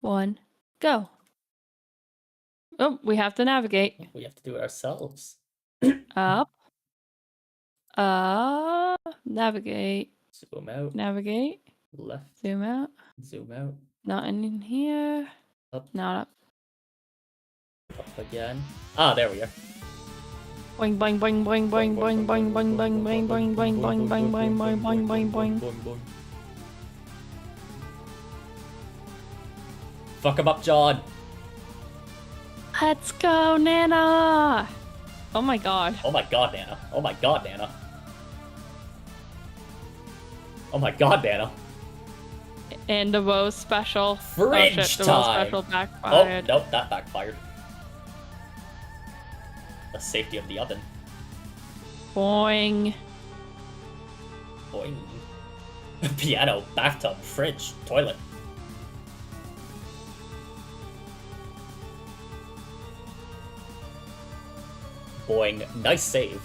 1, go. Oh, we have to navigate.
We have to do it ourselves.
Up. Navigate.
Zoom out.
Navigate.
Left.
Zoom out.
Zoom out.
Not in here.
Up.
Not up.
Up again. Ah, there we are.
Boing boing boing boing boing boing boing boing boing boing boing boing boing boing boing boing boing boing boing.
Fuck him up, John.
Let's go, Nana! Oh my god.
Oh my god, Nana. Oh my god, Nana. Oh my god, Nana.
And the Rose special.
Fridge
oh shit, the
time.
Rose special
Oh,
backfired.
nope, that backfired. The safety of the oven.
Boing.
Boing. Piano, bathtub, fridge, toilet. Boing. Nice save.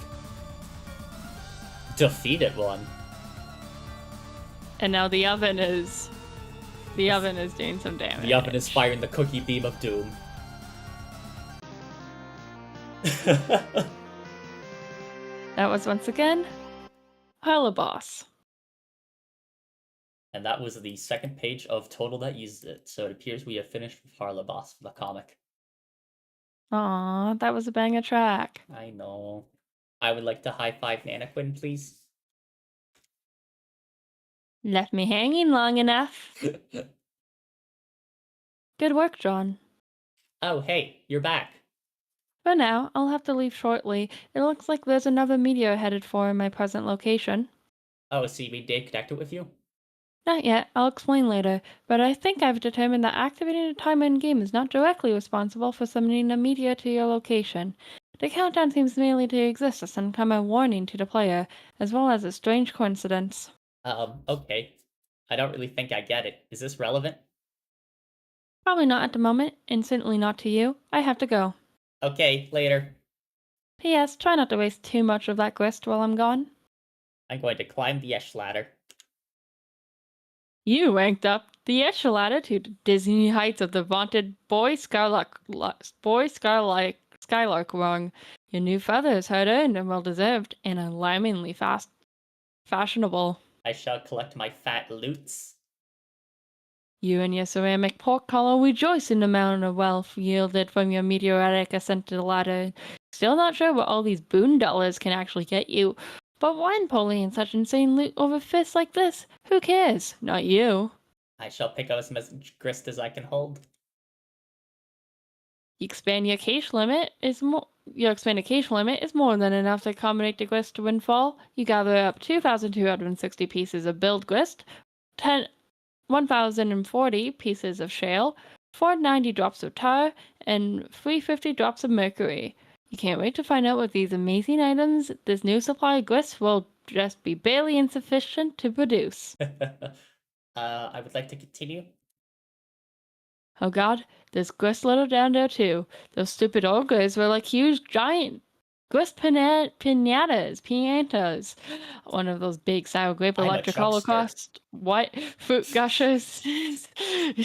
Defeated one.
And now the oven is... The oven is doing some damage.
The oven is firing the cookie beam of doom.
That was once again... Hello, boss.
And that was the second page of Total that used it, so it appears we have finished with Harlow Boss for the comic.
Aw, that was a banger track.
I know. I would like to high-five Nanaquin, please.
Left me hanging long enough. Good work, John.
Oh, hey, you're back.
For now, I'll have to leave shortly. It looks like there's another meteor headed for my present location.
Oh, so you mean Dave connected with you?
Not yet, I'll explain later, but I think I've determined that activating a timer in-game is not directly responsible for summoning a meteor to your location. The countdown seems merely to exist as some kind of warning to the player, as well as a strange coincidence.
Okay. I don't really think I get it. Is this relevant?
Probably not at the moment, and certainly not to you. I have to go.
Okay, later.
P.S. Try not to waste too much of that grist while I'm gone.
I'm going to climb the Esh ladder.
You ranked up the echelon to the Disney heights of the vaunted Skylark rung. Your new feathers hard earned and well deserved, and alarmingly fashionable.
I shall collect my fat loots.
You and your ceramic portcullis rejoice in the amount of wealth yielded from your meteoric ascent to the ladder. Still not sure what all these boon dollars can actually get you, but when pulling such insane loot over fists like this, who cares? Not you.
I shall pick up as much grist as I can hold.
Your expanded cache limit is more than enough to accommodate the grist windfall. You gather up 2,260 pieces of build grist, 1,040 pieces of shale, 490 drops of tar, and 350 drops of mercury. You can't wait to find out what these amazing items this new supply of grist will just be barely insufficient to produce.
I would like to continue.
Oh god, there's grist little down there too. Those stupid ogres were like huge giant grist piñatas. One of those big sour grape
I'm a
electric
chuckster.
holocaust white fruit gushers is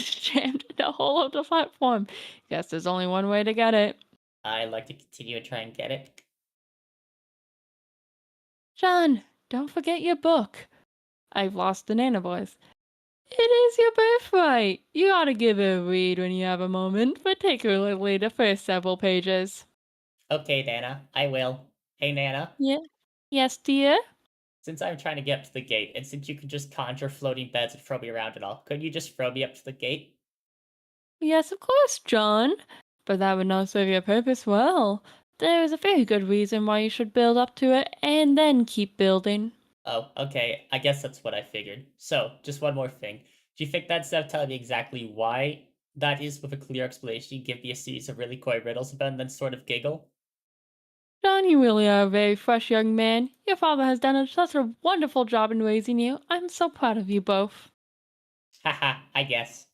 jammed in the whole of the platform. Guess there's only one way to get it.
I'd like to continue and try and get it.
John, don't forget your book. I've lost the Nana voice. It is your birthright. You ought to give it a read when you have a moment, particularly the first several pages.
Okay, Nana, I will. Hey, Nana,
Yeah. Yes, dear?
since I'm trying to get up to the gate, and since you can just conjure floating beds and throw me around and all, could you just throw me up to the gate?
Yes, of course, John. But that would not serve your purpose well. There is a very good reason why you should build up to it and then keep building.
Oh, okay, I guess that's what I figured. So, just one more thing. Do you think that instead of telling me exactly why that is with a clear explanation, you give me a series of really coy riddles about and then sort of giggle?
John, you really are a very fresh young man. Your father has done such a wonderful job in raising you. I'm so proud of you both.
Haha, I guess.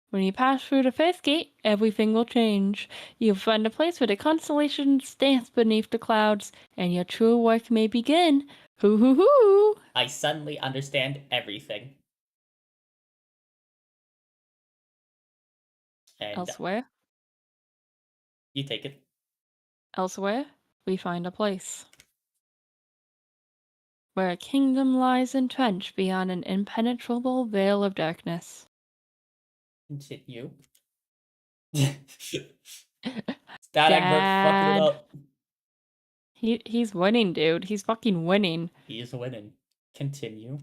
When you pass through the first gate, everything will change. You'll find a place where the constellations dance beneath the clouds, and your true work may begin. Hoo hoo hoo!
I suddenly understand everything. And
Elsewhere,
you take it.
we find a place where a kingdom lies entrenched beyond an impenetrable veil of darkness.
Continue. Dad Egbert fucking it
Dad,
up.
he's winning, dude. He's fucking winning.
He is winning. Continue.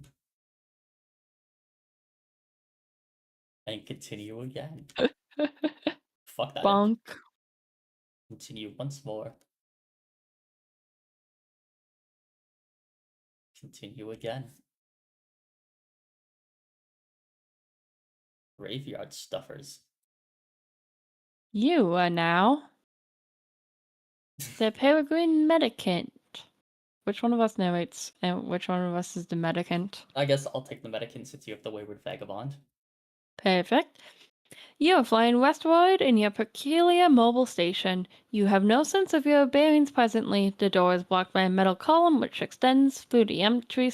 And continue again. Fuck that.
Bonk.
Continue once more. Continue again. Graveyard stuffers.
You are now the peregrine medicant. Which one of us narrates and which one of us is the medicant?
I guess I'll take the Medican since you have the Wayward Vagabond.
Perfect. You are flying westward in your peculiar mobile station. You have no sense of your bearings presently. The door is blocked by a metal column which extends through the empty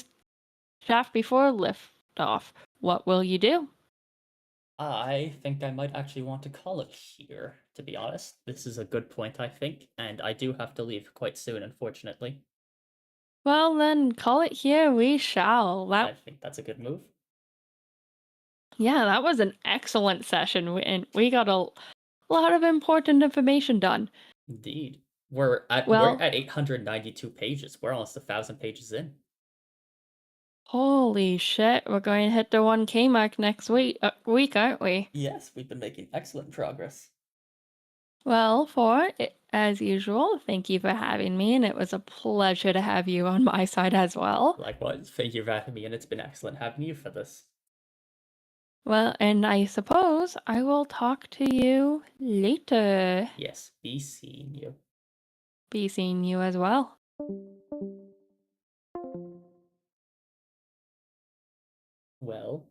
shaft before liftoff. What will you do?
I think I might actually want to call it here, to be honest. This is a good point, I think, and I do have to leave quite soon, unfortunately.
Well, then, call it here we shall.
I think that's a good move.
Yeah, that was an excellent session, and we got a lot of important information done.
Indeed. We're at 892 pages. We're almost 1,000 pages in.
Holy shit, we're going to hit the 1K mark next week, aren't we?
Yes, we've been making excellent progress.
Well, as usual, thank you for having me, and it was a pleasure to have you on my side as well.
Likewise, thank you for having me, and it's been excellent having you for this.
Well, and I suppose I will talk to you later.
Yes, be seeing you.
Be seeing you as well.
Well,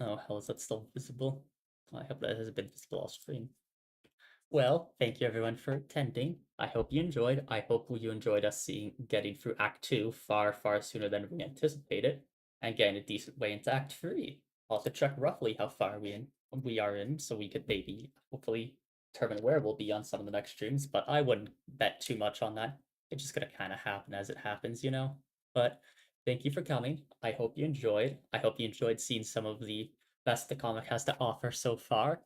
oh hell, is that still visible? I hope that has been visible off screen. Well, thank you everyone for attending. I hope you enjoyed. I hope you enjoyed us getting through Act 2 far, far sooner than we anticipated, and getting a decent way into Act 3. I'll have to check roughly how far we are in, so we could maybe hopefully determine where we'll be on some of the next streams, but I wouldn't bet too much on that. It's just gonna kinda happen as it happens, you know? But thank you for coming. I hope you enjoyed. I hope you enjoyed seeing some of the best the comic has to offer so far.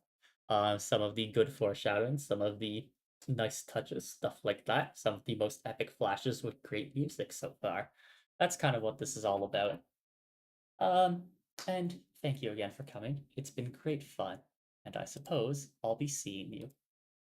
Some of the good foreshadowing, some of the nice touches, stuff like that. Some of the most epic flashes with great music so far. That's kind of what this is all about. And thank you again for coming. It's been great fun, and I suppose I'll be seeing you